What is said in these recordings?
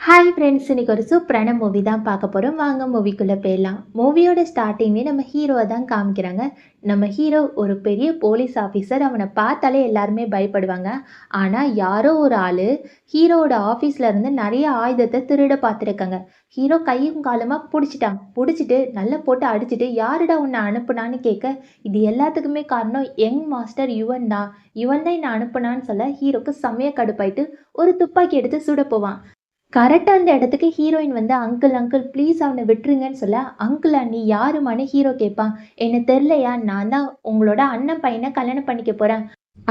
Hi friends, இன்னைக்கு ஒரு சூப்பரான மூவி தான் பார்க்க போகிறோம். வாங்க மூவிக்குள்ளே போயிடலாம். மூவியோட ஸ்டார்டிங்கே நம்ம ஹீரோவை தான் காமிக்கிறாங்க. நம்ம ஹீரோ ஒரு பெரிய போலீஸ் ஆஃபீஸர். அவனை பார்த்தாலே எல்லாருமே பயப்படுவாங்க. ஆனால் யாரோ ஒரு ஆள் ஹீரோவோட ஆஃபீஸில் இருந்து நிறைய ஆயுதத்தை திருட பார்த்துருக்காங்க. ஹீரோ கையும் காலமாக பிடிச்சிட்டான். பிடிச்சிட்டு நல்லா போட்டு அடிச்சுட்டு யாருடா உன்னை அனுப்புனான்னு கேட்க, இது எல்லாத்துக்குமே காரணம் யங் மாஸ்டர் யுவன் தான். யுவன் தான் என்னை அனுப்புனான்னு சொல்ல ஹீரோக்கு செம்மைய கடுப்பாயிட்டு ஒரு துப்பாக்கி எடுத்து சுட போவான். கரெக்டாக அந்த இடத்துக்கு ஹீரோயின் வந்து அங்கிள் அங்கிள் ப்ளீஸ் அவனை விட்டுருங்கன்னு சொல்ல, அங்கிளா நீ யாருமான்னு ஹீரோ கேட்பான். என்ன தெரிலையா, நான் தான் உங்களோட அண்ணன் பையனை கல்யாணம் பண்ணிக்க போகிறேன்.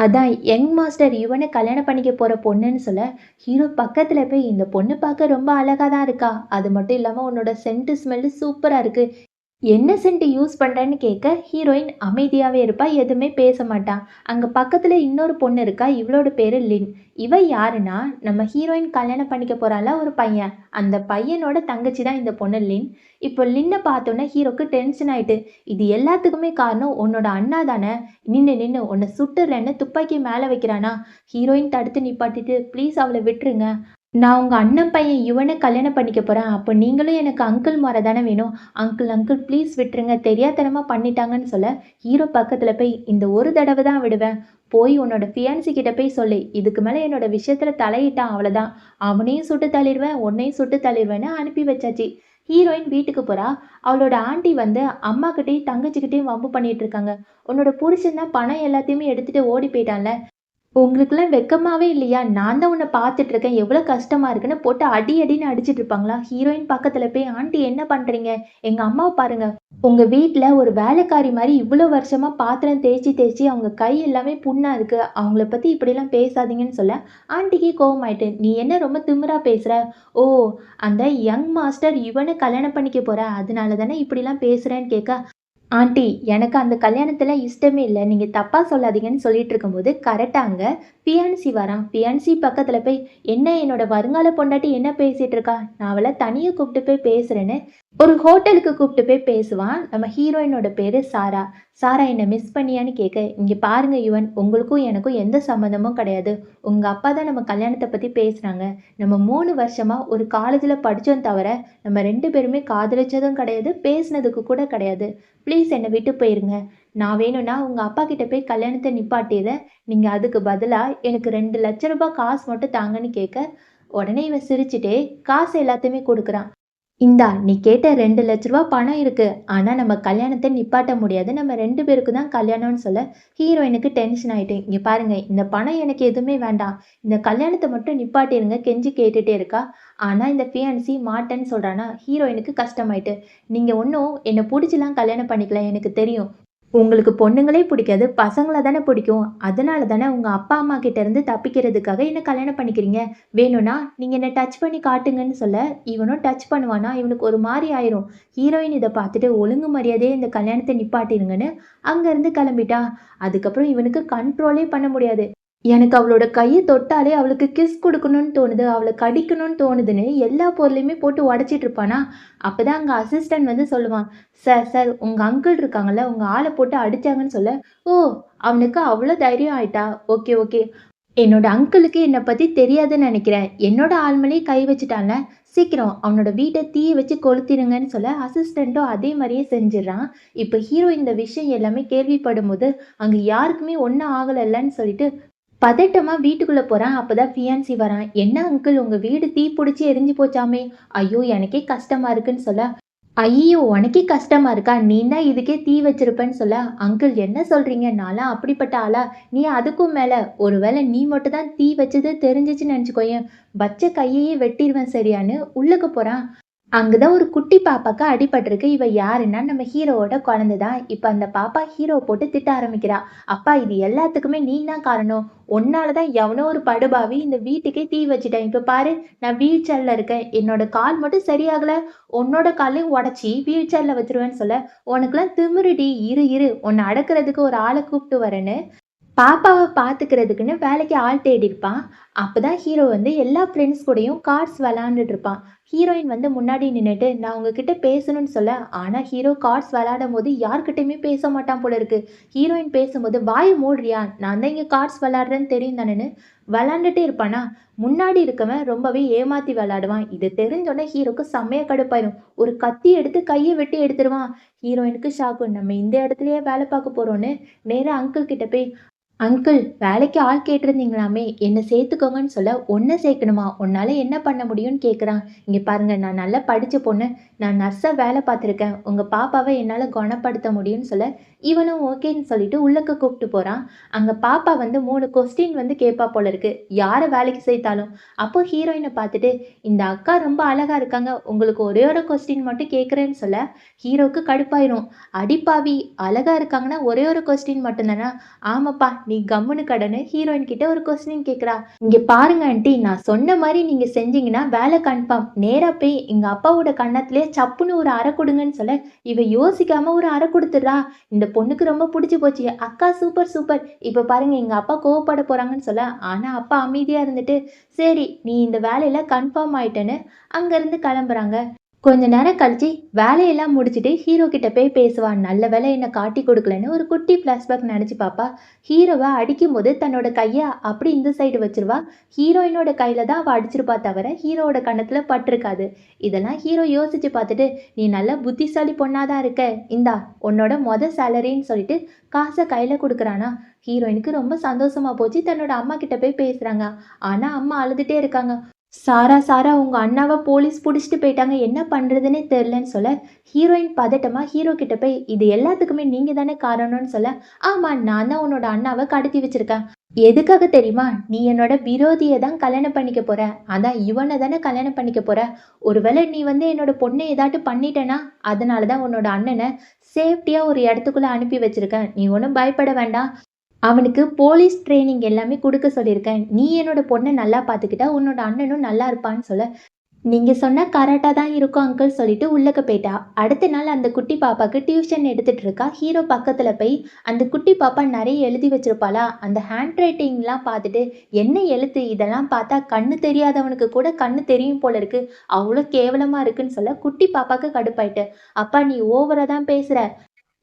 அதான் யங் மாஸ்டர் இவனை கல்யாணம் பண்ணிக்க போகிற பொண்ணுன்னு சொல்ல, ஹீரோ பக்கத்தில் போய் இந்த பொண்ணு பார்க்க ரொம்ப அழகாக தான் இருக்கா, அது மட்டும் இல்லாமல் உன்னோட சென்ட்டு ஸ்மெல்லு சூப்பராக இருக்குது, என்ன சென்ட் யூஸ் பண்ணுறேன்னு கேட்க ஹீரோயின் அமைதியாகவே இருப்பா, எதுவுமே பேச மாட்டான். அங்கே பக்கத்தில் இன்னொரு பொண்ணு இருக்கா, இவளோட பேர் லின். இவ யாருன்னா நம்ம ஹீரோயின் கல்யாணம் பண்ணிக்க போகிறால ஒரு பையன், அந்த பையனோட தங்கச்சி தான் இந்த பொண்ணு லின். இப்போ லின்னை பார்த்தோன்னே ஹீரோக்கு டென்ஷன் ஆயிட்டு, இது எல்லாத்துக்குமே காரணம் உன்னோட அண்ணா தானே, நின்று நின்று உன்னை சுட்டுறேன்னு துப்பாக்கி மேலே வைக்கிறானா. ஹீரோயின் தடுத்து நிப்பாட்டிட்டு ப்ளீஸ் அவளை விட்டுருங்க, நான் உங்கள் அண்ணன் பையன் யுவனை கல்யாணம் பண்ணிக்க போகிறேன், அப்போ நீங்களும் எனக்கு அங்கிள் மாற தானே வேணும், அங்கிள் அங்கிள் ப்ளீஸ் விட்டுருங்க, தெரியாதனமாக பண்ணிட்டாங்கன்னு சொல்ல, ஹீரோ பக்கத்தில் போய் இந்த ஒரு தடவை தான் விடுவேன், போய் உன்னோட ஃபியான்சி கிட்ட போய் சொல்லு, இதுக்கு மேலே என்னோட விஷயத்தில் தலையிட்டான் அவ்வளோதான், அவனையும் சுட்டு தள்ளிடுவேன் உன்னையும் சுட்டு தள்ளிடுவேன்னு அனுப்பி வச்சாச்சு. ஹீரோயின் வீட்டுக்கு போகிறா. அவளோட ஆண்டி வந்து அம்மாக்கிட்டேயும் தங்கச்சிக்கிட்டேயும் வம்பு பண்ணிட்டு இருக்காங்க. உன்னோட புருஷன் தான் பணம் எல்லாத்தையுமே எடுத்துகிட்டு ஓடி போயிட்டான்ல, உங்களுக்குலாம் வெக்கமாவே இல்லையா, நான் தான் உன்னை பார்த்துட்ருக்கேன் எவ்வளோ கஷ்டமாக இருக்குன்னு போட்டு அடி அடின்னு அடிச்சிட்டு இருப்பாங்களா. ஹீரோயின் பக்கத்தில் போய் ஆண்டி என்ன பண்ணுறீங்க, எங்கள் அம்மாவை பாருங்கள், உங்கள் வீட்டில் ஒரு வேலைக்காரி மாதிரி இவ்வளோ வருஷமாக பாத்திரம் தேய்ச்சி தேய்ச்சி அவங்க கை எல்லாமே புண்ணாக இருக்குது, அவங்கள பற்றி இப்படிலாம் பேசாதீங்கன்னு சொல்ல ஆண்டிக்கு கோவமாயிட்டு, நீ என்ன ரொம்ப திமிரா பேசுகிற, ஓ அந்த யங் மாஸ்டர் இவனை கல்யாணம் பண்ணிக்க போகிற அதனால தானே இப்படிலாம் பேசுகிறேன்னு கேட்க, ஆண்டி எனக்கு அந்த கல்யாணத்துல இஷ்டமே இல்லை, நீங்கள் தப்பாக சொல்லாதீங்கன்னு சொல்லிட்டு இருக்கும்போது கரெக்டாக அங்கே ஃபியான்சி வரான். ஃபியான்சி பக்கத்தில் போய் என்ன என்னோட வருங்கால பொண்டாட்டி என்ன பேசிகிட்டு இருக்கா, நான் அவளை தனியாக கூப்பிட்டு போய் பேசுகிறேன்னு ஒரு ஹோட்டலுக்கு கூப்பிட்டு போய் பேசுவான். நம்ம ஹீரோயினோட பேர் சாரா. சாரா என்னை மிஸ் பண்ணியான்னு கேட்க, இங்கே பாருங்க யுவன், உங்களுக்கும் எனக்கும் எந்த சம்மந்தமும் கிடையாது, உங்கள் அப்பா தான் நம்ம கல்யாணத்தை பற்றி பேசுகிறாங்க, நம்ம 3 வருஷமாக ஒரு காலேஜில் படித்தோம் தவிர நம்ம 2 பேருமே காதலிச்சதும் கிடையாது, பேசினதுக்கு கூட கிடையாது, ப்ளீஸ் என்னை விட்டு போயிருங்க, நான் வேணும்னா உங்கள் அப்பா கிட்ட போய் கல்யாணத்தை நிப்பாட்டியதை, நீங்கள் அதுக்கு பதிலாக எனக்கு 2 லட்ச ரூபாய் காசு மட்டும் தாங்கன்னு கேட்க, உடனே இவன் சிரிச்சுட்டே காசு எல்லாத்தையுமே கொடுக்குறான். இந்தா நீ கேட்ட 2 லட்ச ரூபா பணம் இருக்கு, ஆனால் நம்ம கல்யாணத்தை நிப்பாட்ட முடியாது, நம்ம 2 பேருக்கு தான் கல்யாணம்னு சொல்ல ஹீரோயினுக்கு டென்ஷன் ஆகிட்டு, இங்கே பாருங்க இந்த பணம் எனக்கு எதுவுமே வேண்டாம், இந்த கல்யாணத்தை மட்டும் நிப்பாட்டிருங்க கெஞ்சி கேட்டுகிட்டே இருக்கா. ஆனால் இந்த ஃபியான்சி மாட்டேன்னு சொல்கிறானா. ஹீரோயினுக்கு கஷ்டமாயிட்டு, நீங்கள் ஒன்றும் என்னை பிடிச்சிலாம் கல்யாணம் பண்ணிக்கலாம், எனக்கு தெரியும், உங்களுக்கு பொண்ணுங்களே பிடிக்காது, பசங்கள தானே பிடிக்கும், அதனால தானே உங்கள் அப்பா அம்மா கிட்டேருந்து தப்பிக்கிறதுக்காக என்ன கல்யாணம் பண்ணிக்கிறீங்க, வேணும்னா நீங்கள் என்னை டச் பண்ணி காட்டுங்கன்னு சொல்ல, இவனும் டச் பண்ணுவானா, இவனுக்கு ஒரு மாதிரி ஆயிரும். ஹீரோயின் இதை பார்த்துட்டு ஒழுங்கு மரியாதையே இந்த கல்யாணத்தை நிப்பாட்டிருங்கன்னு அங்கேருந்து கிளம்பிட்டா. அதுக்கப்புறம் இவனுக்கு கண்ட்ரோலே பண்ண முடியாது. எனக்கு அவளோட கையை தொட்டாலே அவளுக்கு கிஸ் கொடுக்கணும்னு தோணுது, அவளை கடிக்கணும்னு தோணுதுன்னு எல்லா பொருளையுமே போட்டு உடச்சிட்டு இருப்பானா. அப்போ தான் அங்கே அசிஸ்டன்ட் வந்து சொல்லுவான், சார் சார் உங்கள் அங்கிள் இருக்காங்கல்ல, உங்கள் ஆளை போட்டு அடித்தாங்கன்னு சொல்ல, ஓ அவனுக்கு அவ்வளோ தைரியம் ஆயிட்டா, ஓகே ஓகே, என்னோட அங்கிளுக்கு என்னை பற்றி தெரியாதுன்னு நினைக்கிறேன், என்னோட ஆள் மேலேயே கை வச்சுட்டான்ல, சீக்கிரம் அவனோட வீட்டை தீயை வச்சு கொளுத்திடுங்கன்னு சொல்ல அசிஸ்டண்ட்டும் அதே மாதிரியே செஞ்சிடறான். இப்போ ஹீரோ இந்த விஷயம் எல்லாமே கேள்விப்படும் போது அங்கே யாருக்குமே ஒன்றும் ஆகலைன்னு சொல்லிட்டு பதட்டமா வீட்டுக்குள்ள போறான். அப்பதான் ஃபியான்சி வரான். என்ன அங்கிள் உங்க வீடு தீ பிடிச்சி எரிஞ்சு போச்சாமே, ஐயோ எனக்கே கஷ்டமா இருக்குன்னு சொல்ல, ஐயோ உனக்கே கஷ்டமா இருக்கா, நீ தான் இதுக்கே தீ வச்சிருப்பேன்னு சொல்ல, அங்கிள் என்ன சொல்றீங்க, நான்லாம் அப்படிப்பட்ட ஆளா, நீ அதுக்கும் மேல ஒருவேளை நீ மட்டும் தான் தீ வச்சது தெரிஞ்சிச்சுன்னு நினச்சிக்கோயேன், வச்ச கையையே வெட்டிடுவேன் சரியான்னு உள்ளுக்கு போறான். அங்கதான் ஒரு குட்டி பாப்பாக்கு அடிபட்டிருக்கு. இவ யாருன்னா நம்ம ஹீரோவோட குழந்தை தான். இப்ப அந்த பாப்பா ஹீரோ போட்டு திட்ட ஆரம்பிக்கிறா, அப்பா இது எல்லாத்துக்குமே நீ தான் காரணம், உன்னாலதான் எவனோ ஒரு படுபாவி இந்த வீட்டுக்கே தீ வச்சுட்டேன், இப்ப பாரு நான் வீல் சேர்ல இருக்கேன், என்னோட கால் மட்டும் சரியாகல, உன்னோட காலையும் உடச்சி வீல் சேர்ல வச்சிருவேன்னு சொல்ல, உனக்குலாம் திமிருடி, இரு இரு உன்னை அடக்கிறதுக்கு ஒரு ஆளை கூப்பிட்டு வரேன்னு பாப்பாவை பார்த்துக்கிறதுக்குன்னு வேலைக்கு ஆள் தேடியிருப்பான். அப்பதான் ஹீரோ வந்து எல்லா ஃப்ரெண்ட்ஸ் கூடயும் கார்ட்ஸ் விளையாண்டுட்டு இருப்பான். ஹீரோயின் வந்து முன்னாடி நின்னுட்டு, நான் உங்ககிட்ட பேசணும்னு சொல்ல, ஆனா ஹீரோ கார்ட்ஸ் விளையாடும்போது யார்கிட்டயுமே பேச மாட்டான் போல இருக்கு. ஹீரோயின் பேசும்போது, "வாய மூடுறியா? நான் தான் இங்க கார்ட்ஸ் விளையாடுறேன்னு தெரியும் தானேன்னு" விளையாண்டுட்டே இருப்பானா, முன்னாடி இருக்கவன் ரொம்பவே ஏமாத்தி விளையாடுவான். இது தெரிஞ்சோனே ஹீரோக்கு செம்மையா கடுப்பாயிரும். ஒரு கத்தி எடுத்து கைய வெட்டி எடுத்துருவான். ஹீரோயினுக்கு ஷாக்கு. நம்ம இந்த இடத்துலயே வேலை பார்க்க போறோம்ன்னு நேரா அங்கிள் கிட்ட போய், அங்கிள் வேலைக்கு ஆள் கேட்டிருந்தீங்களாமே என்ன சேர்த்துக்கோங்கன்னு சொல்ல, "ஒன்றை சேர்க்கணுமா? உன்னால என்ன பண்ண முடியும்னு கேட்குறான். இங்கே பாருங்க, நான் நல்லா படித்த பொண்ணு, நான் நர்ஸாக வேலை பார்த்துருக்கேன், உங்கள் பாப்பாவை என்னால் குணப்படுத்த முடியும்னு சொல்ல, இவனும் ஓகேன்னு சொல்லிட்டு உள்ளக்க கூப்பிட்டு போகிறான். அங்கே பாப்பா வந்து 3 கொஸ்டின் வந்து கேட்பா போல இருக்கு, யாரை வேலைக்கு சேர்த்தாலும். அப்போ ஹீரோயினை பார்த்துட்டு, இந்த அக்கா ரொம்ப அழகா இருக்காங்க, உங்களுக்கு ஒரே ஒரு கொஸ்டின் மட்டும் கேட்குறேன்னு சொல்ல, ஹீரோக்கு கடுப்பாயிரும். அடிப்பாவி, அழகா இருக்காங்கன்னா ஒரே ஒரு கொஸ்டின் மட்டும்தானா? ஆமாப்பா, நீ கம்முனு கடன்னு ஹீரோயின் கிட்ட ஒரு கொஸ்டின் கேக்குறா. இங்க பாருங்க ஆண்டி, நான் சொன்ன மாதிரி நீங்க செஞ்சீங்கன்னா வேலை கன்ஃபார்ம். நேரா போய் எங்க அப்பாவோட கன்னத்திலே சப்புன்னு ஒரு அறை கொடுங்கன்னு சொல்ல, இவ யோசிக்காம ஒரு அறை கொடுத்துடுறா. இந்த பொண்ணுக்கு ரொம்ப பிடிச்சி போச்சு. அக்கா சூப்பர் சூப்பர், இப்ப பாருங்க எங்க அப்பா கோவப்பட போறாங்கன்னு சொல்ல, ஆனா அப்பா அமைதியா இருந்துட்டு, சரி நீ இந்த வேலையில கன்ஃபார்ம் ஆயிட்டேன்னு அங்க இருந்து கிளம்புறாங்க. கொஞ்ச நேரம் கழிச்சு வேலையெல்லாம் முடிச்சுட்டு ஹீரோ கிட்ட போய் பேசுவா. நல்ல வேலை என்ன காட்டி கொடுக்கலன்னு ஒரு குட்டி ஃப்ளாஷ்பேக் நினச்சி பாப்பா. ஹீரோவை அடிக்கும்போது தன்னோட கையை அப்படி இந்த சைடு வச்சிருவா. ஹீரோயினோட கையில தான் அவள் அடிச்சிருப்பா தவிர ஹீரோவோட கன்னத்துல பட்டிருக்காது. இதெல்லாம் ஹீரோ யோசிச்சு பார்த்துட்டு, நீ நல்ல புத்திசாலி பொண்ணாதான் இருக்க, இந்தா உன்னோட சேலரின்னு சொல்லிட்டு காசை கையில கொடுக்குறானா. ஹீரோயினுக்கு ரொம்ப சந்தோஷமா போச்சு. தன்னோட அம்மா கிட்ட போய் பேசுறாங்க. ஆனா அம்மா அழுதுட்டே இருக்காங்க. சாரா சாரா உங்க அண்ணாவை போலீஸ் பிடிச்சிட்டு போயிட்டாங்க, என்ன பண்றதுன்னே தெரிலன்னு சொல்ல, ஹீரோயின் பதட்டமா ஹீரோ கிட்ட போய், இது எல்லாத்துக்குமே நீங்க தானே காரணம்னு சொல்ல, ஆமா நான் தான் உன்னோட அண்ணாவை கடத்தி வச்சிருக்கேன். எதுக்காக தெரியுமா? நீ என்னோட விரோதியை தான் கல்யாணம் பண்ணிக்க போற. அதான் இவனை தானே கல்யாணம் பண்ணிக்க போற. ஒருவேளை நீ வந்து என்னோட பொண்ணை ஏதாட்டு பண்ணிட்டேன்னா, அதனாலதான் உன்னோட அண்ணனை சேஃப்டியா ஒரு இடத்துக்குள்ள அனுப்பி வச்சிருக்கேன். நீ ஒன்றும் பயப்பட வேண்டாம். அவனுக்கு போலீஸ் ட்ரெய்னிங் எல்லாமே குடுக்க சொல்லியிருக்கேன். நீ என்னோட பொண்ண நல்லா பார்த்துக்கிட்டா, உன்னோட அண்ணனும் நல்லா இருப்பான்னு சொல்ல, "நீங்க சொன்னா கரெக்ட்டா தான் இருக்கும் அங்கிள்" சொல்லிட்டு உள்ளக்க போயிட்டா. அடுத்த நாள் அந்த குட்டி பாப்பாக்கு டியூஷன் எடுத்துட்டு இருக்கா. ஹீரோ பக்கத்துல போய், அந்த குட்டி பாப்பா நெறைய எழுதி வச்சிருப்பாளா, அந்த ஹேண்ட் ரைட்டிங்லாம் பார்த்துட்டு, "என்ன எழுத்து? இதெல்லாம் பார்த்தா கண்ணு தெரியாதவனுக்கு கூட கண்ணு தெரியும் போல இருக்கு. அவ்ளோ கேவலமா இருக்குன்னு" சொல்ல, குட்டி பாப்பாக்கு கடுப்பாயிட்டு, "அப்பா நீ ஓவரா தான் பேசுற.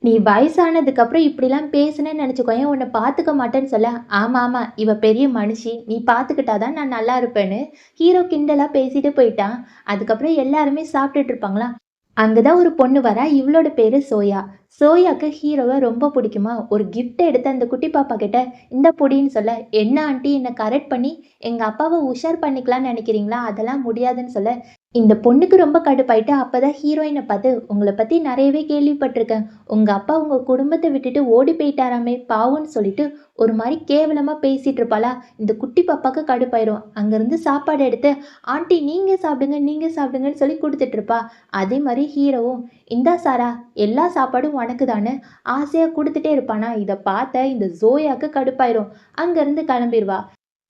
நீ வயசானதுக்கப்புறம் இப்படிலாம் பேசுனேன்னு நினச்சிக்கோயேன், உன்னை பார்த்துக்க மாட்டேன்னு சொல்ல, ஆமா ஆமா இவ பெரிய மனுஷி, நீ பார்த்துக்கிட்டா தான் நான் நல்லா இருப்பேன்னு ஹீரோ கிண்டலா பேசிட்டு போயிட்டான். அதுக்கப்புறம் எல்லாருமே சாப்பிட்டுட்டு இருப்பாங்களா, அங்கதான் ஒரு பொண்ணு வரா. இவளோட பேரு சோயா. சோயாக்கு ஹீரோவை ரொம்ப பிடிக்குமா. ஒரு கிஃப்ட் எடுத்து அந்த குட்டி பாப்பா கிட்ட, இந்த பொடின்னு சொல்ல, என்ன ஆண்டி என்னை கரெக்ட் பண்ணி எங்க அப்பாவை உஷார் பண்ணிக்கலாம்னு நினைக்கிறீங்களா, அதெல்லாம் முடியாதுன்னு சொல்ல, இந்த பொண்ணுக்கு ரொம்ப கடுப்பாயிட்டு. அப்பதான் ஹீரோயினை பார்த்து, உங்களை பத்தி நிறையவே கேள்விப்பட்டிருக்கேன், உங்க அப்பா உங்க குடும்பத்தை விட்டுட்டு ஓடி போயிட்டாராமே பாவம்னு சொல்லிட்டு ஒரு மாதிரி கேவலமா பேசிட்டு இருப்பாளா. இந்த குட்டி பாப்பாக்கு கடுப்பாயிரும். அங்கிருந்து சாப்பாடு எடுத்து, ஆண்டி நீங்க சாப்பிடுங்க நீங்க சாப்பிடுங்கன்னு சொல்லி கொடுத்துட்டு இருப்பா. அதே மாதிரி ஹீரோவும், இந்தா சாரா, எல்லா சாப்பாடும் உனக்கு தானே ஆசையா கொடுத்துட்டே இருப்பானா. இதை பார்த்த இந்த ஜோயாக்கு கடுப்பாயிரும். அங்கிருந்து கிளம்பிடுவா.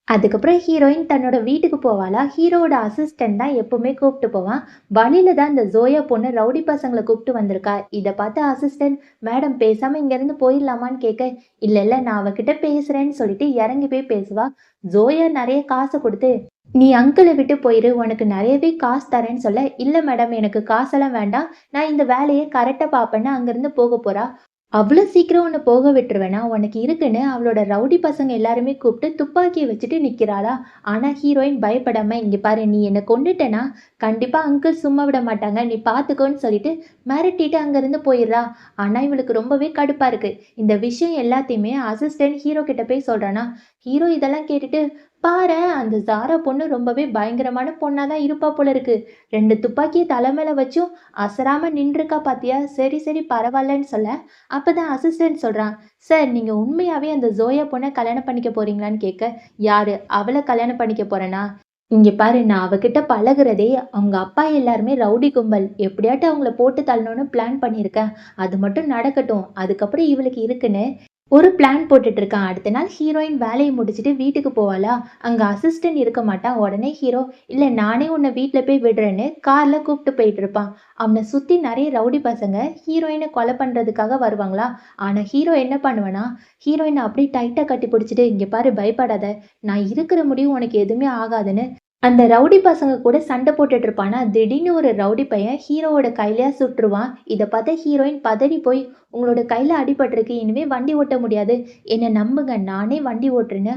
அதுக்கப்புறம் ஹீரோயின் தன்னோட வீட்டுக்கு போவாளா. ஹீரோவோட அசிஸ்டன்ட் தான் எப்பவுமே கூப்பிட்டு போவான். வழியில தான் இந்த ஜோயா பொண்ணு ரவுடி பசங்களை கூப்பிட்டு வந்திருக்கா. இதை பார்த்து அசிஸ்டன்ட், மேடம் பேசாம இங்கேருந்து போயிடலாமான்னு கேட்க, இல்லை இல்லை நான் அவகிட்ட பேசுறேன்னு சொல்லிட்டு இறங்கி போய் பேசுவா. ஜோயா நிறைய காசை கொடுத்து, நீ அங்கிளை விட்டு போயிரு, உனக்கு நிறையவே காசு தரேன்னு சொல்ல, இல்லை மேடம் எனக்கு காசெல்லாம் வேண்டாம், நான் இந்த வேலையை கரெக்டாக பார்ப்பேன்னு அங்கேருந்து போக போறா. அவ்வளோ சீக்கிரம் உன்னை போக விட்டுருவேனா, உனக்கு இருக்குன்னு அவளோட ரவுடி பசங்க எல்லாருமே கூப்பிட்டு துப்பாக்கியை வச்சுட்டு நிற்கிறாளா. ஆனால் ஹீரோயின் பயப்படாம, இங்கே பாரு நீ என்னை கொண்டுட்டேன்னா கண்டிப்பாக அங்கிள் சும்மா விட மாட்டாங்க, நீ பார்த்துக்கோன்னு சொல்லிட்டு மிரட்டிட்டு அங்கேருந்து போயிடுறா. ஆனால் இவளுக்கு ரொம்பவே கடுப்பாக இருக்குது. இந்த விஷயம் எல்லாத்தையுமே அசிஸ்டன்ட் ஹீரோ கிட்ட போய் சொல்கிறானா. ஹீரோ இதெல்லாம் கேட்டுட்டு, பாரு அந்த ஜாரா பொண்ணு ரொம்பவே பயங்கரமான பொண்ணாக தான் இருப்பா போல இருக்கு, 2 துப்பாக்கியை தலை மேலே வச்சும் அசராம நின்றுருக்கா பாத்தியா, சரி சரி பரவாயில்லன்னு சொல்ல, அப்பதான் அசிஸ்டன்ட் சொல்றான், சார் நீங்க உண்மையாவே அந்த ஜோயா பொண்ணை கல்யாணம் பண்ணிக்க போறீங்களான்னு கேட்க, யாரு அவளை கல்யாணம் பண்ணிக்க போறேனா, இங்க பாரு நான் அவகிட்ட பழகுறதே அவங்க அப்பா எல்லாருமே ரவுடி கும்பல், எப்படியாட்டும் அவங்கள போட்டு தள்ளணும்னு பிளான் பண்ணியிருக்கேன், அது மட்டும் நடக்கட்டும், அதுக்கப்புறம் இவளுக்கு இருக்குன்னு ஒரு பிளான் போட்டுட்டு இருக்கான். அடுத்த நாள் ஹீரோயின் வேலைய முடிச்சுட்டு வீட்டுக்கு போவாளா, அங்க அசிஸ்டன்ட் இருக்க மாட்டான். உடனே ஹீரோ, "இல்ல நானே உன்ன வீட்ல போய் விடுறேன்னு" கார்ல கூப்ட்டு போயிட்டு இருப்பான். அவன சுத்தி நெறைய ரவுடி பசங்க ஹீரோயின கொலை பண்றதுக்காக வருவாங்களா, ஆனா ஹீரோ என்ன பண்ணுவான்னா, ஹீரோயின அப்படியே டைட்டா கட்டிப்புடிச்சுட்டு, "இங்க பாரு பயப்படாத, நான் இருக்கிற முடியும் உனக்கு எதுவுமே ஆகாதுன்னு" அந்த ரவுடி பசங்க கூட சண்டை போட்டுட்டு இருப்பானா, திடீர்னு ஒரு ரவுடி பையன் ஹீரோவோட கையிலயா சுட்டுருவான். இத பார்த்த ஹீரோயின் பதறி போய், "உங்களோட கையில அடிபட்டிருக்கு. இனிமே வண்டி ஓட்ட முடியாது. என்ன நம்புங்க. நானே வண்டி ஓட்டுறேன்னு"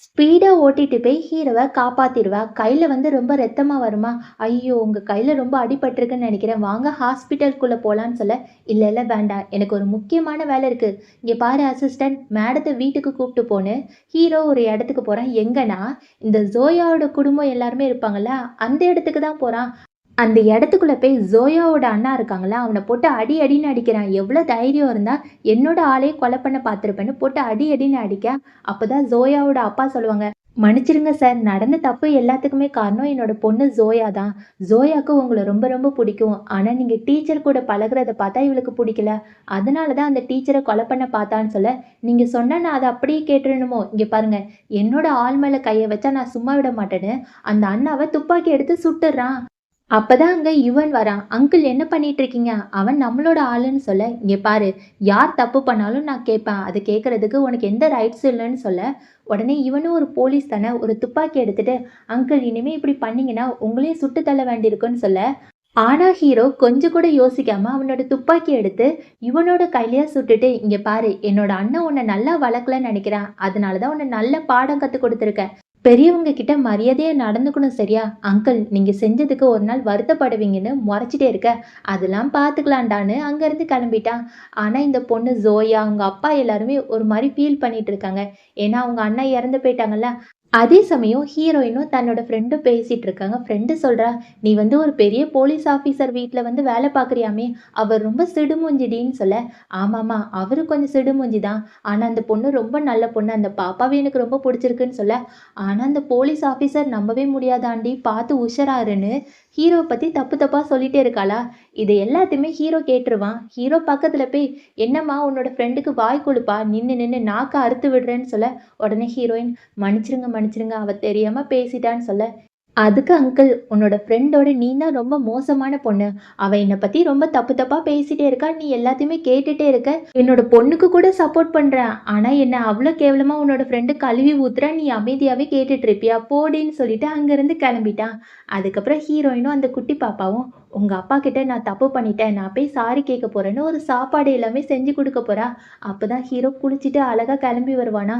ஸ்பீடா ஓட்டிட்டு போய் ஹீரோவ காப்பாத்திருவா. கையில ரொம்ப ரத்தமா வருமா, "ஐயோ! உங்க கையில ரொம்ப அடிபட்டிருக்குன்னு நெனைக்கிறேன். வாங்க ஹாஸ்பிட்டலுக்குள்ள போலான்னு" சொல்ல, "இல்ல, இல்ல வேண்டாம். எனக்கு ஒரு முக்கியமான வேலை இருக்கு. இங்க பாரு அசிஸ்டன்ட், மேடத்த வீட்டுக்கு கூப்ட்டு போன்னு" ஹீரோ ஒரு இடத்துக்கு போறான். எங்கன்னா, இந்த ஜோயாவோட குடும்பம் எல்லாருமே இருப்பாங்கல்ல, அந்த இடத்துக்கு தான் போறான். அந்த இடத்துக்குள்ள போய் ஜோயாவோட அண்ணா இருக்காங்கல்ல, அவன போட்டு அடி அடின்னு அடிக்கிறான். எவ்ளோ தைரியம் இருந்தா, என்னோட ஆளையே கொலை பண்ண பார்த்திருப்பேன்னு போட்டு அடி அடின்னு அடிக்க, அப்பதான் ஜோயாவோட அப்பா சொல்லுவாங்க, "மன்னிச்சிடுங்க சார். நடந்த தப்பு எல்லாத்துக்குமே காரணம் என்னோட பொண்ணு ஜோயா தான். ஜோயாக்கு உங்கள ரொம்ப ரொம்ப பிடிக்கும். ஆனா நீங்க டீச்சர் கூட பழகுறத பார்த்தா இவளுக்கு பிடிக்கல. அதனால தான் அந்த டீச்சர கொலை பண்ண பார்த்தான்னு" சொல்ல, "நீங்க சொன்னா நான் அத அப்படியே கேட்டுறணுமோ? இங்க பாருங்க, என்னோட ஆள் மேல கைய வச்சா நான் சும்மா விட மாட்டேன்னு" அந்த அண்ணாவ துப்பாக்கி எடுத்து சுட்டுர்றான். அப்பதான் அங்க யுவன் வரான். "அங்கிள் என்ன பண்ணிட்டு இருக்கீங்க?" அவன் நம்மளோட ஆளுன்னு சொல்ல, "இங்க பாரு, யார் தப்பு பண்ணாலும் நான் கேட்பேன். அத கேட்கறதுக்கு உனக்கு எந்த ரைட்ஸும் இல்லன்னு" சொல்ல, உடனே இவனும் ஒரு போலீஸ் தானே, ஒரு துப்பாக்கி எடுத்துட்டு, "அங்கிள் இனிமே இப்படி பண்ணீங்கன்னா உங்களையும் சுட்டு தள்ள வேண்டியிருக்குன்னு" சொல்ல, ஆனா ஹீரோ கொஞ்சம் கூட யோசிக்காம அவனோட துப்பாக்கி எடுத்து இவனோட கையிலயே சுட்டுட்டு, "இங்க பாரு, என்னோட அண்ணன் உன்ன நல்லா வளர்க்கலன்னு நெனைக்கிறேன். அதனால தான் உன்ன நல்ல பாடம் கத்துக் குடுத்துருக்கேன். பெரியவங்க கிட்ட மரியாதையா நடந்துக்கணும் சரியா? அங்கிள் நீங்க செஞ்சதுக்கு ஒரு நாள் வருத்தப்படுவீங்கன்னு மொறச்சிட்டே இருக்க. அதெல்லாம் பார்த்துக்கலாம்டான்னு" அங்கருந்து கெளம்பிட்டான். ஆனா இந்த பொண்ணு ஜோயா, அவங்க அப்பா எல்லாருமே ஒரு மாரி ஃபீல் பண்ணிட்டு இருக்காங்க. ஏன்னா அவங்க அண்ணா இறந்து போயிட்டாங்கல்ல. அதே சமயம் ஹீரோயினும் தன்னோட ஃப்ரெண்டும் பேசிட்டு இருக்காங்க. ஃப்ரெண்டு சொல்றா, "நீ ஒரு பெரிய போலீஸ் ஆஃபீசர் வீட்ல வேலை பார்க்குறியாமே, அவர் ரொம்ப சிடுமூஞ்சிடின்னு" சொல்ல, "ஆமாமா, அவரு கொஞ்சம் சிடுமூஞ்சி தான். ஆனா அந்த பொண்ணு ரொம்ப நல்ல பொண்ணு. அந்த பாப்பாவே எனக்கு ரொம்ப புடிச்சிருக்குன்னு" சொல்ல, "ஆனா அந்த போலீஸ் ஆஃபீசர் நம்பவே முடியாதாண்டி, பார்த்து உஷாராருன்னு" ஹீரோ பத்தி தப்பு தப்பா சொல்லிட்டே இருக்காளா? இது எல்லாத்தையுமே ஹீரோ கேட்டுருவான். ஹீரோ பக்கத்துல போய், "என்னம்மா உன்னோட ஃப்ரெண்டுக்கு வாய் கொழுப்பா? நின்னு நின்னு நாக்க அறுத்து விடுறேன்னு" சொல்ல, உடனே ஹீரோயின், "மன்னிச்சிடுங்க மன்னிச்சிடுங்க. அவ தெரியாம பேசிட்டான்னு" சொல்ல, "அதுக்கு அங்கிள், உன்னோட ஃப்ரெண்டோட நீ தான் ரொம்ப மோசமான பொண்ணு. அவ என்ன பத்தி ரொம்ப தப்பு தப்பா பேசிட்டே இருக்கா. நீ எல்லாத்தையுமே கேட்டுட்டே இருக்க. என்னோட பொண்ணுக்கு கூட சப்போர்ட் பண்ற. ஆனா என்ன அவ்ளோ கேவலமா உன்னோட ஃப்ரெண்டு கழுவி ஊத்துறா. நீ அமைதியாவே கேட்டுட்டு இருப்பியா? போடின்னு" சொல்லிட்டு அங்கிருந்து கிளம்பிட்டான். அதுக்கப்புறம் ஹீரோயினும் அந்த குட்டி பாப்பாவும், "உங்க அப்பா கிட்ட நான் தப்பு பண்ணிட்டேன். நான் போய் சாரி கேட்க போறேன்னு" ஒரு சாப்பாடு எல்லாமே செஞ்சு குடுக்க போறா. அப்பதான் ஹீரோ குளிச்சுட்டு அழகா கிளம்பி வருவானா.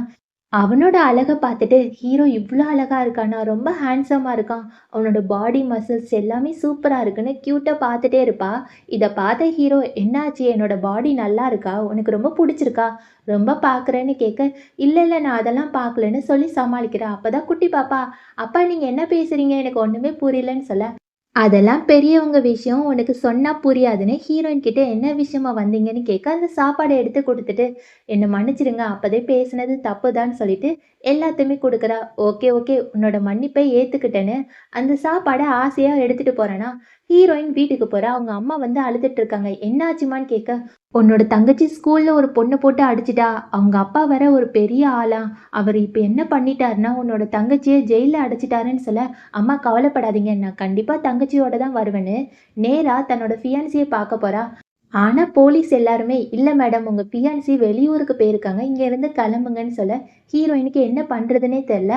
அவனோட அழக பார்த்துட்டு, "ஹீரோ இவ்ளோ அழகா இருக்கானா? ரொம்ப ஹேண்ட்ஸமா இருக்கான். அவனோட பாடி மசில்ஸ் எல்லாமே சூப்பரா இருக்குன்னு" கியூட்டா பார்த்துட்டே இருப்பா. இத பார்த்த ஹீரோ, "என்னாச்சு? என்னோட பாடி நல்லா இருக்கா? உனக்கு ரொம்ப புடிச்சிருக்கா? ரொம்ப பார்க்குறேன்னு" கேட்க, "இல்ல இல்ல நான் அதெல்லாம் பார்க்கலன்னு" சொல்லி சமாளிக்கிறா. அப்பதான் குட்டி பாப்பா, "அப்பா நீங்க என்ன பேசுறீங்க? எனக்கு ஒண்ணுமே புரியலன்னு" சொல்ல, "அதெல்லாம் பெரியவங்க விஷயம். உனக்கு சொன்னா புரியாதுன்னு" ஹீரோயின் கிட்ட என்ன விஷயமா வந்தீங்கன்னு கேட்க, அந்த சாப்பாட எடுத்து குடுத்துட்டு, "என்ன மன்னிச்சிடுங்க. அப்பவே பேசினது தப்புதான்னு" சொல்லிட்டு எல்லாத்தையுமே குடுக்குறா. "Okay, okay. உன்னோட மன்னிப்பை ஏத்துக்கிட்டேன்னு" அந்த சாப்பாட ஆசையா எடுத்துட்டு போறானா, ஹீரோயின் வீட்டுக்கு போறா. அவங்க அம்மா அழுதுட்டு இருக்காங்க. "என்னாச்சும்மான்னு" கேட்க, "உன்னோட தங்கச்சி ஸ்கூல்ல ஒரு பொண்ண போட்டு அடிச்சுட்டா. அவங்க அப்பா வேற ஒரு பெரிய ஆளாம். அவரு இப்ப என்ன பண்ணிட்டாருன்னா, உன்னோட தங்கச்சிய ஜெயில்ல அடைச்சுட்டாருன்னு" சொல்ல, "அம்மா கவலைப்படாதீங்க. நான் கண்டிப்பா தங்கச்சியோட தான் வருவேன்னு" நேரா தன்னோட ஃபியான்சிய பார்க்க போறா. ஆனா போலீஸ் எல்லாருமே, "இல்ல மேடம், உங்க ஃபியான்சி வெளியூருக்கு போயிருக்காங்க. இங்க இருந்து கிளம்புங்கன்னு" சொல்ல, ஹீரோயினுக்கு என்ன பண்றதுன்னே தெரியல.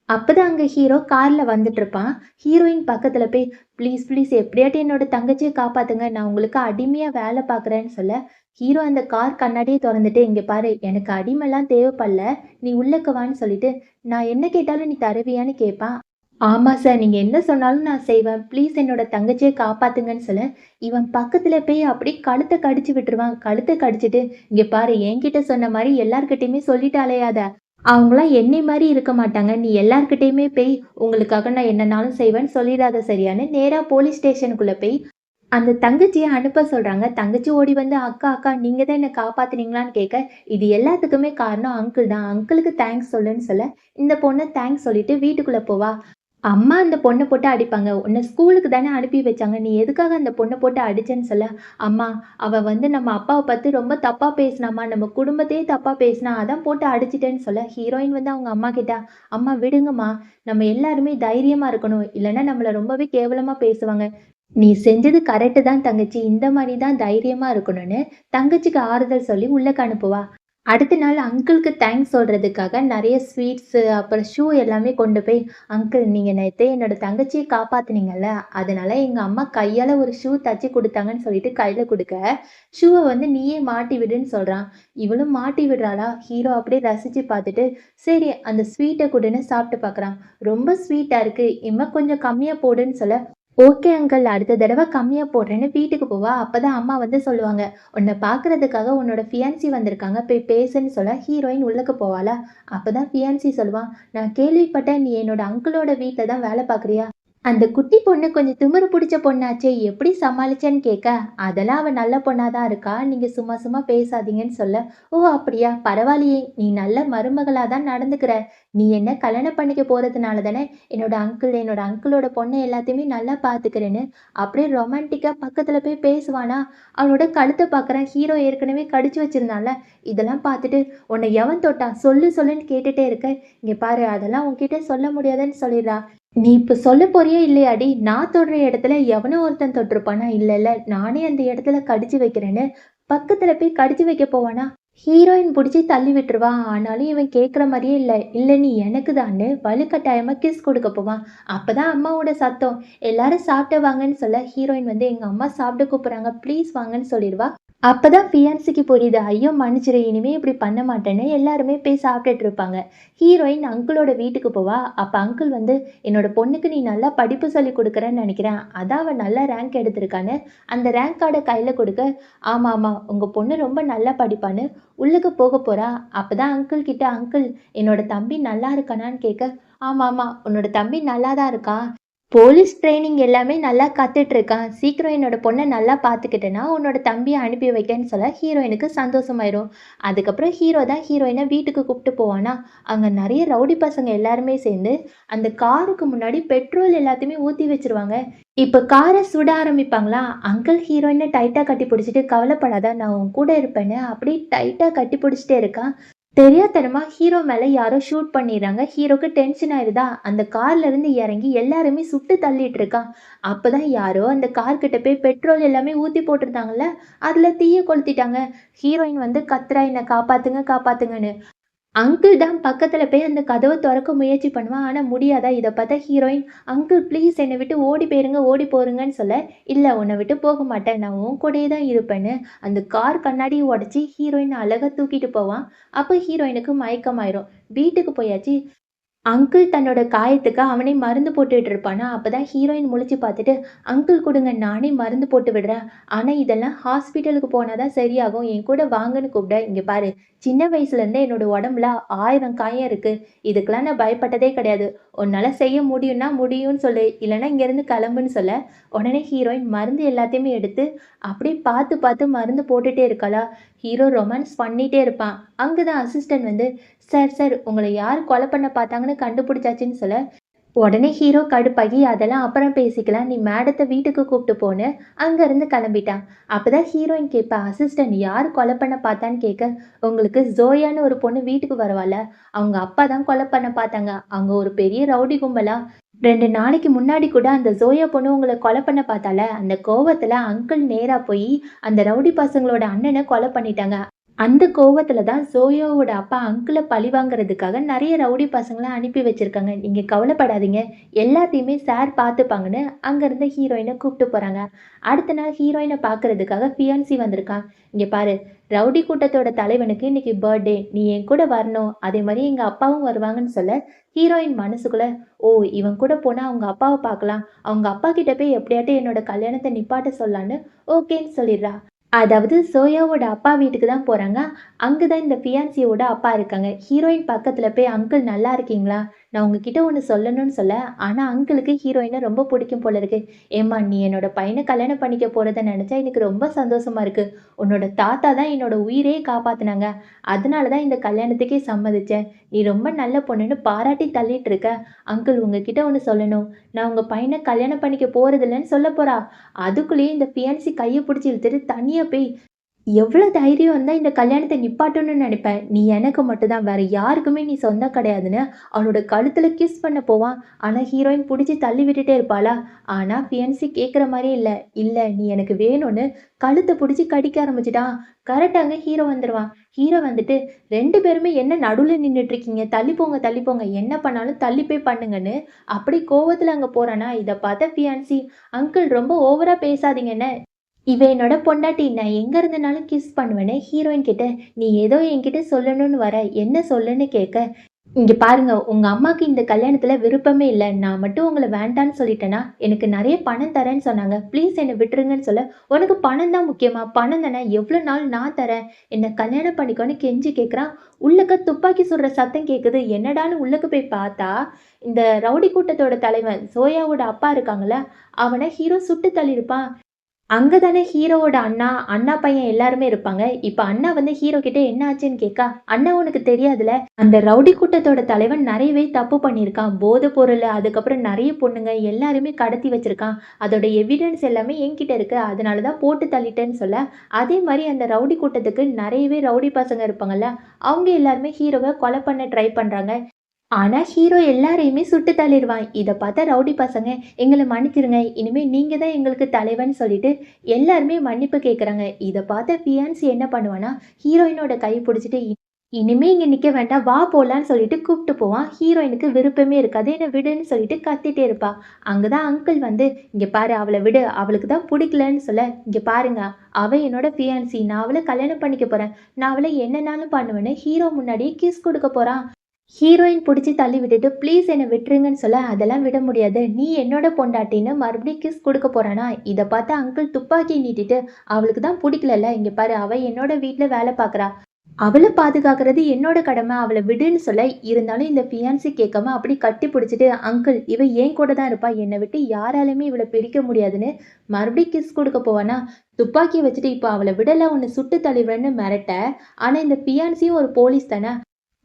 அப்பதான் அங்க ஹீரோ கார்ல வந்துட்டுருப்பான். ஹீரோயின் பக்கத்துல போய், "ப்ளீஸ், ப்ளீஸ் எப்படியாட்டும் என்னோட தங்கச்சிய காப்பாத்துங்க. நான் உங்களுக்கு அடிமையா வேலை பார்க்குறேன்னு" சொல்ல, ஹீரோ அந்த கார் கண்ணாடிய தொறந்துட்டு, "இங்க பாரு, எனக்கு அடிமைலாம் தேவைப்படல. நீ உள்ளக்க வான்னு" சொல்லிட்டு, "நான் என்ன கேட்டாலும் நீ தருவியான்னு" கேட்பான். "ஆமா சார். நீங்க என்ன சொன்னாலும் நான் செய்வேன். ப்ளீஸ் என்னோட தங்கச்சிய காப்பாத்துங்கன்னு" சொல்ல, இவன் பக்கத்துல போய் அப்படியே கழுத்த கடிச்சு விட்டுருவான். கழுத்த கடிச்சுட்டு, "இங்க பாரு, என்கிட்ட சொன்ன மாரி எல்லார்கிட்டயுமே சொல்லிட்டு அலையாத. அவங்களாம் என்னை மாரி இருக்க மாட்டாங்க. நீ எல்லார்கிட்டயுமே போய் உங்களுக்காக நான் என்னனாலும் செய்வேன்னு சொல்லிடாத சரியான்னு" நேரா போலீஸ் ஸ்டேஷனுக்குள்ள போய் அந்த தங்கச்சிய அனுப்ப சொல்றாங்க. தங்கச்சி ஓடி வந்து, "அக்கா, அக்கா நீங்க தான் என்ன காப்பாத்துனீங்களான்னு" கேட்க, "இது எல்லாத்துக்குமே காரணம் அங்கிள் தான். அங்கிளுக்கு தேங்க்ஸ் சொல்லுன்னு" சொல்ல, இந்த பொண்ணு தேங்க்ஸ் சொல்லிட்டு வீட்டுக்குள்ள போவா. அம்மா அந்த பொண்ண போட்டு அடிப்பாங்க. "உன்ன ஸ்கூலுக்கு தானே அனுப்பி வச்சாங்க. நீ எதுக்காக அந்த பொண்ண போட்டு அடிச்சேன்னு" சொல்ல, "அம்மா அவ வந்து நம்ம அப்பாவ பத்தி ரொம்ப தப்பா பேசினாம்மா. நம்ம குடும்பத்தையே தப்பா பேசினா. அதான் போட்டு அடிச்சுட்டேன்னு" சொல்ல, ஹீரோயின் வந்து அவங்க அம்மாகிட்ட, "அம்மா விடுங்கம்மா. நம்ம எல்லாருமே தைரியமா இருக்கணும். இல்லன்னா நம்மள ரொம்பவே கேவலமா பேசுவாங்க. நீ செஞ்சது கரெக்ட்டு தான் தங்கச்சி. இந்த மாரி தான் தைரியமா இருக்கணும்னு" தங்கச்சிக்கு ஆறுதல் சொல்லி உள்ளக்க அனுப்புவா. அடுத்த நாள் அங்கிள்க்கு தேங்க்ஸ் சொல்றதுக்காக நெறைய ஸ்வீட்ஸு, அப்புறம் ஷூ எல்லாமே கொண்டு போய், "அங்கிள் நீங்க நேத்து என்னோட தங்கச்சிய காப்பாத்துனீங்கல்ல, அதனால எங்க அம்மா கையால ஒரு ஷூ தச்சு குடுத்தாங்கன்னு" சொல்லிட்டு கையில குடுக்க, "ஷூவ வந்து நீயே மாட்டி விடுன்னு" சொல்றான். இவளும் மாட்டி விடுறாளா, ஹீரோ அப்படியே ரசிச்சு பார்த்துட்டு, சரி அந்த ஸ்வீட்ட குடுன்னு சாப்பிட்டு பார்க்குறான். ரொம்ப ஸ்வீட்டா இருக்கு, இன்னும் கொஞ்சம் கம்மியா போடுன்னு சொல்ல, "ஓகே அங்கிள் அடுத்த தடவ கம்மியா போடுறேன்னு" வீட்டுக்கு போவா. அப்பதான் அம்மா வந்து சொல்லுவாங்க, "உன்ன பார்க்கறதுக்காக உன்னோட ஃபியான்சி வந்திருக்காங்க. போய் பேசுன்னு" சொல்ல ஹீரோயின் உள்ளக்க போவாளா, அப்பதான் ஃபியான்சி சொல்லுவான், "நான் கேள்விப்பட்டேன் நீ என்னோட அங்கிளோட வீட்ல தான் வேலை பார்க்குறியா? அந்த குட்டி பொண்ணு கொஞ்சம் திமிரு பிடிச்ச பொண்ணாச்சே எப்படி சமாளிச்சேன்னு" கேட்க, "அதெல்லாம் அவ நல்ல பொண்ணா தான் இருக்கா. நீங்க சும்மா சும்மா பேசாதீங்கன்னு" சொல்ல, "ஓ அப்படியா? பரவாயில்லையே. நீ நல்ல மருமகளா தான் நடந்துக்கிற. நீ என்ன கல்யாணம் பண்ணிக்க போறதுனால தானே என்னோட அங்கிளோட பொண்ண எல்லாத்தையுமே நல்லா பார்த்துக்கிறேன்னு" அப்படியே ரொமான்டிக்கா பக்கத்துல போய் பேசுவானா, அவளோட கழுத்த பார்க்குறான். ஹீரோ ஏற்கனவே கடிச்சு வச்சிருந்தான்ல. இதெல்லாம் பார்த்துட்டு, "உன்னை எவன் தொட்டான்? சொல்லு சொல்லுன்னு கேட்டுட்டே இருக்க. இங்க பாரு அதெல்லாம் உன்கிட்ட சொல்ல முடியாதுன்னு" சொல்லிடுறா. "நீ இப்ப சொல்லப் போறியா இல்லையாடி? நான் தொடுற இடத்துல எவனோ ஒருத்தன் தொட்டிருப்பானா? இல்லல்ல, நானே அந்த இடத்துல கடிச்சு வைக்கிறேன்னு" பக்கத்துல போய் கடிச்சு வைக்க போவானா, ஹீரோயின் புடிச்சு தள்ளி விட்டுருவா. ஆனாலும் இவன் கேட்குற மாரியே இல்ல. "இல்ல நீ எனக்கு தான்னு" வலுக்கட்டாயமா கிஸ் குடுக்க போவான். அப்பதான் அம்மாவோட சத்தம். எல்லாரும் சாப்பிட்டு வாங்கன்னு சொல்ல, ஹீரோயின் வந்து "எங்க அம்மா சாப்பிட கூப்பிடுறாங்க. ப்ளீஸ் வாங்கன்னு" சொல்லிருவா. அப்பதான் ஃபியான்சிக்கு புரியுது. ஐயோ! மன்னிச்சிடு. இனிமே இப்படி பண்ண மாட்டேன்னு எல்லாருமே போய் சாப்பிட்டுட்டு இருப்பாங்க. ஹீரோயின் அங்கிளோட வீட்டுக்கு போவா. அப்ப அங்கிள் வந்து, "என்னோட பொண்ணுக்கு நீ நல்லா படிப்பு சொல்லிக் குடுக்குறன்னு நெனைக்கிறேன். அதான் அவ நல்ல ரேங்க் எடுத்திருக்கான்னு" அந்த ரேங்க் கார்ட கையில குடுக்க, "ஆமா, ஆமா. உங்க பொண்ணு ரொம்ப நல்லா படிப்பான்னு" உள்ளுக்கு போக போறா. அப்பதான் அங்கிள் கிட்ட, "அங்கிள் என்னோட தம்பி நல்லா இருக்கானான்னு" கேட்க, "ஆமாமா. உன்னோட தம்பி நல்லா தான் இருக்கான். போலீஸ் ட்ரெய்னிங் எல்லாமே நல்லா கத்துட்டு இருக்கான். சீக்கிரம் என்னோட பொண்ண நல்லா பார்த்துக்கிட்டேன்னா, உன்னோட தம்பிய அனுப்பி வைக்கேன்னு" சொல்ல ஹீரோயினுக்கு சந்தோஷமாயிரும். அதுக்கப்புறம் ஹீரோ தான் ஹீரோயின வீட்டுக்கு கூப்ட்டு போவானா, அங்க நெறைய ரவுடி பசங்க எல்லாருமே சேர்ந்து, அந்த காருக்கு முன்னாடி பெட்ரோல் எல்லாத்தையுமே ஊத்தி வச்சுருவாங்க. இப்ப கார சுட ஆரம்பிப்பாங்களா, அங்கிள் ஹீரோயின டைட்டா கட்டி பிடிச்சுட்டு, "கவலைப்படாத நான் உன் கூட இருப்பேன்னு" அப்படியே டைட்டா கட்டி பிடிச்சுட்டே இருக்கான். தெரியாத்தனமா ஹீரோ மேல யாரோ ஷூட் பண்ணிர்றாங்க. ஹீரோக்கு டென்ஷன் ஆயிருதா, அந்த கார்ல இருந்து இறங்கி எல்லாருமே சுட்டு தள்ளிட்டு இருக்கான். அப்பதான் யாரோ அந்த கார் கிட்ட போய் பெட்ரோல் எல்லாமே ஊத்தி போட்டிருந்தாங்கல்ல, அதுல தீய கொளுத்திட்டாங்க. ஹீரோயின் வந்து கத்துறா, "என்ன காப்பாத்துங்க, காப்பாத்துங்கன்னு." அங்கிள் தான் பக்கத்துல போய் அந்த கதவ தொறக்க முயற்சி பண்ணுவான். ஆனா முடியாதா, இத பார்த்த ஹீரோயின், "அங்கிள் ப்ளீஸ் என்ன விட்டு ஓடி போயிருங்க, ஓடி போருங்கன்னு" சொல்ல, "இல்ல உன்ன விட்டு போக மாட்டேன். நான் உன் கூடயே தான் இருப்பேன்னு" அந்த கார் கண்ணாடிய உடைச்சு ஹீரோயின் அழகா தூக்கிட்டு போவான். அப்ப ஹீரோயினுக்கு மயக்கமாயிரும். வீட்டுக்கு போயாச்சு. அங்கிள் தன்னோட காயத்துக்கு அவனே மருந்து போட்டுட்டு இருப்பானா, அப்பதான் ஹீரோயின் முழிச்சு பார்த்துட்டு, "அங்கிள் குடுங்க நானே மருந்து போட்டு விடுறேன். ஆனா இதெல்லாம் ஹாஸ்பிட்டலுக்கு போனா தான் சரியாகும். என் கூட வாங்கன்னு" கூப்பிட, "இங்க பாரு சின்ன வயசுலேருந்தே என்னோட உடம்புல 1000 காயம் இருக்கு. இதுக்கெல்லாம் நான் பயப்பட்டதே கிடையாது. உன்னால செய்ய முடியும்னா முடியும்னு சொல்லு. இல்லன்னா இங்கேருந்து கிளம்புன்னு" சொல்ல, உடனே ஹீரோயின் மருந்து எல்லாத்தையுமே எடுத்து அப்படியே பார்த்து பார்த்து மருந்து போட்டுட்டே இருக்காளா. ஹீரோ ரொமான்ஸ் பண்ணிட்டே இருப்பான். அங்க தான் அசிஸ்டன்ட் வந்து, "சார் சார் உங்கள யார் கொலை பண்ண பார்த்தாங்கன்னு கண்டுபிடிச்சாச்சுன்னு" சொல்ல, உடனே ஹீரோ கடுப்பாகி, "அதெல்லாம் அப்புறம் பேசிக்கலாம். நீ மேடத்த வீட்டுக்கு கூப்பிட்டு போன்னு" அங்கருந்து கிளம்பிட்டான். அப்பதான் ஹீரோயின் கேட்பா, "அசிஸ்டன்ட் யார் கொலை பண்ண பார்த்தான்னு" கேட்க, "உங்களுக்கு ஜோயான்னு ஒரு பொண்ணு வீட்டுக்கு வருவாள்ல, அவங்க அப்பா தான் கொலை பண்ண பார்த்தாங்க. அவங்க ஒரு பெரிய ரவுடி கும்பலா. 2 நாளைக்கு முன்னாடி கூட அந்த ஜோயா பொண்ணு உங்கள கொலை பண்ண பார்த்தால, அந்த கோவத்துல அங்கிள் நேரா போயி அந்த ரவுடி பசங்களோட அண்ணன கொலை பண்ணிட்டாங்க. அந்த கோவத்துல தான் ஜோயாவோட அப்பா அங்கிள பழிவாங்கறதுக்காக நெறைய ரவுடி பசங்கள அனுப்பி வச்சிருக்காங்க. நீங்க கவலைப்படாதீங்க. எல்லாத்தையுமே சார் பார்த்துப்பாங்கன்னு" அங்கருந்து ஹீரோயின கூப்ட்டு போறாங்க. அடுத்த நாள் ஹீரோயின பார்க்கறதுக்காக ஃபியான்சி வந்திருக்கான். "இங்க பாரு, ரவுடி கூட்டத்தோட தலைவனுக்கு இன்னைக்கு பர்த்டே. நீ என் கூட வரணும். அதே மாரி எங்க அப்பாவும் வருவாங்கன்னு" சொல்ல, ஹீரோயின் மனசுக்குள்ள, "ஓ! இவன் கூட போனா அவங்க அப்பாவ பார்க்கலாம். அவங்க அப்பா கிட்ட போய் எப்படியாட்டும் என்னோட கல்யாணத்த நிப்பாட்ட சொல்லலான்னு" ஓகேன்னு சொல்லிடுறா. அதாவது சோயாவோட அப்பா வீட்டுக்கு தான் போறாங்க. அங்க தான் இந்த ஃபியான்சியோட அப்பா இருக்காங்க. ஹீரோயின் பக்கத்துல போய், "அங்கிள் நல்லா இருக்கீங்களா? நான் உங்ககிட்ட ஒன்று சொல்லணும்னு சொல்ல, ஆனால் அங்கிளுக்கு ஹீரோயினை ரொம்ப பிடிக்கும் போல இருக்கு. ஏம்மா நீ என்னோட பையனை கல்யாணம் பண்ணிக்க போகிறத நினச்சா எனக்கு ரொம்ப சந்தோஷமா இருக்கு. உன்னோட தாத்தா தான் என்னோட உயிரையே காப்பாத்துனாங்க. அதனால தான் இந்த கல்யாணத்துக்கே சம்மதிச்சேன். நீ ரொம்ப நல்ல பொண்ணுன்னு பாராட்டி தள்ளிட்டு இருக்க. அங்கிள் உங்ககிட்ட ஒன்று சொல்லணும். நான் உங்கள் பையனை கல்யாணம் பண்ணிக்க போகிறதில்லன்னு சொல்ல போறா. அதுக்குள்ளேயே இந்த ஃபியான்சி கையை பிடிச்சி இழுத்துட்டு தனியாக போய் எவ்வளோ தைரியம் இருந்தா இந்த கல்யாணத்த நிப்பாட்டணும்னு நெனைப்பேன். நீ எனக்கு மட்டும் தான், வேற யாருக்குமே நீ சொந்தம் கிடையாதுன்னு அவளோட கழுத்துல கிஸ் பண்ண போவான். ஆனா ஹீரோயின் புடிச்சு தள்ளி விட்டுட்டே இருப்பாளா? ஆனா ஃபியான்சி கேட்குற மாரியே இல்ல. இல்ல நீ எனக்கு வேணும்னு கழுத்த புடிச்சு கடிக்க ஆரம்பிச்சுட்டான். கரெக்ட்டா அங்க ஹீரோ வந்துருவான். ஹீரோ வந்துட்டு 2 பேருமே என்ன நடுவுல நின்னுட்டு இருக்கீங்க? தள்ளி போங்க, தள்ளி போங்க. என்ன பண்ணாலும் தள்ளி போய் பண்ணுங்கன்னு அப்படி கோவத்துல அங்க போறானா, இத பார்த்த ஃபியான்சி, அங்கிள் ரொம்ப ஓவரா பேசாதீங்க என்ன. இவ என்னோட பொண்டாட்டி. நான் எங்க இருந்தனாலும் கிஸ் பண்ணுவேன்னு ஹீரோயின் கிட்ட, நீ ஏதோ என்கிட்ட சொல்லணும்னு வர. என்ன சொல்லுன்னு கேட்க, இங்க பாருங்க உங்க அம்மாக்கு இந்த கல்யாணத்துல விருப்பமே இல்ல. நான் மட்டும் உங்கள வேண்டான்னு சொல்லிட்டேனா, எனக்கு நெறைய பணம் தரேன்னு சொன்னாங்க. ப்ளீஸ் என்ன விட்டுருங்கன்னு சொல்ல, உனக்கு பணம் தான் முக்கியமா? பணம் தானே, எவ்வளோ நாள் நான் தரேன். என்ன கல்யாணம் பண்ணிக்கோன்னு கெஞ்சி கேட்குறான். உள்ளக்க துப்பாக்கி சுடுற சத்தம் கேட்குது. என்னடான்னு உள்ளக்க போய் பார்த்தா, இந்த ரவுடி கூட்டத்தோட தலைவன் சோயாவோட அப்பா இருக்காங்கல்ல, அவன ஹீரோ சுட்டு தள்ளியிருப்பான். அங்க தானே ஹீரோவோட அண்ணா, அண்ணா பையன் எல்லாருமே இருப்பாங்க. இப்ப அண்ணா வந்து ஹீரோ கிட்ட என்ன ஆச்சுன்னு கேட்க, "அண்ணா உனக்கு தெரியாதுல, அந்த ரவுடி கூட்டத்தோட தலைவன் நெறையவே தப்பு பண்ணியிருக்கான். போதைப் பொருள், அதுக்கப்புறம் நெறைய பொண்ணுங்க எல்லாரையுமே கடத்தி வச்சிருக்கான். அதோட எவிடன்ஸ் எல்லாமே என்கிட்ட இருக்கு. அதனால தான் போட்டு தள்ளிட்டேன்னு" சொல்ல, அதே மாரி அந்த ரவுடி கூட்டத்துக்கு நெறையவே ரவுடி பசங்க இருப்பாங்கல்ல, அவங்க எல்லாருமே ஹீரோவ கொலை பண்ண ட்ரை பண்றாங்க. ஆனா ஹீரோ எல்லாரையுமே சுட்டு தள்ளிருவான். இத பார்த்த ரவுடி பசங்க, "எங்கள மன்னிச்சிருங்க. இனிமே நீங்க தான் எங்களுக்கு தலைவன்னு" சொல்லிட்டு எல்லாருமே மன்னிப்பு கேட்குறாங்க. இத பார்த்த ஃபியான்சி என்ன பண்ணுவான்னா, ஹீரோயினோட கை பிடிச்சிட்டு, இனிமே இங்க நிக்க வேண்டாம். வா போலான்னு" சொல்லிட்டு கூப்ட்டு போவான். ஹீரோயினுக்கு விருப்பமே இருக்காது. "என்ன விடுன்னு" சொல்லிட்டு கத்திட்டே இருப்பா. அங்க தான் அங்கிள் வந்து, "இங்க பாரு அவள விடு. அவளுக்கு தான் புடிக்கலன்னு" சொல்ல, "இங்க பாருங்க. அவ என்னோட ஃபியான்சி. நான் அவள கல்யாணம் பண்ணிக்க போறேன். நான் அவள என்னனாலும் பண்ணுவேன்னு" ஹீரோ முன்னாடியே கிஸ் குடுக்க போறான். ஹீரோயின் புடிச்சு தள்ளி விட்டுட்டு, "ப்ளீஸ் என்ன விட்டுருங்கன்னு" சொல்ல, "அதெல்லாம் விட முடியாது. நீ என்னோட பொண்டாட்டின்னு" மறுபடியும் கிஸ் குடுக்க போறானா, இத பார்த்து அங்கிள் துப்பாக்கிய நீட்டிட்டு, "அவளுக்கு தான் புடிக்கலல்ல. இங்க பாரு அவ என்னோட வீட்ல வேல பார்க்குறா. அவள பாதுகாக்கிறது என்னோட கடமை. அவள விடுன்னு" சொல்ல, இருந்தாலும் இந்த ஃபியான்சி கேட்காம அப்படி கட்டி பிடிச்சுட்டு, "அங்கிள் இவ என் கூட தான் இருப்பா. என்ன விட்டு யாராலயுமே இவள பிரிக்க முடியாதுன்னு" மறுபடியும் கிஸ் குடுக்க போவானா, துப்பாக்கிய வச்சுட்டு, "இப்ப அவள விடல உன்ன சுட்டு தள்ளிருவேன்னு" மிரட்ட, ஆனா இந்த ஃபியான்சியும் ஒரு போலீஸ் தான.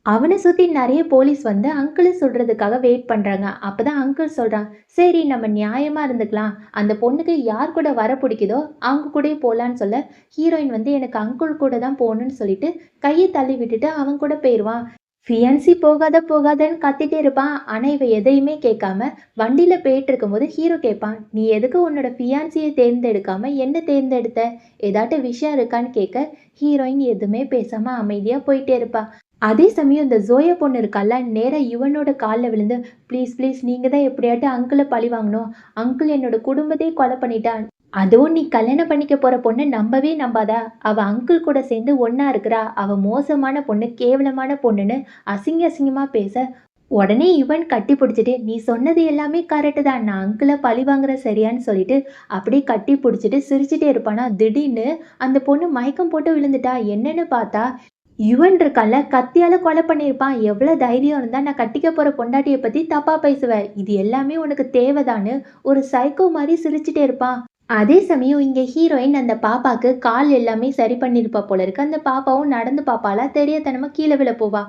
அவன சுத்தி நெறைய போலீஸ் வந்து அங்கிள சுடுறதுக்காக வெயிட் பண்றாங்க. அப்பதான் அங்கிள் சொல்றான், "சரி நம்ம நியாயமா இருந்துக்கலாம். அந்த பொண்ணுக்கு யார் கூட வர பிடிக்குதோ, அவங்க கூடயே போலான்னு" சொல்ல, ஹீரோயின் வந்து எனக்கு அங்கிள் கூட தான் போணும்னு சொல்லிட்டு கைய தள்ளி விட்டுட்டு அவன் கூட போயிருவான். ஃபியான்சி போகாத போகாதன்னு கத்திட்டே இருப்பான். ஆனா இவ எதையுமே கேட்காம வண்டியில போயிட்டு இருக்கும்போது ஹீரோ கேட்பான், "நீ எதுக்கு உன்னோட ஃபியான்சிய தேர்ந்தெடுக்காம என்ன தேர்ந்தெடுத்த? ஏதாட்டு விஷயம் இருக்கான்னு" கேட்க, ஹீரோயின் எதுவுமே பேசாம அமைதியா போயிட்டே இருப்பா. அதே சமயம் இந்த ஜோயா பொண்ணு இருக்கால்ல, நேரா யுவனோட கால்ல விழுந்து, "ப்ளீஸ் ப்ளீஸ் நீங்க தான் எப்படியாட்டும் அங்கிள பழி வாங்கணும். அங்கிள் என்னோட குடும்பத்தையே கொலை பண்ணிட்டான். அதுவும் நீ கல்யாணம் பண்ணிக்க போற பொண்ண நம்பவே நம்பாத. அவ அங்கிள் கூட சேர்ந்து ஒண்ணா இருக்கிறா. அவ மோசமான பொண்ணு, கேவலமான பொண்ணுன்னு" அசிங்கமா பேச, உடனே யுவன் கட்டி பிடிச்சிட்டு, "நீ சொன்னது எல்லாமே கரெக்ட்டு தான். நான் அங்கிள பழி வாங்குறேன் சரியான்னு" சொல்லிட்டு அப்படியே கட்டி பிடிச்சிட்டு சிரிச்சுட்டே இருப்பானா, திடீர்னு அந்த பொண்ணு மயக்கம் போட்டு விழுந்துட்டா. என்னன்னு பார்த்தா, யுவன் இருக்கான்ல, கத்தியால கொலை பண்ணியிருப்பான். எவ்வளோ தைரியம் இருந்தா நான் கட்டிக்க போற பொண்டாட்டிய பத்தி தப்பா பேசுவ? இது எல்லாமே உனக்கு தேவைதான்னு ஒரு சைக்கோ மாரி சிரிச்சுட்டே இருப்பான். அதே சமயம் இங்க ஹீரோயின் அந்த பாப்பாக்கு கால் எல்லாமே சரி பண்ணியிருப்பா போல இருக்கு. அந்த பாப்பாவும் நடந்து பாப்பாளா, தெரியாத்தனமா கீழ விழ போவா.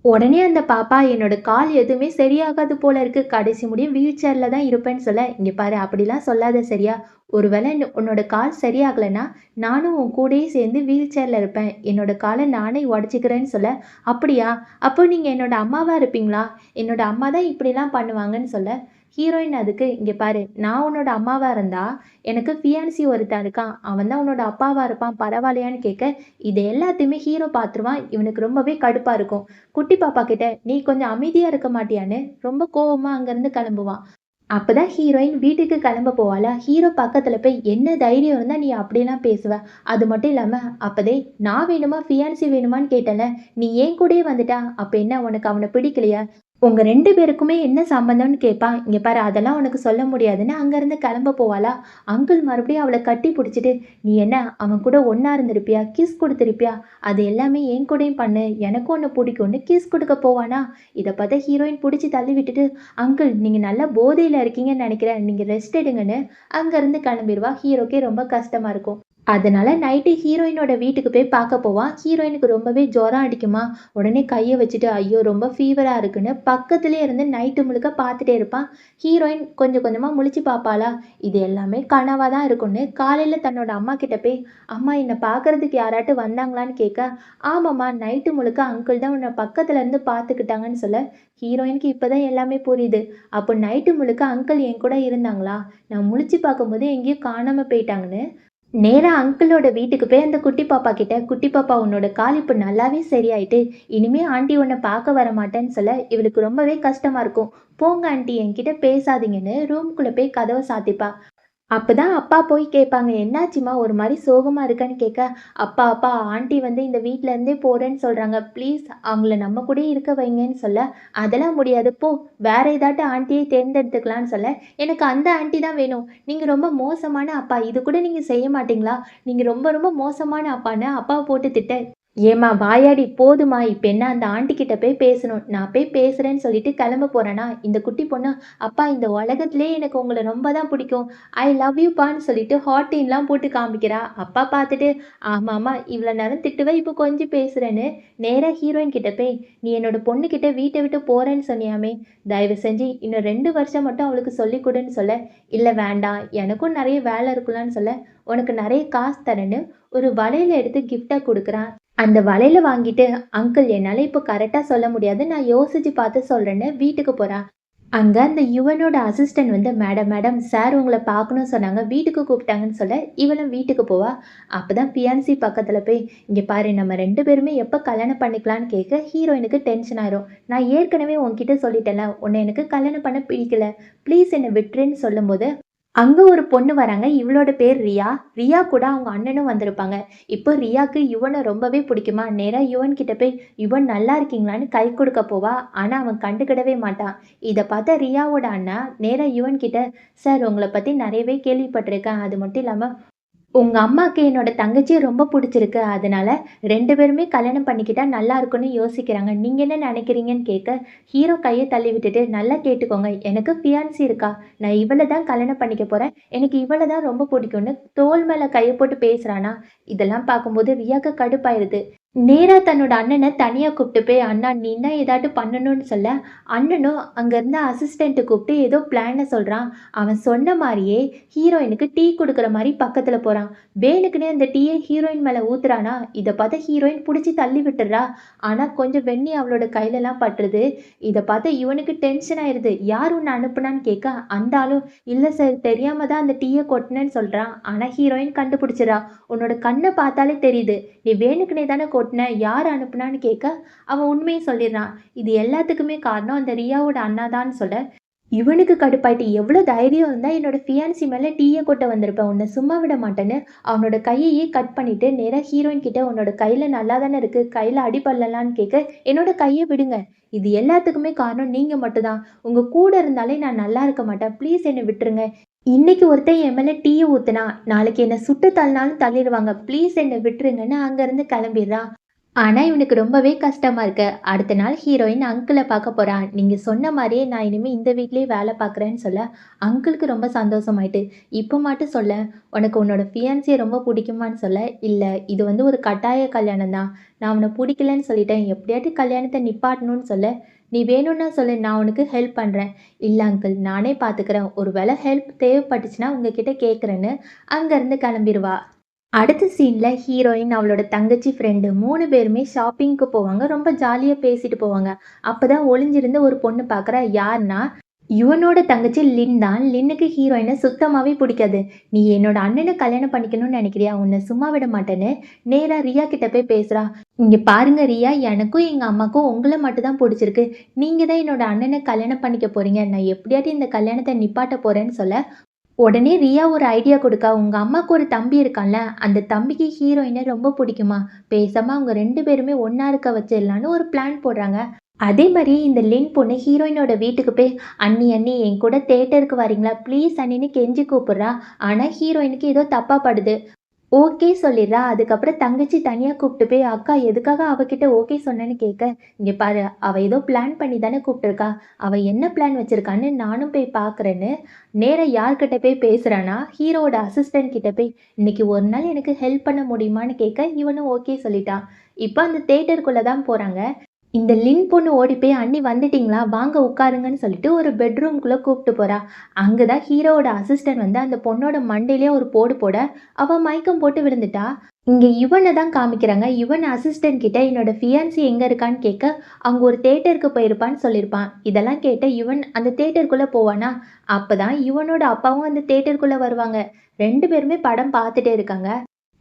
உடனே அந்த பாப்பா, "என்னோட கால் எதுவுமே சரியாகாது போல இருக்கு. கடைசி முடியும் வீல் சேர்ல தான் இருப்பேன்னு" சொல்ல, "இங்க பாரு அப்படிலாம் சொல்லாத சரியா? ஒருவேளை உன்னோட கால் சரியாகலன்னா, நானும் உன் கூடயே சேர்ந்து வீல் சேர்ல இருப்பேன். என்னோட கால நானே உடைச்சுக்கிறேன்னு" சொல்ல, "அப்படியா? அப்போ நீங்க என்னோட அம்மாவா இருப்பீங்களா? என்னோட அம்மா தான் இப்படிலாம் பண்ணுவாங்கன்னு" சொல்ல, ஹீரோயின் அதுக்கு, "இங்க பாரு நான் உன்னோட அம்மாவா இருந்தா, எனக்கு ஃபியான்சி ஒருத்தன் இருக்கான். அவன் தான் உன்னோட அப்பாவா இருப்பான். பரவாயில்லையான்னு" கேட்க, இது எல்லாத்தையுமே ஹீரோ பார்த்துருவான். இவனுக்கு ரொம்பவே கடுப்பா இருக்கும். குட்டி பாப்பா கிட்ட, "நீ கொஞ்சம் அமைதியா இருக்க மாட்டியான்னு" ரொம்ப கோவமா அங்கருந்து கிளம்புவான். அப்பதான் ஹீரோயின் வீட்டுக்கு கிளம்ப போவாளா, ஹீரோ பக்கத்துல போய், "என்ன தைரியம் இருந்தா நீ அப்படிலாம் பேசுவ? அது மட்டும் இல்லாம அப்பதே நான் வேணுமா ஃபியான்சி வேணுமான்னு கேட்டேன்ல, நீ என் கூடயே வந்துட்டா. அப்ப என்ன உனக்கு அவன பிடிக்கலையா? உங்க 2 பேருக்குமே என்ன சம்மந்தம்னு கேட்பான். இங்க பாரு அதெல்லாம் உனக்கு சொல்ல முடியாதுன்னு அங்கருந்து கிளம்ப போவாளா, அங்கிள் மறுபடியும் அவள கட்டி புடிச்சுட்டு, "நீ என்ன அவன் கூட ஒண்ணா இருந்திருப்பியா? கிஸ் குடுத்திருப்பியா? அது எல்லாமே என் கூடயும் பண்ணு. எனக்கும் உன்ன புடிக்கும்னு கிஸ் குடுக்க போவானா?" இத பாத்த ஹீரோயின் புடிச்சு தள்ளி விட்டுட்டு, "அங்கிள் நீங்க நல்லா போதையில இருக்கீங்கன்னு நெனைக்கிறேன். நீங்க ரெஸ்ட் எடுங்கன்னு" அங்கருந்து கிளம்பிருவா. ஹீரோக்கே ரொம்ப கஷ்டமா இருக்கும். அதனால நைட்டு ஹீரோயினோட வீட்டுக்கு போய் பார்க்க போவான். ஹீரோயினுக்கு ரொம்பவே ஜுரம் அடிக்குமா, உடனே கைய வச்சுட்டு, ஐயோ! ரொம்ப ஃபீவரா இருக்குன்னு பக்கத்திலேயே இருந்து நைட்டு முழுக்க பார்த்துட்டே இருப்பான். ஹீரோயின் கொஞ்சம் கொஞ்சமா முழிச்சு பார்ப்பாளா, இது எல்லாமே கனவா தான் இருக்கும்னு காலையில தன்னோட அம்மா கிட்ட போய், "அம்மா என்ன பார்க்கறதுக்கு யாராட்டும் வந்தாங்களான்னு?" கேட்க, "ஆமாம்மா நைட்டு முழுக்க அங்கிள் தான் உன்ன பக்கத்துல இருந்து பார்த்துக்கிட்டாங்கன்னு" சொல்ல, ஹீரோயினுக்கு இப்பதான் எல்லாமே புரியுது. அப்போ நைட்டு முழுக்க அங்கிள் என் கூட இருந்தாங்களா? நான் முழிச்சு பார்க்கும்போது எங்கேயோ காணாம போயிட்டாங்கன்னு. நேரா அங்கிளோட வீட்டுக்கு போய் அந்த குட்டி பாப்பா கிட்ட, "குட்டி பாப்பா உன்னோட கால் இப்ப நல்லாவே சரியாயிட்டு. இனிமே ஆண்டி உன்ன பார்க்க வரமாட்டேன்னு" சொல்ல, இவளுக்கு ரொம்பவே கஷ்டமா இருக்கும். "போங்க ஆண்டி என்கிட்ட பேசாதீங்கன்னு" ரூம்குள்ள போய் கதவ சாத்திப்பா. அப்பதான் அப்பா போய் கேட்பாங்க, "என்னாச்சும்மா ஒரு மாரி சோகமா இருக்கன்னு?" கேட்க, "அப்பா அப்பா ஆண்டி வந்து இந்த வீட்ல இருந்தே போறேன்னு சொல்றாங்க. ப்ளீஸ் அவங்கள நம்ம கூடயே இருக்க வைங்கன்னு" சொல்ல, "அதெல்லாம் முடியாது போ, வேற ஏதாட்டும் ஆண்டியை தேர்ந்தெடுத்துக்கலான்னு" சொல்ல, "எனக்கு அந்த ஆண்டி தான் வேணும். நீங்க ரொம்ப மோசமான அப்பா. இது கூட நீங்க செய்ய மாட்டீங்களா? நீங்க ரொம்ப ரொம்ப மோசமான அப்பான்னு" அப்பாவ போட்டு திட்ட, "ஏம்மா வாயாடி போதுமா, இப்ப என்ன அந்த ஆண்டி கிட்ட போய் பேசணும். நான் போய் பேசுறேன்னு சொல்லிட்டு கிளம்ப போறேனா?" இந்த குட்டி பொண்ணு, "அப்பா இந்த உலகத்திலேயே எனக்கு உங்கள ரொம்ப தான் பிடிக்கும். ஐ லவ் யூப்பான்னு" சொல்லிட்டு ஹார்டின்லாம் போட்டு காமிக்கிறா. அப்பா பார்த்துட்டு, "ஆமாமா இவ்வளோ நேரம் திட்டுவ, இப்போ கொஞ்சம் பேசுறேன்னு" நேரா ஹீரோயின் கிட்ட போய், "நீ என்னோட பொண்ணுகிட்ட வீட்ட விட்டு போறேன்னு சொன்னியாமே, தயவு செஞ்சு இன்னும் 2 வருஷம் மட்டும் அவளுக்கு சொல்லிக் குடுன்னு" சொல்ல, "இல்ல வேண்டாம் எனக்கும் நிறைய வேலை இருக்குல்லன்னு" சொல்ல, "உனக்கு நிறைய காசு தரேன்னு" ஒரு வளையல எடுத்து கிஃப்ட்டா குடுக்குறான். அந்த வளையல வாங்கிட்டு, "அங்கிள் என்னால இப்போ கரெக்ட்டா சொல்ல முடியாது. நான் யோசிச்சு பார்த்து சொல்றேன்னு" வீட்டுக்கு போறா. அங்க அந்த யுவனோட அசிஸ்டன்ட் வந்து, "மேடம் மேடம் சார் உங்கள பார்க்கணும்னு சொன்னாங்க. வீட்டுக்கு கூப்பிட்டாங்கன்னு" சொல்ல, இவளும் வீட்டுக்கு போவா. அப்பதான் ஃபியான்சி பக்கத்துல போய், "இங்க பாரு நம்ம 2 பேருமே எப்ப கல்யாணம் பண்ணிக்கலான்னு" கேட்க, ஹீரோயினுக்கு டென்ஷன் ஆயிரும். "நான் ஏற்கனவே உன்கிட்ட சொல்லிட்டேன்ல, உன்ன எனக்கு கல்யாணம் பண்ண பிடிக்கல. ப்ளீஸ் என்ன விட்டுருன்னு" சொல்லும்போது, அங்க ஒரு பொண்ணு வராங்க. இவளோட பேர் ரியா. ரியா கூட அவங்க அண்ணனும் வந்திருப்பாங்க. இப்போ ரியாக்கு யுவன ரொம்பவே பிடிக்குமா, நேரா யுவன் கிட்ட போய், "யுவன் நல்லா இருக்கீங்களான்னு" கை கொடுக்க போவா. ஆனா அவன் கண்டுக்கிடவே மாட்டான். இத பார்த்த ரியாவோட அண்ணா நேரா யுவன் கிட்ட, "சார் உங்கள பத்தி நிறையவே கேள்விப்பட்டிருக்கேன். அது மட்டும் இல்லாம உங்க அம்மாக்கு என்னோட தங்கச்சிய ரொம்ப புடிச்சிருக்கு. அதனால 2 பேருமே கல்யாணம் பண்ணிக்கிட்டா நல்லா இருக்கும்னு யோசிக்கிறாங்க. நீங்க என்ன நினைக்கிறீங்கன்னு?" கேட்க, ஹீரோ கைய தள்ளி விட்டுட்டு, "நல்லா கேட்டுக்கோங்க. எனக்கு ஃபியான்சி இருக்கா. நான் இவள தான் கல்யாணம் பண்ணிக்க போறேன். எனக்கு இவள தான் ரொம்ப பிடிக்கும்னு" தோள் மேல கைய போட்டு பேசுறானா. இதெல்லாம் பார்க்கும்போது ரியாக்கு கடுப்பாயிருது. நேரா தன்னோட அண்ணன தனியா கூப்பிட்டு போய், "அண்ணா நீ தான் ஏதாட்டும் பண்ணணும்னு" சொல்ல, அண்ணனும் அங்க இருந்த அசிஸ்டன்ட்ட கூப்பிட்டு ஏதோ பிளான சொல்றான். அவன் சொன்ன மாரியே ஹீரோயினுக்கு டீ குடுக்குற மாரி பக்கத்துல போறான். வேணுக்குன்னே அந்த டீய ஹீரோயின் மேல ஊத்துறானா. இத பார்த்த ஹீரோயின் புடிச்சு தள்ளி விட்டுர்றா. ஆனா கொஞ்சம் வெந்நீர் அவளோட கையிலலாம் பட்டுருது. இத பார்த்த இவனுக்கு டென்ஷன் ஆயிருது. "யார் உன்ன அனுப்புனான்னு?" கேட்க, அந்த ஆளும், "இல்ல சார் தெரியாம தான் அந்த டீய கொட்டுனேன்னு" சொல்றான். ஆனா ஹீரோயின் கண்டுபிடிச்சிடுறா. "உன்னோட கண்ண பார்த்தாலே தெரியுது. நீ வேணுக்குனே தானே கொட்டுன, யார் அனுப்புனான்னு?" கேட்க, அவன் உண்மையை சொல்லிடுறான். இது எல்லாத்துக்குமே காரணம் அந்த ரியாவோட அண்ணா தான்னு சொல்ல, இவனுக்கு கடுப்பாயிட்டு, "எவ்வளோ தைரியம் இருந்தா என்னோட ஃபியான்சி மேல டீய கொட்ட வந்திருப்ப, உன்ன சும்மா விட மாட்டேன்னு" அவனோட கையையே கட் பண்ணிட்டு நேரா ஹீரோயின் கிட்ட, "உன்னோட கையில நல்லா தானே இருக்கு, கையில அடிபடலலான்னு?" கேட்க, "என்னோட கைய விடுங்க. இது எல்லாத்துக்குமே காரணம் நீங்க மட்டும் தான். உங்க கூட இருந்தாலே நான் நல்லா இருக்க மாட்டேன். ப்ளீஸ் என்ன விட்டுருங்க. இன்னைக்கு ஒருத்தன் என் மேல டீய ஊத்துனா, நாளைக்கு என்ன சுட்டு தள்ளினாலும் தள்ளிருவாங்க. ப்ளீஸ் என்ன விட்டுருங்கன்னு" அங்கருந்து கிளம்பிடுறா. ஆனா, இவனுக்கு ரொம்பவே கஷ்டமா இருக்கு. அடுத்த நாள் ஹீரோயின் அங்கிள பார்க்க போறா. "நீங்க சொன்ன மாரியே நான் இனிமே இந்த வீட்லயே வேல பார்க்குறேன்னு" சொல்ல, அங்கிளுக்கு ரொம்ப சந்தோஷமாயிட்டு, "இப்ப மட்டும் சொல்லேன், உனக்கு உன்னோட ஃபியான்சிய ரொம்ப புடிக்குமான்னு?" சொல்ல, "இல்ல, இது வந்து ஒரு கட்டாய கல்யாணம் தான். நான் அவன புடிக்கலன்னு சொல்லிட்டேன். எப்படியாட்டி கல்யாணத்த நிப்பாட்டணும்னு" சொல்ல, "நீ வேணும்னா சொல்லு, நான் உனக்கு ஹெல்ப் பண்றேன்." "இல்ல அங்கிள், நானே பார்த்துக்கிறேன். ஒரு வேள ஹெல்ப் தேவைப்பட்டுச்சுன்னா உங்ககிட்ட கேட்குறேன்னு" அங்கருந்து கிளம்பிருவா. அடுத்த சீன்ல ஹீரோயின், அவளோட தங்கச்சி, ஃப்ரெண்டு 3 பேருமே ஷாப்பிங்க்கு போவாங்க. ரொம்ப ஜாலியா பேசிட்டு போவாங்க. அப்பதான் ஒளிஞ்சிருந்து ஒரு பொண்ணு பார்க்குறா. யார்னா, யுவனோட தங்கச்சி லின் தான். லின்னுக்கு ஹீரோயின சுத்தமாவே பிடிக்காது. "நீ என்னோட அண்ணன கல்யாணம் பண்ணிக்கணும்னு நினைக்கிறியா? உன்ன சும்மா விட மாட்டேன்னு" நேரா ரியா கிட்ட போய் பேசுறா. "இங்க பாருங்க ரியா, எனக்கும் எங்க அம்மாக்கும் உங்கள மட்டும் தான் புடிச்சிருக்கு. நீங்க தான் என்னோட அண்ணன கல்யாணம் பண்ணிக்க போறீங்க. நான் எப்படியாட்டி இந்த கல்யாணத்த நிப்பாட்ட போறேன்னு" சொல்ல, உடனே ரியா ஒரு ஐடியா கொடுக்கா. "உங்க அம்மாக்கு ஒரு தம்பி இருக்கான்ல, அந்த தம்பிக்கு ஹீரோயின ரொம்ப பிடிக்குமா, பேசாம அவங்க 2 பேருமே ஒண்ணா இருக்க வச்சிடலான்னு" ஒரு பிளான் போடுறாங்க. அதே மாரி இந்த லின் பொண்ணு ஹீரோயினோட வீட்டுக்கு போய், "அண்ணி அண்ணி என் கூட தியேட்டருக்கு வரீங்களா? ப்ளீஸ் அண்ணின்னு" கெஞ்சி கூப்பிடுறா. ஆனா ஹீரோயினுக்கு ஏதோ தப்பா படுது. ஓகே சொல்லிடுறா. அதுக்கப்புறம் தங்கச்சி தனியா கூப்பிட்டு போய், "அக்கா எதுக்காக அவகிட்ட ஓகே சொன்னேன்னு" கேட்க, "இங்க பாரு அவ ஏதோ பிளான் பண்ணி தானே கூப்பிட்டுருக்கா. அவ என்ன பிளான் வச்சிருக்கான்னு நானும் போய் பார்க்குறேன்னு" நேரா யார்கிட்ட போய் பேசுறான்னா, ஹீரோவோட அசிஸ்டன்ட் கிட்ட போய், "இன்னைக்கு ஒரு நாள் எனக்கு ஹெல்ப் பண்ண முடியுமான்னு" கேட்க, இவனும் ஓகே சொல்லிட்டான். இப்ப அந்த தியேட்டருக்குள்ள தான் போறாங்க. இந்த லின் பொண்ணு ஓடி போய், "அண்ணி வந்துட்டீங்களா? வாங்க உட்காருங்கன்னு" சொல்லிட்டு ஒரு பெட்ரூம்குள்ள கூப்பிட்டு போறா. அங்க தான் ஹீரோவோட அசிஸ்டன்ட் வந்து அந்த பொண்ணோட மண்டையிலேயே ஒரு போடு போட, அவ மயக்கம் போட்டு விழுந்துட்டா. இங்க இவன தான் காமிக்கிறாங்க. இவன் அசிஸ்டன்ட் கிட்ட என்னோட ஃபியான்சி எங்க இருக்கான்னு கேட்க, அங்க ஒரு தியேட்டருக்கு போயிருப்பான்னு சொல்லியிருப்பான். இதெல்லாம் கேட்ட இவன் அந்த தியேட்டருக்குள்ள போவானா, அப்பதான் இவனோட அப்பாவும் அந்த தியேட்டருக்குள்ள வருவாங்க. 2 பேருமே படம் பார்த்துட்டே இருக்காங்க.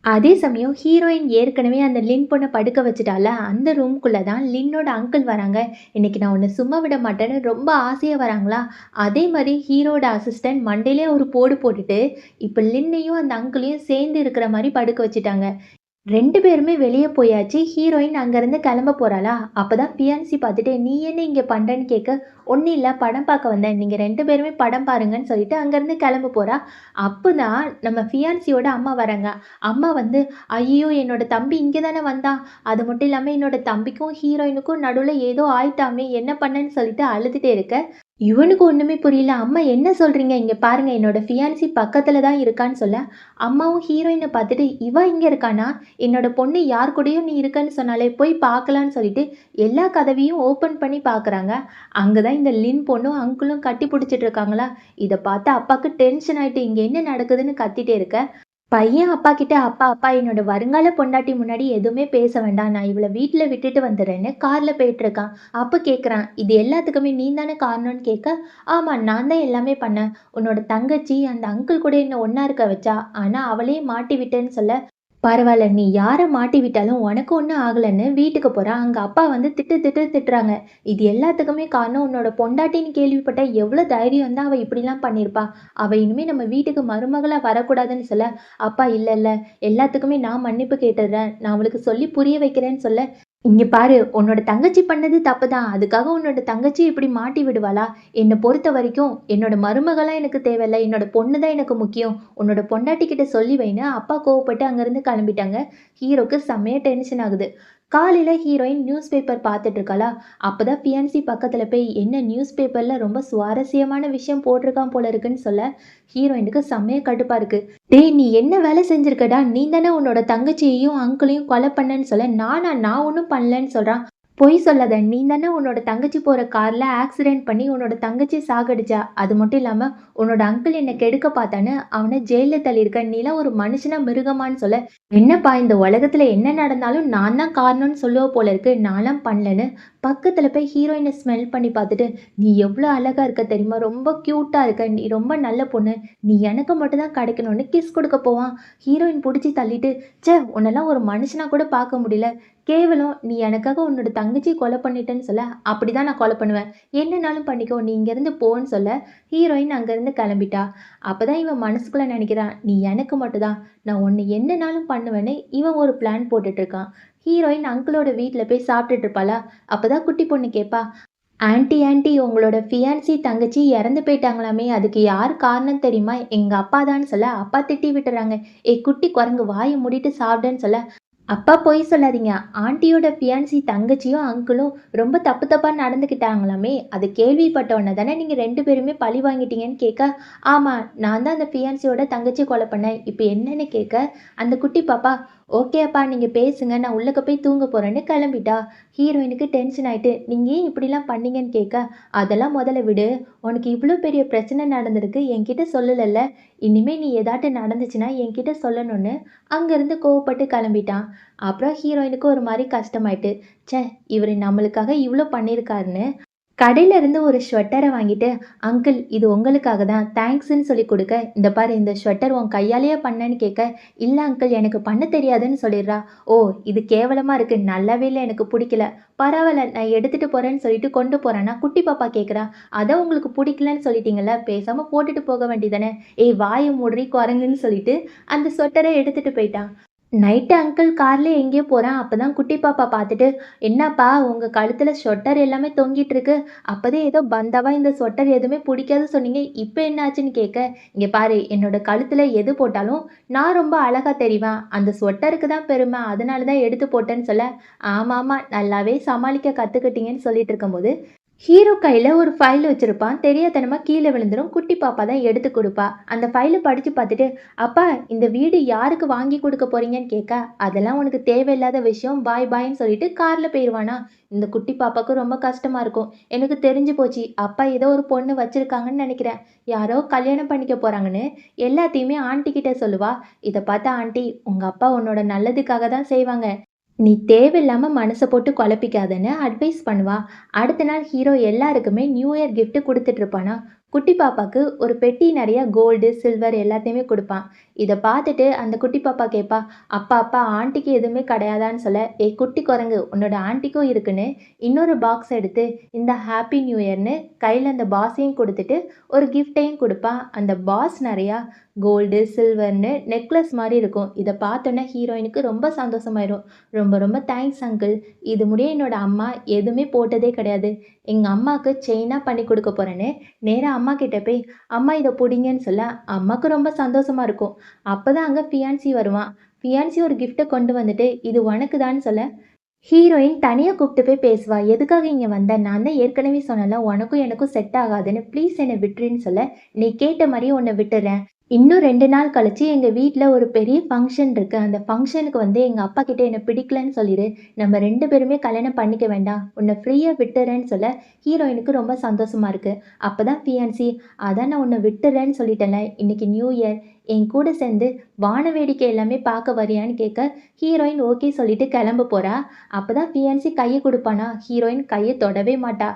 அதே சமயம் ஹீரோயின் ஏற்கனவே அந்த லின் பொண்ண படுக்க வச்சுட்டால, அந்த ரூம்குள்ள தான் லின்னோட அங்கிள் வராங்க. "இன்னைக்கு நான் உன்ன சும்மா விட மாட்டேன்னு" ரொம்ப ஆசையா வராங்களா, அதே மாரி ஹீரோட அசிஸ்டன்ட் மண்டையிலே ஒரு போடு போட்டுட்டு, இப்ப லின்னையும் அந்த அங்கிளையும் சேர்ந்து இருக்கிற மாரி படுக்க வச்சுட்டாங்க. 2 பேருமே வெளிய போயாச்சு. ஹீரோயின் அங்கருந்து கிளம்ப போறாளா, அப்பதான் ஃபியான்சி பார்த்துட்டு, "நீ என்ன இங்க பண்றன்னு?" கேட்க, "ஒண்ணும் இல்ல படம் பார்க்க வந்தேன். நீங்க 2 பேருமே படம் பாருங்கன்னு" சொல்லிட்டு அங்கருந்து கிளம்ப போறா. அப்பதான் நம்ம ஃபியான்சியோட அம்மா வராங்க. அம்மா வந்து, "ஐயய்யோ! என்னோட தம்பி இங்க தானே வந்தான். அது மட்டும் இல்லாம என்னோட தம்பிக்கும் ஹீரோயினுக்கும் நடுவுல ஏதோ ஆயிட்டாமே, என்ன பண்ணேன்னு" சொல்லிட்டு அழுதுட்டே இருக்க, இவனுக்கு ஒண்ணுமே புரியல. "அம்மா என்ன சொல்றீங்க? இங்க பாருங்க என்னோட ஃபியான்சி பக்கத்துல தான் இருக்கான்னு" சொல்ல, அம்மாவும் ஹீரோயின பார்த்துட்டு, "இவ இங்க இருக்கானா? என்னோட பொண்ணு யார் கூடயோ நீ இருக்கன்னு சொன்னாளே, போய் பார்க்கலான்னு" சொல்லிட்டு எல்லா கதவையும் ஓப்பன் பண்ணி பார்க்குறாங்க. அங்க தான் இந்த லின் பொண்ணும், அங்கிளும் கட்டி பிடிச்சிட்டு இருக்காங்களா. இத பார்த்து அப்பாக்கு டென்ஷன் ஆயிட்டு, இங்க என்ன நடக்குதுன்னு கத்திட்டே இருக்க, பையன் அப்பா கிட்ட, "அப்பா அப்பா என்னோட வருங்கால பொண்டாட்டி முன்னாடி எதுவுமே பேச வேண்டாம். நான் இவள வீட்ல விட்டுட்டு வந்துர்றேன்னு" கார்ல போயிட்டுருக்கான். அப்ப கேட்குறான், "இது எல்லாத்துக்குமே நீ தானே காரணம்னு" கேட்க, "ஆமா நான் தான் எல்லாமே பண்ணேன். உன்னோட தங்கச்சி அந்த அங்கிள் கூட என்ன ஒண்ணா இருக்க வச்சா. ஆனா அவளையே மாட்டி விட்டேன்னு" சொல்ல, "பரவால்ல. நீ யார மாட்டி விட்டாலும் உனக்கு ஒண்ணும் ஆகலன்னு" வீட்டுக்கு போறா. அங்க அப்பா வந்து திட்டு திட்டுன்னு திட்டுறாங்க. "இது எல்லாத்துக்குமே காரணம் உன்னோட பொண்டாட்டின்னு கேள்விப்பட்டா எவ்ளோ தைரியம் இருந்தா அவ இப்படிலாம் பண்ணியிருப்பா. அவ இனிமே நம்ம வீட்டுக்கு மருமகளா வரக்கூடாதுன்னு" சொல்ல, "அப்பா இல்ல இல்ல. எல்லாத்துக்குமே நான் மன்னிப்பு கேட்டுர்றேன். நான் அவளுக்கு சொல்லி புரிய வைக்கிறேன்னு" சொல்ல, "இங்க பாரு உன்னோட தங்கச்சி பண்ணது தப்பு தான். அதுக்காக உன்னோட தங்கச்சி இப்படி மாட்டி விடுவாளா? என்ன பொறுத்த வரைக்கும் என்னோட மருமகளா எனக்கு தேவையில்ல. என்னோட பொண்ணு தான் எனக்கு முக்கியம். உன்னோட பொண்டாட்டி கிட்ட சொல்லி வைன்னு" அப்பா கோவப்பட்டு அங்கருந்து கிளம்பிட்டாங்க. ஹீரோக்கு செமையா டென்ஷன் ஆகுது. காலையில ஹீரோயின் நியூஸ் பேப்பர் பார்த்துட்டு இருக்காளா, அப்பதான் ஃபியான்சி பக்கத்துல போய், "என்ன நியூஸ் பேப்பர்ல ரொம்ப சுவாரஸ்யமான விஷயம் போட்டிருக்கான் போல இருக்குன்னு" சொல்ல, ஹீரோயினுக்கு செமையா கடுப்பா இருக்கு. "டேய் நீ என்ன வேலை செஞ்சிருக்கடா? நீ தானே உன்னோட தங்கச்சியையும் அங்கிளையும் கொலை பண்ணேன்னு" சொல்ல, "நானா? நான் ஒண்ணும் பண்ணலன்னு" சொல்றான். "பொய் சொல்லாத. நீ தானே உன்னோட தங்கச்சி போற கார்ல ஆக்சிடென்ட் பண்ணி உன்னோட தங்கச்சிய சாகடிச்ச. அது மட்டும் இல்லாம உன்னோட அங்கிள் என்ன கெடுக்க பார்த்தான்னு அவன ஜெயில்ல தள்ளியிருக்க. நீலாம் ஒரு மனுஷனா மிருகமான்னு" சொல்ல, "என்னப்பா இந்த உலகத்துல என்ன நடந்தாலும் நான் தான் காரணம்னு சொல்லுவ போல இருக்கு. நான்லாம் பண்ணலன்னு" பக்கத்துல போய் ஹீரோயின ஸ்மெல் பண்ணி பார்த்துட்டு, "நீ எவ்ளோ அழகா இருக்க தெரியுமா? ரொம்ப கியூட்டா இருக்க. நீ ரொம்ப நல்ல பொண்ணு. நீ எனக்கு மட்டும் தான் கிடைக்கணும்னு" கிஸ் குடுக்க போவான். ஹீரோயின் புடிச்சு தள்ளிட்டு, "ச்சே! உன்னெல்லாம் ஒரு மனுஷனா கூட பார்க்க முடியல. கேவலம் நீ எனக்காக உன்னோட தங்கச்சிய கொலை பண்ணிட்டேன்னு" சொல்ல, "அப்படிதான் நான் கொலை பண்ணுவேன். என்னனாலும் பண்ணிக்கோ. நீ இங்கேருந்து போன்னு" சொல்ல, ஹீரோயின் அங்கேருந்து கிளம்பிட்டா. அப்பதான் இவன் மனசுக்குள்ள நினைக்கிறான், "நீ எனக்கு மட்டும் தான். நான் உன்ன என்னனாலும் பண்ணுவேன்னு" இவன் ஒரு பிளான் போட்டுட்டு இருக்கான். ஹீரோயின் அங்கிளோட வீட்ல போய் சாப்பிட்டுட்டு இருப்பாளா, அப்பதான் குட்டி பொண்ணு கேட்பா, "ஆன்ட்டி ஆன்ட்டி உங்களோட ஃபியான்சி தங்கச்சி இறந்து போயிட்டாங்களாமே, அதுக்கு யார் காரணம் தெரியுமா? எங்க அப்பா தான்னு" சொல்ல, அப்பா திட்டி விட்டுறாங்க. "ஏய் குட்டி குரங்கு வாய மூடிட்டு சாப்பிடுன்னு" சொல்ல, "அப்பா பொய் சொல்லாதீங்க. ஆன்ட்டியோட ஃபியான்சி தங்கச்சியும், அங்கிளும் ரொம்ப தப்பு தப்பா நடந்துக்கிட்டாங்களாமே, அது கேள்விப்பட்ட உடனே தானே நீங்க 2 பேருமே பழி வாங்கிட்டீங்கன்னு" கேட்க, "ஆமா நான் தான் அந்த ஃபியான்சியோட தங்கச்சிய கொலை பண்ணேன். இப்ப என்னன்னு" கேட்க, அந்த குட்டி பாப்பா, "ஓகே அப்பா நீங்க பேசுங்க. நான் உள்ளக்க போய் தூங்க போறேன்னு" கிளம்பிட்டா. ஹீரோயினுக்கு டென்ஷன் ஆயிட்டு, "நீங்க ஏன் இப்படிலாம் பண்ணீங்கன்னு" கேட்க, "அதெல்லாம் முதல்ல விடு. உனக்கு இவ்ளோ பெரிய பிரச்சனை நடந்திருக்கு. என்கிட்ட சொல்லலல்ல. இனிமே நீ ஏதாட்டும் நடந்துச்சுன்னா என்கிட்ட சொல்லணும்னு" அங்கருந்து கோவப்பட்டு கிளம்பிட்டான். அப்புறம் ஹீரோயினுக்கு ஒரு மாரி கஷ்டமாயிட்டு, ச்சே! இவரு நம்மளுக்காக இவ்ளோ பண்ணியிருக்காருன்னு. கடையில இருந்து ஒரு ஸ்வெட்டர வாங்கிட்டு, "அங்கிள் இது உங்களுக்காக தான். தேங்க்ஸ்ன்னு" சொல்லி குடுக்க, "இந்த பாரு இந்த ஸ்வெட்டர் உன் கையாலயே பண்ணேன்னு" கேட்க, "இல்ல அங்கிள் எனக்கு பண்ண தெரியாதுன்னு" சொல்லிடுறா. "ஓ! இது கேவலமா இருக்கு. நல்லாவே இல்ல. எனக்கு புடிக்கல. பரவால்ல நான் எடுத்துட்டு போறேன்னு" சொல்லிட்டு கொண்டு போறானா, குட்டி பாப்பா கேட்குறா, "அதான் உங்களுக்கு புடிக்கலன்னு சொல்லிட்டீங்கல்ல, பேசாம போட்டுட்டு போக வேண்டியதானே?" "ஏய் வாய மூடுறி குரங்குன்னு" சொல்லிட்டு அந்த ஸ்வெட்டர எடுத்துட்டு போயிட்டான். நைட்டு அங்கிள் கார்ல எங்கேயோ போறேன். அப்பதான் குட்டி பாப்பா பார்த்துட்டு, "என்னப்பா உங்க கழுத்துல ஸ்வெட்டர் எல்லாமே தொங்கிட்டு இருக்கு. அப்பதான் ஏதோ பந்தாவா இந்த ஸ்வெட்டர் எதுவுமே புடிக்காது சொன்னீங்க. இப்ப என்ன ஆச்சுன்னு?" கேட்க, "இங்க பாரு என்னோட கழுத்துல எது போட்டாலும் நான் ரொம்ப அழகா தெரிவேன். அந்த ஸ்வெட்டருக்கு தான் பெருமை. அதனால தான் எடுத்து போட்டேன்னு" சொல்ல, "ஆமாமா நல்லாவே சமாளிக்க கத்துக்கிட்டீங்கன்னு" சொல்லிட்டு இருக்கும்போது, ஹீரோ கையில ஒரு ஃபைல் வச்சிருப்பான். தெரியாத்தனமா கீழ விழுந்துரும். குட்டி பாப்பா தான் எடுத்து குடுப்பா. அந்த ஃபைல படிச்சு பார்த்துட்டு, "அப்பா இந்த வீடு யாருக்கு வாங்கி குடுக்க போறீங்கன்னு?" கேட்க, "அதெல்லாம் உனக்கு தேவையில்லாத விஷயம். பாய் பாய்ன்னு" சொல்லிட்டு கார்ல போயிருவானா. இந்த குட்டி பாப்பாக்கு ரொம்ப கஷ்டமா இருக்கும். எனக்கு தெரிஞ்சு போச்சு. அப்பா ஏதோ ஒரு பொண்ணு வச்சிருக்காங்கன்னு நெனைக்கிறேன். யாரோ கல்யாணம் பண்ணிக்க போறாங்கன்னு எல்லாத்தையுமே ஆன்ட்டி கிட்ட சொல்லுவா. இத பார்த்த ஆன்ட்டி, "உங்க அப்பா உன்னோட நல்லதுக்காக தான் செய்வாங்க. நீ தேவையில்லாம மனச போட்டு குழப்பிக்காதன்னு" அட்வைஸ் பண்ணுவா. அடுத்த நாள் ஹீரோ எல்லாருக்குமே நியூ இயர் கிஃப்ட் குடுத்துட்டு இருப்பானா. குட்டி பாப்பாக்கு ஒரு பெட்டி நெறைய கோல்டு, சில்வர் எல்லாத்தையுமே குடுப்பான். இத பார்த்துட்டு அந்த குட்டி பாப்பா கேட்பா, "அப்பா அப்பா ஆன்ட்டிக்கு எதுவுமே கிடையாதான்னு?" சொல்ல, "ஏய் குட்டி குரங்கு உன்னோட ஆன்ட்டிக்கும் இருக்குன்னு" இன்னொரு பாக்ஸ் எடுத்து, "இந்த ஹாப்பி நியூ இயர்ன்னு" கையில அந்த பாஸையும் குடுத்துட்டு ஒரு கிஃப்ட்டையும் குடுப்பான். அந்த பாஸ் நெறையா கோல்டு, சில்வர்ன்னு நெக்லஸ் மாரி இருக்கும். இத பார்த்தோனே ஹீரோயினுக்கு ரொம்ப சந்தோஷமாயிரும். "ரொம்ப ரொம்ப தேங்க்ஸ் அங்கிள். இது முடிய என்னோட அம்மா எதுவுமே போட்டதே கிடையாது. எங்க அம்மாக்கு செயினா பண்ணி குடுக்க போறேன்னு" நேரா அம்மா கிட்ட போய், "அம்மா இத புடிங்கன்னு" சொல்ல, அம்மாக்கு ரொம்ப சந்தோஷமா இருக்கும். அப்பதான் அங்க ஃபியான்சி வருவான். ஃபியான்சி ஒரு கிஃப்ட்ட கொண்டு வந்துட்டு, "இது உனக்கு தான்னு" சொல்ல, ஹீரோயின் தனியா கூப்ட்டு போய் பேசுவா. "எதுக்காக இங்க வந்த? நான் தான் ஏற்கனவே சொன்னேன்ல, உனக்கும் எனக்கும் செட் ஆகாதுன்னு. ப்ளீஸ் என்ன விட்டுருன்னு" சொல்ல, "நீ கேட்ட மாரியே உன்ன விட்டுர்றேன். இன்னும் 2 நாள் கழிச்சு எங்க வீட்ல ஒரு பெரிய ஃபங்ஷன் இருக்கு. அந்த ஃபங்ஷனுக்கு வந்து எங்க அப்பா கிட்ட என்ன பிடிக்கலன்னு சொல்லிரு. நம்ம 2 பேருமே கல்யாணம் பண்ணிக்க வேண்டாம். உன்ன ஃப்ரீயா விட்டுர்றேன்னு" சொல்ல, ஹீரோயினுக்கு ரொம்ப சந்தோஷமா இருக்கு. அப்பதான் ஃபியான்சி, "அதான் நான் உன்ன விட்டுர்றேன்னு சொல்லிட்டேன்ல. இன்னைக்கு நியூ இயர். என் கூட சேர்ந்து வான வேடிக்கை எல்லாமே பார்க்க வரியான்னு?" கேட்க, ஹீரோயின் ஓகே சொல்லிட்டு கிளம்ப போறா. அப்பதான் ஃபியான்சி கைய குடுப்பானா, ஹீரோயின் கைய தொடவே மாட்டா.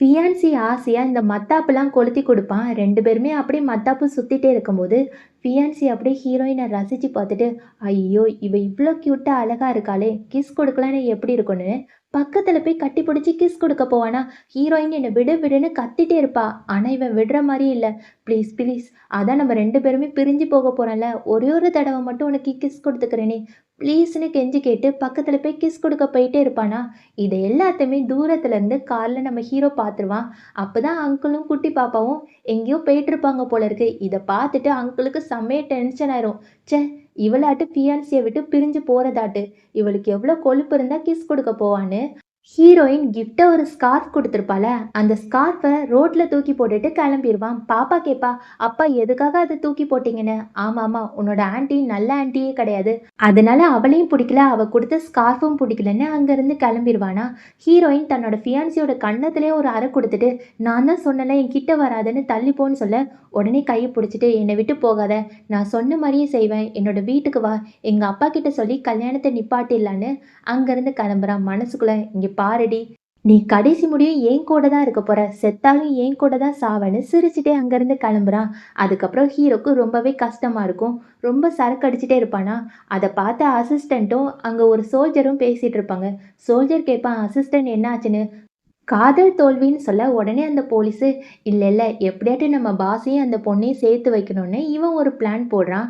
ஃபியான்சி ஆசையா இந்த மத்தாப்புலாம் கொளுத்தி குடுப்பான். 2 பேருமே அப்படியே மத்தாப்பு சுத்திட்டே இருக்கும்போது, ஃபியான்சி அப்படியே ஹீரோயின ரசிச்சு பார்த்துட்டு, "ஐயோ! இவ இவ்ளோ கியூட்டா அழகா இருக்காளே! கிஸ் குடுக்கலான்னா எப்படி இருக்கும்னு" பக்கத்துல போய் கட்டி பிடிச்சு கிஸ் குடுக்க போவானா, ஹீரோயின் என்ன விடு விடுன்னு கத்திட்டே இருப்பா. ஆனா இவன் விடுற மாரியே இல்ல. "ப்ளீஸ் ப்ளீஸ் அதான் நம்ம 2 பேருமே பிரிஞ்சு போக போறோம்ல. ஒரே ஒரு தடவ மட்டும் உனக்கு கிஸ் குடுத்துக்கிறேனே" ப்ளீஸ்ன்னு கெஞ்சி கேட்டு பக்கத்துல போய் கிஸ் குடுக்க போயிட்டே இருப்பானா. இத எல்லாத்தையுமே தூரத்துல இருந்து கார்ல நம்ம ஹீரோ பார்த்துருவான். அப்பதான் அங்கிளும், குட்டி பாப்பாவும் எங்கேயோ போயிட்டுருப்பாங்க போல இருக்கு. இத பார்த்துட்டு அங்கிளுக்கு செம்மையா டென்ஷன் ஆயிரும். ச்சே! இவளாட்டு ஃபியான்சிய விட்டு பிரிஞ்சு போறதாட்டு. இவளுக்கு எவ்ளோ கொழுப்பு இருந்தா கிஸ் குடுக்க போவான்னு. ஹீரோயின் கிஃப்ட்டா ஒரு ஸ்கார்ஃப் குடுத்துருப்பாள, அந்த ஸ்கார்ஃப ரோட்ல தூக்கி போட்டுட்டு கிளம்பிருவான். பாப்பா கேட்பா, "அப்பா எதுக்காக அத தூக்கி போட்டீங்கன்னு?" "ஆமாமா, உன்னோட ஆன்ட்டி நல்ல ஆன்ட்டியே கிடையாது. அதனால அவளையும் புடிக்கல, அவ குடுத்த ஸ்கார்ஃபும் புடிக்கலன்னு" அங்கருந்து கிளம்பிருவானா. ஹீரோயின் தன்னோட ஃபியான்சியோட கன்னத்திலேயே ஒரு அறை குடுத்துட்டு, "நான் தான் சொன்னேன்ல என் கிட்ட வராதன்னு தள்ளி போன்னு" சொல்ல, உடனே கைய புடிச்சுட்டு, "என்ன விட்டு போகாத. நான் சொன்ன மாரியே செய்வேன். என்னோட வீட்டுக்கு வா. எங்க அப்பா கிட்ட சொல்லி கல்யாணத்த நிப்பாட்டிடலான்னு" அங்கருந்து கிளம்புறான். மனசுக்குள்ள, "இங்க பாருடி, நீ கடைசி முடியும் என் கூட தான் இருக்க போற. செத்தாலும் என் கூட தான் சாவேன்னு" சிரிச்சுட்டே அங்கருந்து கிளம்புறான். அதுக்கப்புறம் ஹீரோக்கு ரொம்பவே கஷ்டமா இருக்கும். ரொம்ப சரக்கு அடிச்சுட்டே இருப்பானா. அத பார்த்த அசிஸ்டன்ட்டும் அங்க ஒரு சோல்ஜரும் பேசிட்டு இருப்பாங்க. சோல்ஜர் கேட்பான் அசிஸ்டன்ட் என்ன ஆச்சுன்னு. காதல் தோல்வின்னு சொல்ல, உடனே அந்த போலீஸு, "இல்ல இல்ல எப்படியாட்டும் நம்ம பாஸையும் அந்த பொண்ணையும் சேர்த்து வைக்கணும்னு" இவன் ஒரு பிளான் போடுறான்.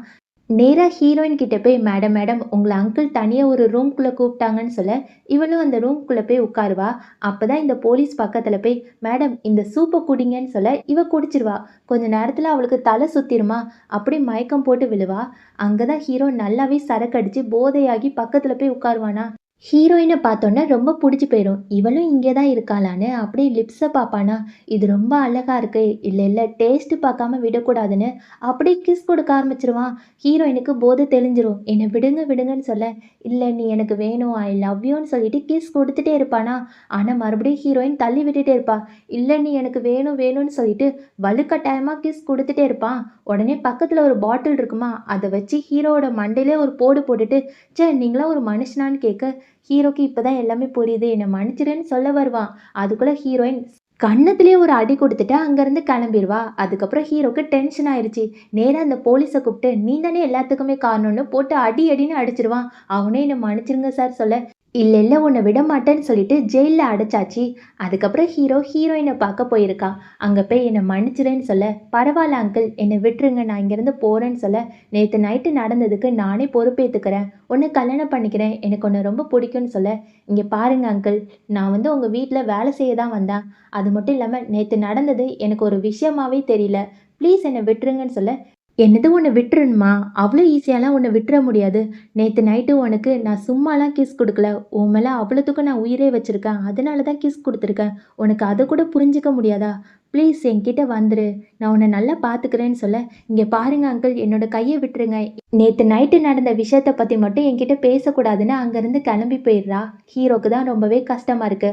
நேரா ஹீரோயின் கிட்ட போய், "மேடம் மேடம் உங்கள அங்கிள் தனியா ஒரு ரூம்குள்ள கூப்பிட்டாங்கன்னு" சொல்ல, இவளும் அந்த ரூம்குள்ள போய் உட்காருவா. அப்பதான் இந்த போலீஸ் பக்கத்துல போய், "மேடம் இந்த சூப்ப குடிங்கன்னு" சொல்ல, இவ குடிச்சிருவா. கொஞ்ச நேரத்துல அவளுக்கு தலை சுத்திருமா, அப்படியே மயக்கம் போட்டு விழுவா. அங்கதான் ஹீரோ நல்லாவே சரக்கு அடிச்சு போதையாகி பக்கத்துல போய் உட்காருவானா. ஹீரோயின பார்த்தோன்னே ரொம்ப புடிச்சு போயிரும். இவளும் இங்கே தான் இருக்காளான்னு அப்படியே லிப்ஸ பார்ப்பானா, இது ரொம்ப அழகா இருக்கு. இல்ல இல்ல டேஸ்ட் பார்க்காம விடக்கூடாதுன்னு அப்படியே கிஸ் கொடுக்க ஆரம்பிச்சுருவான். ஹீரோயினுக்கு போதை தெளிஞ்சிரும். என்ன விடுங்க விடுங்கன்னு சொல்ல, இல்ல நீ எனக்கு வேணும், ஐ லவ் யூன்னு சொல்லிட்டு கிஸ் குடுத்துட்டே இருப்பானா. ஆனா மறுபடியும் ஹீரோயின் தள்ளி விட்டுட்டே இருப்பா. இல்ல நீ எனக்கு வேணும் வேணும்னு சொல்லிட்டு வலுக்கட்டாயமா கிஸ் குடுத்துட்டே இருப்பான். உடனே பக்கத்துல ஒரு பாட்டில் இருக்குமா, அத வச்சு ஹீரோவோட மண்டையிலே ஒரு போடு போட்டுட்டு, ச்சே நீங்கலாம் ஒரு மனுஷனான்னு கேட்க, ஹீரோக்கு இப்பதான் எல்லாமே புரியுது. என்ன மன்னிச்சிடுன்னு சொல்ல வருவான். அதுக்குள்ள ஹீரோயின் கன்னத்திலேயே ஒரு அடி குடுத்துட்டு அங்கருந்து கிளம்பிருவா. அதுக்கப்புறம் ஹீரோக்கு டென்ஷன் ஆயிருச்சு. நேரா அந்த போலீஸ கூப்ட்டு, "நீ தானே எல்லாத்துக்குமே காரணம்னு" போட்டு அடி அடின்னு அடிச்சிருவான். அவனே என்ன மன்னிச்சிருங்க சார் சொல்ல, இல்ல, இல்ல உன்ன விடமாட்டேன்னு சொல்லிட்டு ஜெயில்ல அடைச்சாச்சு. அதுக்கப்புறம் ஹீரோயின பார்க்க போயிருக்கா. அங்க போய் என்ன மன்னிச்சிடுன்னு சொல்ல, "பரவால்ல அங்கிள் என்ன விட்டுருங்க. நான் இங்கேருந்து போறேன்னு" சொல்ல, "நேத்து நைட்டு நடந்ததுக்கு நானே பொறுப்பேத்துக்கிறேன். உன்ன கல்யாணம் பண்ணிக்கிறேன். எனக்கு உன்ன ரொம்ப பிடிக்கும்னு" சொல்ல, "இங்க பாருங்க அங்கிள், நான் வந்து உங்க வீட்ல வேலை செய்ய தான் வந்தேன். அது மட்டும் இல்லாம நேத்து நடந்தது எனக்கு ஒரு விஷயமாவே தெரியல. ப்ளீஸ் என்ன விட்டுருங்கன்னு" சொல்ல, "என்னது உன்ன விட்டுறணுமா? அவ்ளோ ஈஸியாலாம் உன்ன விட்டுற முடியாது. நேத்து நைட்டு உனக்கு நான் சும்மாலாம் கிஸ் குடுக்கல. உன் மேல அவ்வளத்துக்கும் நான் உயிரே வச்சிருக்கேன். அதனால தான் கிஸ் குடுத்துருக்கேன். உனக்கு அத கூட புரிஞ்சுக்க முடியாதா? ப்ளீஸ் என்கிட்ட வந்துரு. நான் உன்ன நல்லா பார்த்துக்கிறேன்னு" சொல்ல, "இங்க பாருங்க அங்கிள் என்னோட கைய விட்டுருங்க. நேத்து நைட்டு நடந்த விஷயத்த பத்தி மட்டும் என்கிட்ட பேசக்கூடாதுன்னு" அங்கருந்து கிளம்பி போயிடுறா. ஹீரோக்கு தான் ரொம்பவே கஷ்டமா இருக்கு.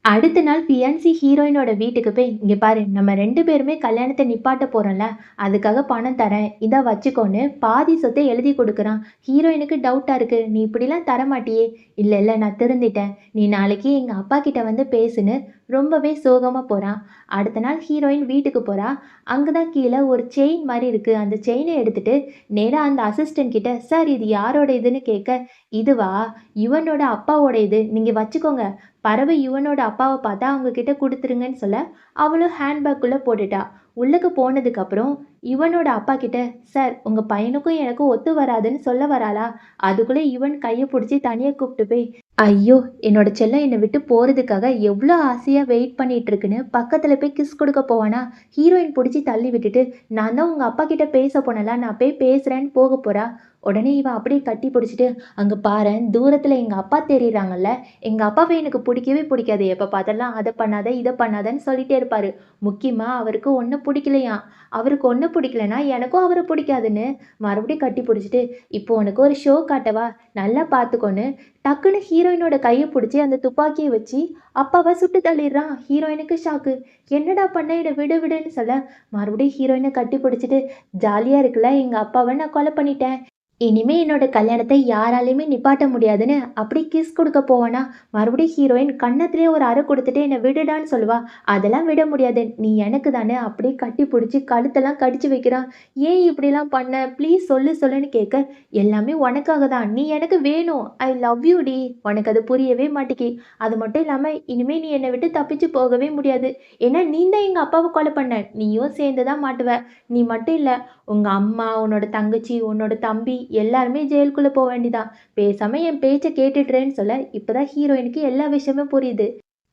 அடுத்த நாள் ஃபியான்சி ஹீரோயினோட வீட்டுக்கு போய், "இங்க பாரு நம்ம 2 பேருமே கல்யாணத்த நிப்பாட்ட போறோம்ல, அதுக்காக பணம் தரேன். இந்தா வச்சுக்கோன்னு" பாதி சொத்த எழுதி குடுக்குறான். ஹீரோயினுக்கு டவுட்டா இருக்கு. "நீ இப்படிலாம் தரமாட்டியே?" "இல்ல, இல்ல நான் திருந்திட்டேன். நீ நாளைக்கு எங்க அப்பா கிட்ட வந்து பேசுன்னு" ரொம்பவே சோகமா போறான். அடுத்த நாள் ஹீரோயின் வீட்டுக்கு போறா. அங்க தான் கீழ ஒரு செயின் மாரி இருக்கு. அந்த செயின எடுத்துட்டு நேரா அந்த அசிஸ்டன்ட் கிட்ட, "சார் இது யாரோட இதுன்னு?" கேட்க, "இதுவா? யுவனோட அப்பாவோட இது. நீங்க வச்சுக்கோங்க. பறவை யுவனோட அப்பாவ பார்த்தா அவங்க கிட்ட குடுத்துருங்கன்னு" சொல்ல, அவளும் ஹேண்ட்பேக்குள்ள போட்டுட்டா. உள்ளுக்கு போனதுக்கப்புறம் யுவனோட அப்பா கிட்ட, "சார் உங்க பையனுக்கும் எனக்கும் ஒத்து வராதுன்னு சொல்ல வராளா?" அதுக்குள்ள யுவன் கைய புடிச்சு தனியா கூப்ட்டு போய், ஐயோ! என்னோட செல்லம் என்ன விட்டு போறதுக்காக எவ்ளோ ஆசையா வெயிட் பண்ணிட்டு இருக்குன்னு பக்கத்துல போய் கிஸ் குடுக்க போவானா, ஹீரோயின் புடிச்சு தள்ளி விட்டுட்டு, "நான் தான் உங்க அப்பா கிட்ட பேச போனேன்ல, நான் போய் பேசுறேன்னு" போக போறா. உடனே இவன் அப்படியே கட்டி புடிச்சுட்டு, "அங்க பாரேன் தூரத்துல எங்க அப்பா தெரியிறாங்கல்ல, எங்க அப்பாவ எனக்கு புடிக்கவே புடிக்காது. எப்ப பார்த்தாலும் அத பண்ணாத, இத பண்ணாதன்னு சொல்லிட்டே இருப்பாரு. முக்கியமா அவருக்கு ஒண்ணு புடிக்கலையாம். அவருக்கு ஒண்ணு புடிக்கலன்னா எனக்கும் அவர புடிக்காதுன்னு" மறுபடியும் கட்டி புடிச்சுட்டு, "இப்போ உனக்கு ஒரு ஷோ காட்டவா? நல்லா பார்த்துக்கோன்னு" டக்குன்னு ஹீரோயினோட கைய புடிச்சு அந்த துப்பாக்கிய வச்சு அப்பாவ சுட்டு தள்ளிடுறான். ஹீரோயினுக்கு ஷாக்கு. "என்னடா பண்ண? என்ன விடு விடுன்னு" சொல்ல, மறுபடியும் ஹீரோயின கட்டி பிடிச்சுட்டு, "ஜாலியா இருக்குல்ல எங்க அப்பாவ நான் கொலை பண்ணிட்டேன். இனிமே என்னோட கல்யாணத்த யாராலயுமே நிப்பாட்ட முடியாதுன்னு" அப்படியே கிஸ் குடுக்க போவானா, மறுபடியும் ஹீரோயின் கன்னத்திலேயே ஒரு அறை குடுத்துட்டு என்ன விடுடான்னு சொல்லுவா. "அதெல்லாம் விட முடியாது. நீ எனக்கு தானே" அப்படியே கட்டி புடிச்சு கழுத்தெல்லாம் கடிச்சு வைக்கிறான். "ஏன் இப்படிலாம் பண்ண? ப்ளீஸ் சொல்லு சொல்லுன்னு" கேட்க, "எல்லாமே உனக்காக தான். நீ எனக்கு வேணும். ஐ லவ் யூ டி. உனக்கு அது புரியவே மாட்டிக்கி. அது மட்டும் இல்லாம இனிமே நீ என்ன விட்டு தப்பிச்சு போகவே முடியாது. ஏன்னா நீ தான் எங்க அப்பாவ கொலை பண்ண. நீயும் சேர்ந்து தான் மாட்டுவ. நீ மட்டும் இல்ல, உங்க அம்மா, உன்னோட தங்கச்சி, உன்னோட தம்பி எல்லாருமே ஜெயிலுக்குள்ள போ வேண்டியதான். பேசாம என் பேச்ச கேட்டுடுறேன்னு" சொல்ல, இப்பதான் ஹீரோயினுக்கு எல்லா விஷயமும் புரியுது.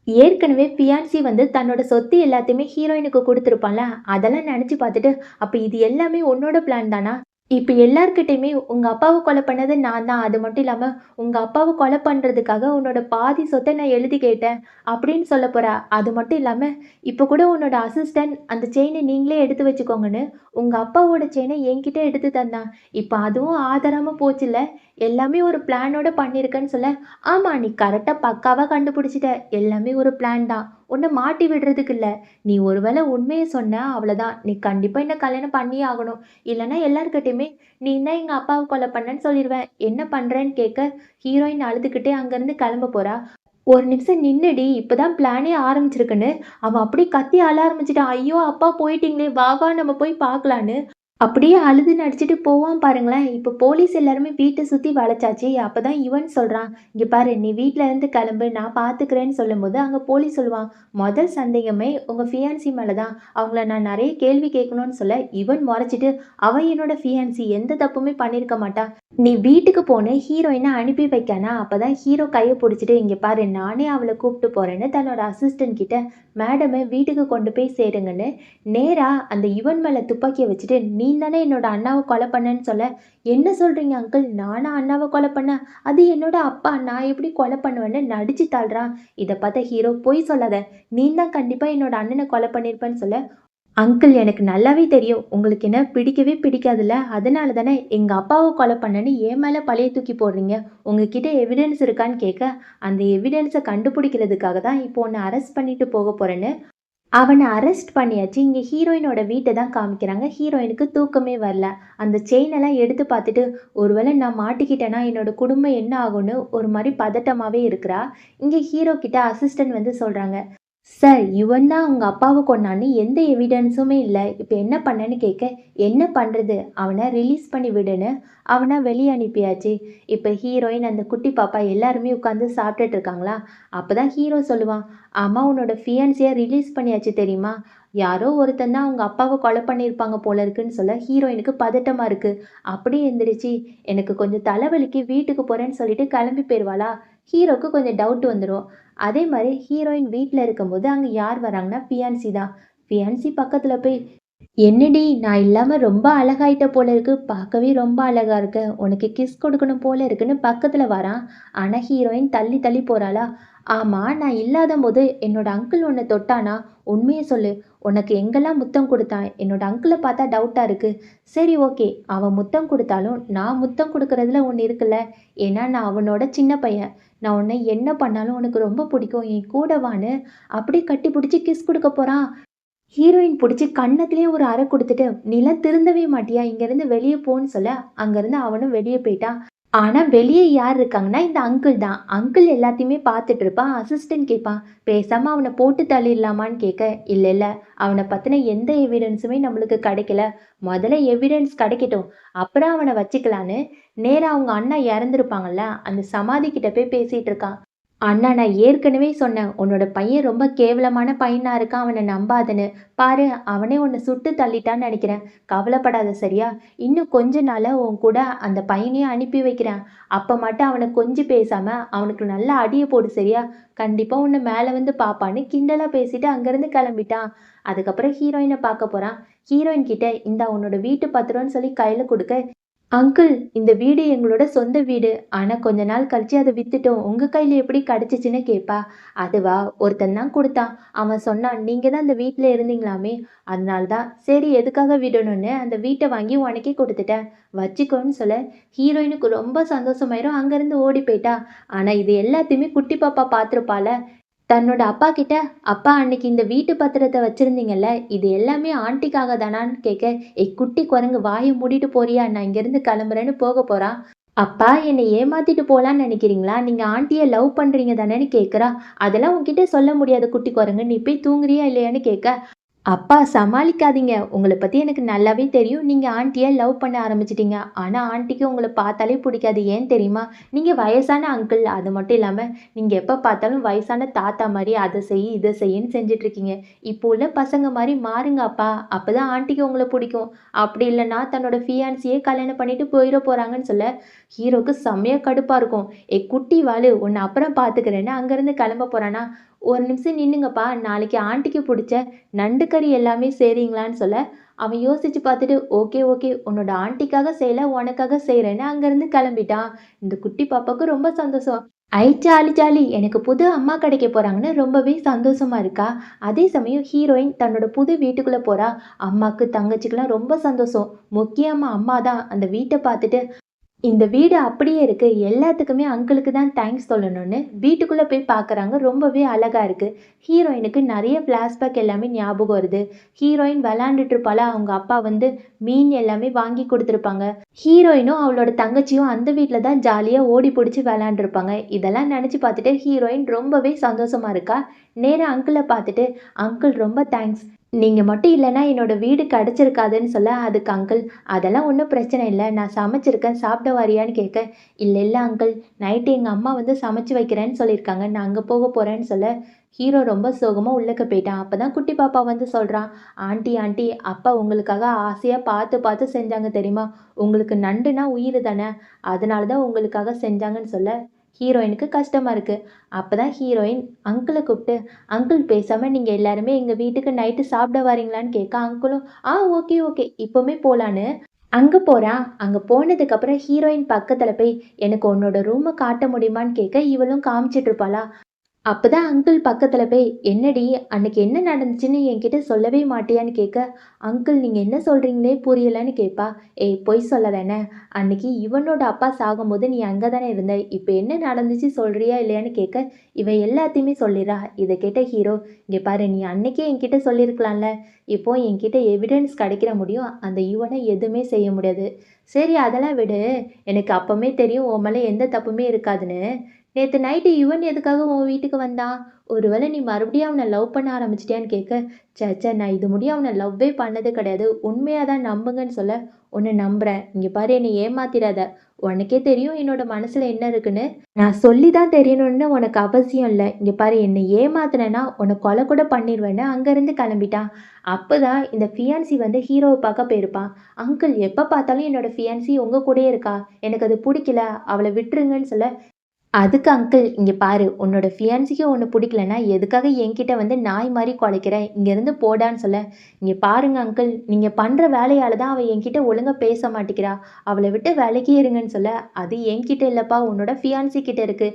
ஏற்கனவே ஃபியான்சி வந்து தன்னோட சொத்து எல்லாத்தையுமே ஹீரோயினுக்கு குடுத்துருப்பான்ல, அதெல்லாம் நெனச்சு பார்த்துட்டு, "அப்ப இது எல்லாமே உன்னோட பிளான் தானா? இப்ப எல்லார்கிட்டயுமே உங்க அப்பாவ கொலை பண்ணது நான் தான். அது மட்டும் இல்லாம உங்க அப்பாவ கொலை பண்றதுக்காக உன்னோட பாதி சொத்த நான் எழுதி கேட்டேன்" அப்படின்னு சொல்லப் போறா. அது மட்டும் இல்லாம, "இப்ப கூட உன்னோட அசிஸ்டன்ட் அந்த செயின நீங்களே எடுத்து வச்சுக்கோங்கன்னு உங்க அப்பாவோட செயின என்கிட்ட எடுத்து தந்தான். இப்ப அதுவும் ஆதரமா போச்சுல்ல. எல்லாமே ஒரு பிளானோட பண்ணியிருக்கேன்னு" சொல்ல, "ஆமா நீ கரெக்ட்டா பக்காவா கண்டுபிடிச்சிட்ட. எல்லாமே ஒரு பிளான் தான். உன்ன மாட்டி விடுறதுக்கு இல்ல. நீ ஒரு வேள உண்மைய சொன்ன அவ்வளதான். நீ கண்டிப்பா என்ன கல்யாணம் பண்ணியே ஆகணும். இல்லன்னா எல்லார்கிட்டயுமே நீ தான் எங்க அப்பாவ கொலை பண்ணேன்னு சொல்லிருவேன். என்ன பண்றேன்னு" கேட்க, ஹீரோயின் அழுதுகிட்டே அங்கருந்து கிளம்ப போறா. "ஒரு நிமிஷம் நின்னுடி. இப்பதான் பிளானே ஆரம்பிச்சிருக்குன்னு" அவன் அப்படியே கத்தி அழ ஆரம்பிச்சுட்டான். "ஐயோ! அப்பா போயிட்டீங்களே! வா வா நம்ம போய் பார்க்கலான்னு" அப்படியே அழுது நடிச்சுட்டு போவான் பாருங்களேன். இப்ப போலீஸ் எல்லாருமே வீட்ட சுத்தி வளைச்சாச்சு. அப்பதான் யுவன் சொல்றான், "இங்க பாரு நீ வீட்ல இருந்து கிளம்பு. நான் பார்த்துக்கிறேன்னு" சொல்லும்போது, அங்க போலீஸ் சொல்லுவான், "முதல் சந்தேகமே உங்க ஃபியான்சி மேல தான். அவங்கள நான் நெறைய கேள்வி கேட்கணும்னு" சொல்ல, யுவன் மொறச்சிட்டு, "அவ என்னோட ஃபியான்சி. எந்த தப்புமே பண்ணியிருக்க மாட்டா. நீ வீட்டுக்கு போன்னு ஹீரோயின அனுப்பி வைக்கானா." அப்பதான் ஹீரோ கைய புடிச்சுட்டு, "இங்க பாரு நானே அவள கூப்ட்டு போறேன்னு" தன்னோட அசிஸ்டன்ட் கிட்ட மேடம வீட்டுக்கு கொண்டு போய் சேருங்கன்னு நேரா அந்த யுவன் மேல துப்பாக்கிய வச்சுட்டு, "நீ தானே என்னோட அண்ணாவ கொலை பண்ணன்னு" சொல்ல, "என்ன சொல்றீங்க அங்கிள்? நானா அண்ணாவ கொலை பண்ணேன்? அது என்னோட அப்பா. நான் எப்படி கொலை பண்ணுவேன்னு" நடிச்சு தள்ளுறான். இத பார்த்த ஹீரோ, "பொய் சொல்லாத. நீ தான் கண்டிப்பா என்னோட அண்ணன கொலை பண்ணியிருப்பன்னு" சொல்ல, "அங்கிள் எனக்கு நல்லாவே தெரியும். உங்களுக்கு என்ன பிடிக்கவே பிடிக்காதுல்ல. அதனால தானே எங்க அப்பாவ கொலை பண்ணேன்னு என் மேல பழிய தூக்கி போடுறீங்க. உங்ககிட்ட எவிடன்ஸ் இருக்கான்னு" கேட்க, "அந்த எவிடன்ஸ கண்டுபிடிக்கிறதுக்காக தான் இப்போ உன்ன அரெஸ்ட் பண்ணிட்டு போக போறேன்னு" அவன அரெஸ்ட் பண்ணியாச்சு. இங்க ஹீரோயினோட வீட்ட தான் காமிக்கிறாங்க. ஹீரோயினுக்கு தூக்கமே வரல. அந்த செயின் எல்லாம் எடுத்து பார்த்துட்டு, "ஒருவேள நான் மாட்டிக்கிட்டேன்னா என்னோட குடும்பம் என்ன ஆகும்னு" ஒரு மாரி பதட்டமாவே இருக்கிறா. இங்க ஹீரோ கிட்ட அசிஸ்டன்ட் வந்து சொல்றாங்க, சார் இவன் தான் உங்க அப்பாவை கொன்னான்னு எந்த எவிடன்ஸுமே இல்லை, இப்போ என்ன பண்ணேன்னு கேட்க, என்ன பண்ணுறது, அவனை ரிலீஸ் பண்ணி விடுன்னு அவனை வெளியே அனுப்பியாச்சு. இப்போ ஹீரோயின் அந்த குட்டி பாப்பா எல்லாருமே உட்காந்து சாப்பிட்டுட்டு இருக்காங்களா. அப்போ தான் ஹீரோ சொல்லுவான், அம்மா உன்னோட ஃபியான்சியை ரிலீஸ் பண்ணியாச்சு தெரியுமா, யாரோ ஒருத்தன் தான் அவங்க அப்பாவை கொலை பண்ணியிருப்பாங்க போல இருக்குன்னு சொல்ல ஹீரோயினுக்கு பதட்டமாக இருக்குது. அப்படியே எந்திரிச்சு எனக்கு கொஞ்சம் தலைவலிக்கு வீட்டுக்கு போகிறேன்னு சொல்லிட்டு கிளம்பி போயிடுவாளா. ஹீரோக்கு கொஞ்சம் டவுட் வந்துடும். அதே மாதிரி ஹீரோயின் வீட்டில் இருக்கும்போது அங்கே யார் வராங்கன்னா ஃபியான்சி தான். ஃபியான்சி பக்கத்தில் போய், என்னடி நான் இல்லாமல் ரொம்ப அழகாயிட்ட போல இருக்கு, பார்க்கவே ரொம்ப அழகா இருக்க, உனக்கு கிஸ் கொடுக்கணும் போல இருக்குன்னு பக்கத்தில் வரான். ஆனால் ஹீரோயின் தள்ளி தள்ளி போகிறாளா. ஆமாம், நான் இல்லாத போது என்னோட அங்கிள் உன்னை தொட்டானா, உண்மையை சொல்லு, உனக்கு எங்கெல்லாம் முத்தம் கொடுத்தான், என்னோட அங்கிளை பார்த்தா டவுட்டாக இருக்குது. சரி ஓகே, அவன் முத்தம் கொடுத்தாலும் நான் முத்தம் கொடுக்கறதுல ஒன்று இருக்குல்ல, ஏன்னா நான் அவனோட சின்ன பையன், நான் உன்னை என்ன பண்ணாலும் உனக்கு ரொம்ப பிடிக்கும், என் கூட வான்னு அப்படி கட்டி பிடிச்சி கிஸ் கொடுக்க போகிறான். ஹீரோயின் பிடிச்சி கன்னத்துலேயே ஒரு அறை கொடுத்துட்டு, நீலாம் திருந்தவே மாட்டியா, இங்கேருந்து வெளியே போன்னு சொல்ல அங்கேருந்து அவனும் வெளியே போயிட்டான். ஆனால் வெளியே யார் இருக்காங்கன்னா இந்த அங்கிள் தான். அங்கிள் எல்லாத்தையுமே பார்த்துட்டு இருப்பான். அசிஸ்டன்ட் கேட்பான், பேசாமல் அவனை போட்டு தள்ளிடலாமான்னு கேட்க, இல்லை இல்லை, அவனை பற்றின எந்த எவிடன்ஸுமே நம்மளுக்கு கிடைக்கல, முதல்ல எவிடன்ஸ் கிடைக்கட்டும் அப்புறம் அவனை வச்சுக்கலான்னு நேராக அவங்க அண்ணா இறந்துருப்பாங்கல்ல அந்த சமாதி கிட்ட போய் பேசிகிட்டு இருக்கான். அண்ணா நான் ஏற்கனவே சொன்னேன், உன்னோட பையன் ரொம்ப கேவலமான பையனா இருக்கான், அவனை நம்பாதன்னு. பாரு அவனே உன்னை சுட்டு தள்ளிட்டான்னு நினைக்கிறேன், கவலைப்படாத சரியா, இன்னும் கொஞ்ச நாள உன் கூட அந்த பையனையும் அனுப்பி வைக்கிறேன், அப்போ மட்டும் அவனை கொஞ்சம் பேசாம அவனுக்கு நல்லா அடியை போடு சரியா, கண்டிப்பாக உன்னை மேலே வந்து பாப்பான்னு கிண்டலாக பேசிட்டு அங்கேருந்து கிளம்பிட்டான். அதுக்கப்புறம் ஹீரோயினை பார்க்க போகிறான். ஹீரோயின் கிட்ட இந்த உன்னோட வீட்டு பத்திரம்னு சொல்லி கையில் கொடுக்க, அங்கிள் இந்த வீடு எங்களோட சொந்த வீடு, ஆனால் கொஞ்ச நாள் கழிச்சு அதை வித்துட்டோம், உங்கள் கையில் எப்படி கிடச்சிச்சின்னு கேட்பா. அதுவா, ஒருத்தன் தான் கொடுத்தான், அவன் சொன்னான் நீங்கள் தான் அந்த வீட்டில் இருந்தீங்களாமே, அதனால தான் சரி எதுக்காக விடணும்னு அந்த வீட்டை வாங்கி உனக்கே கொடுத்துட்டேன், வச்சுக்கோன்னு சொல்ல ஹீரோயினுக்கு ரொம்ப சந்தோஷமாயிரும். அங்கேருந்து ஓடி போயிட்டா. ஆனால் இது எல்லாத்தையுமே குட்டி பாப்பா பார்த்துருப்பால. தன்னோட அப்பா கிட்ட, அப்பா அன்னைக்கு இந்த வீட்டு பத்திரத்தை வச்சிருந்தீங்கல்ல, இது எல்லாமே ஆண்டிக்காக தானான்னு கேட்க, குட்டி குரங்கு வாயை மூடிட்டு போறியா, நான் இங்கேருந்து கிளம்புறேன்னு போக போறான். அப்பா என்னை ஏமாத்திட்டு போகலான்னு நினைக்கிறீங்களா, நீங்கள் ஆண்டியை லவ் பண்ணுறீங்க தானேன்னு கேட்குறா. அதெல்லாம் உன்கிட்ட சொல்ல முடியாது குட்டி குரங்கு, நீ போய் தூங்குறியா இல்லையான்னு கேட்க, அப்பா சமாளிக்காதீங்க, உங்களை பற்றி எனக்கு நல்லாவே தெரியும், நீங்கள் ஆண்டியை லவ் பண்ண ஆரம்பிச்சிட்டீங்க, ஆனால் ஆண்டிக்கு உங்களை பார்த்தாலே பிடிக்காது, ஏன் தெரியுமா, நீங்கள் வயசான அங்கிள், அது மட்டும் இல்லாமல் நீங்கள் எப்போ பார்த்தாலும் வயசான தாத்தா மாதிரி அதை செய் இதை செய்யின்னு செஞ்சிட்ருக்கீங்க, இப்போ உள்ள பசங்க மாதிரி மாறுங்க அப்பா, அப்போ தான் ஆண்டிக்கு உங்களை பிடிக்கும், அப்படி இல்லைன்னா தன்னோட ஃபியான்சியே கல்யாணம் பண்ணிட்டு போயிட போகிறாங்கன்னு சொல்ல ஹீரோக்கு செம்மையாக கடுப்பாக இருக்கும். குட்டி வாளு உன்னை அப்புறம் பார்த்துக்கிறேன்னு அங்கேருந்து கிளம்ப போகிறானா. ஒரு நிமிஷம் நின்னுங்கப்பா, நாளைக்கு ஆண்டிக்கு பிடிச்ச நண்டு கறி எல்லாமே செய்கிறீங்களான்னு சொல்ல அவன் யோசிச்சு பார்த்துட்டு, ஓகே ஓகே உன்னோட ஆண்டிக்காக செய்யலை உனக்காக செய்கிறேன்னு அங்கேருந்து கிளம்பிட்டான். இந்த குட்டி பாப்பாவுக்கு ரொம்ப சந்தோஷம். ஐ ஜாலி ஜாலி, எனக்கு புது அம்மா கிடைக்க போகிறாங்கன்னு ரொம்பவே சந்தோஷமா இருக்கா. அதே சமயம் ஹீரோயின் தன்னோட புது வீட்டுக்குள்ளே போகிறா. அம்மாவுக்கு தங்கச்சிக்கெல்லாம் ரொம்ப சந்தோஷம். முக்கியமாக அம்மா தான் அந்த வீட்டை பார்த்துட்டு, இந்த வீடு அப்படியே இருக்கு, எல்லாத்துக்குமே அங்கிளுக்கு தான் தேங்க்ஸ் சொல்லணும்னு வீட்டுக்குள்ளே போய் பார்க்குறாங்க. ரொம்பவே அழகாக இருக்குது. ஹீரோயினுக்கு நிறைய ஃப்ளாஷ்பேக் எல்லாமே ஞாபகம் வருது. ஹீரோயின் விளாண்டுட்டு இருப்பாளா, அவங்க அப்பா வந்து மீன் எல்லாமே வாங்கி கொடுத்துருப்பாங்க. ஹீரோயினும் அவளோட தங்கச்சியும் அந்த வீட்டில் தான் ஜாலியாக ஓடி பிடிச்சி விளாண்டுருப்பாங்க. இதெல்லாம் நினச்சி பார்த்துட்டு ஹீரோயின் ரொம்பவே சந்தோஷமாக இருக்கா. நேராக அங்கிளை பார்த்துட்டு, அங்கிள் ரொம்ப தேங்க்ஸ், நீங்கள் மட்டும் இல்லைன்னா என்னோட வீடு கிடச்சிருக்காதுன்னு சொல்ல அதுக்கு அங்கிள், அதெல்லாம் ஒன்றும் பிரச்சனை இல்லை, நான் சமைச்சிருக்கேன் சாப்பிட வரியான்னு கேட்க, இல்லை இல்லை அங்கிள், நைட்டு எங்கள் அம்மா வந்து சமைச்சு வைக்கிறேன்னு சொல்லியிருக்காங்க, நான் அங்கே போக போகிறேன்னு சொல்ல ஹீரோ ரொம்ப சோகமாக உள்ளக்க போயிட்டான். அப்போ தான் குட்டி பாப்பா வந்து சொல்கிறான், ஆண்டி ஆண்டி அப்பா உங்களுக்காக ஆசையாக பார்த்து பார்த்து செஞ்சாங்க தெரியுமா, உங்களுக்கு நண்டுனா உயிர் தானே, அதனால தான் உங்களுக்காக செஞ்சாங்கன்னு சொல்ல ஹீரோயினுக்கு கஷ்டமாக இருக்குது. அப்போ தான் ஹீரோயின் அங்கிளை கூப்பிட்டு, அங்கிள் பேசாமல் நீங்கள் எல்லாருமே எங்கள் வீட்டுக்கு நைட்டு சாப்பிட வரீங்களான்னு கேட்க, அங்கிளும் ஓகே ஓகே இப்போவுமே போகலான்னு அங்கே போகிறான். அங்கே போனதுக்கப்புறம் ஹீரோயின் பக்கத்தில் போய் எனக்கு உன்னோட ரூமை காட்ட முடியுமான்னு கேட்க, இவளும் காமிச்சிட்டு இருப்பாளா. அப்பதான் அங்கிள் பக்கத்துல போய், என்னடி அன்னைக்கு என்ன நடந்துச்சுன்னு என்கிட்ட சொல்லவே மாட்டியான்னு கேட்க, அங்கிள் நீங்க என்ன சொல்றீங்களே புரியலன்னு கேட்பா. பொய் சொல்லாதானே, அன்னைக்கு இவனோட அப்பா சாகும்போது நீ அங்கே தானே இருந்த, இப்போ என்ன நடந்துச்சு சொல்றியா இல்லையான்னு கேட்க, இவ எல்லாத்தையுமே சொல்லிடுறா. இதை கேட்ட ஹீரோ, இங்கே பாரு நீ அன்னைக்கே என்கிட்ட சொல்லியிருக்கலாம்ல, இப்போ என்கிட்ட எவிடன்ஸ் கிடைக்கிற முடியும், அந்த யுவனை எதுவுமே செய்ய முடியாது. சரி அதெல்லாம் விடு, எனக்கு அப்பவுமே தெரியும் உன் மேலே எந்த தப்புமே இருக்காதுன்னு, நேத்து நைட்டு யுவன் எதுக்காக உன் வீட்டுக்கு வந்தான்? ஒருவேளை நீ மறுபடியும் அவன லவ் பண்ண ஆரம்பிச்சிட்டியான்னு கேட்க, ச்சே நான் இது முடிய அவன லவ்வே பண்ணது கிடையாது. உண்மையா தான் நம்புங்கன்னு சொல்ல, உன்ன நம்புறேன். இங்க பாரு என்னை ஏமாத்திடாத. உனக்கே தெரியும் என்னோட மனசுல என்ன இருக்குன்னு. நான் சொல்லி தான் தெரியணும்னு உனக்கு அவசியம் இல்ல. இங்க பாரு என்னை ஏமாத்துனேன்னா உன்ன கொலை கூட பண்ணிருவேன்னு அங்கருந்து கிளம்பிட்டான். அப்பதான் இந்த ஃபியான்சி வந்து ஹீரோவ பார்க்க போயிருப்பான். அங்கிள் எப்ப பார்த்தாலும் என்னோட ஃபியான்சி உங்க கூடயே இருக்கா. எனக்கு அது புடிக்கல. அவள விட்டுருங்கன்னு சொல்ல, அதுக்கு அங்கிள் இங்க பாரு உன்னோட ஃபியான்சிக்கு ஒன்று பிடிக்கலன்னா எதுக்காக என்கிட்ட வந்து நாய் மாதிரி குலைக்கிற இங்கேருந்து போடான்னு சொல்ல, இங்கே பாருங்க அங்கிள் நீங்கள் பண்ணுற வேலையால தான் அவள் என்கிட்ட ஒழுங்கா பேச மாட்டேங்கிறா. அவளை விட்டு விலகி இருங்கன்னு சொல்ல, அது என்கிட்ட இல்லைப்பா உன்னோட ஃபியான்சி கிட்ட இருக்கு.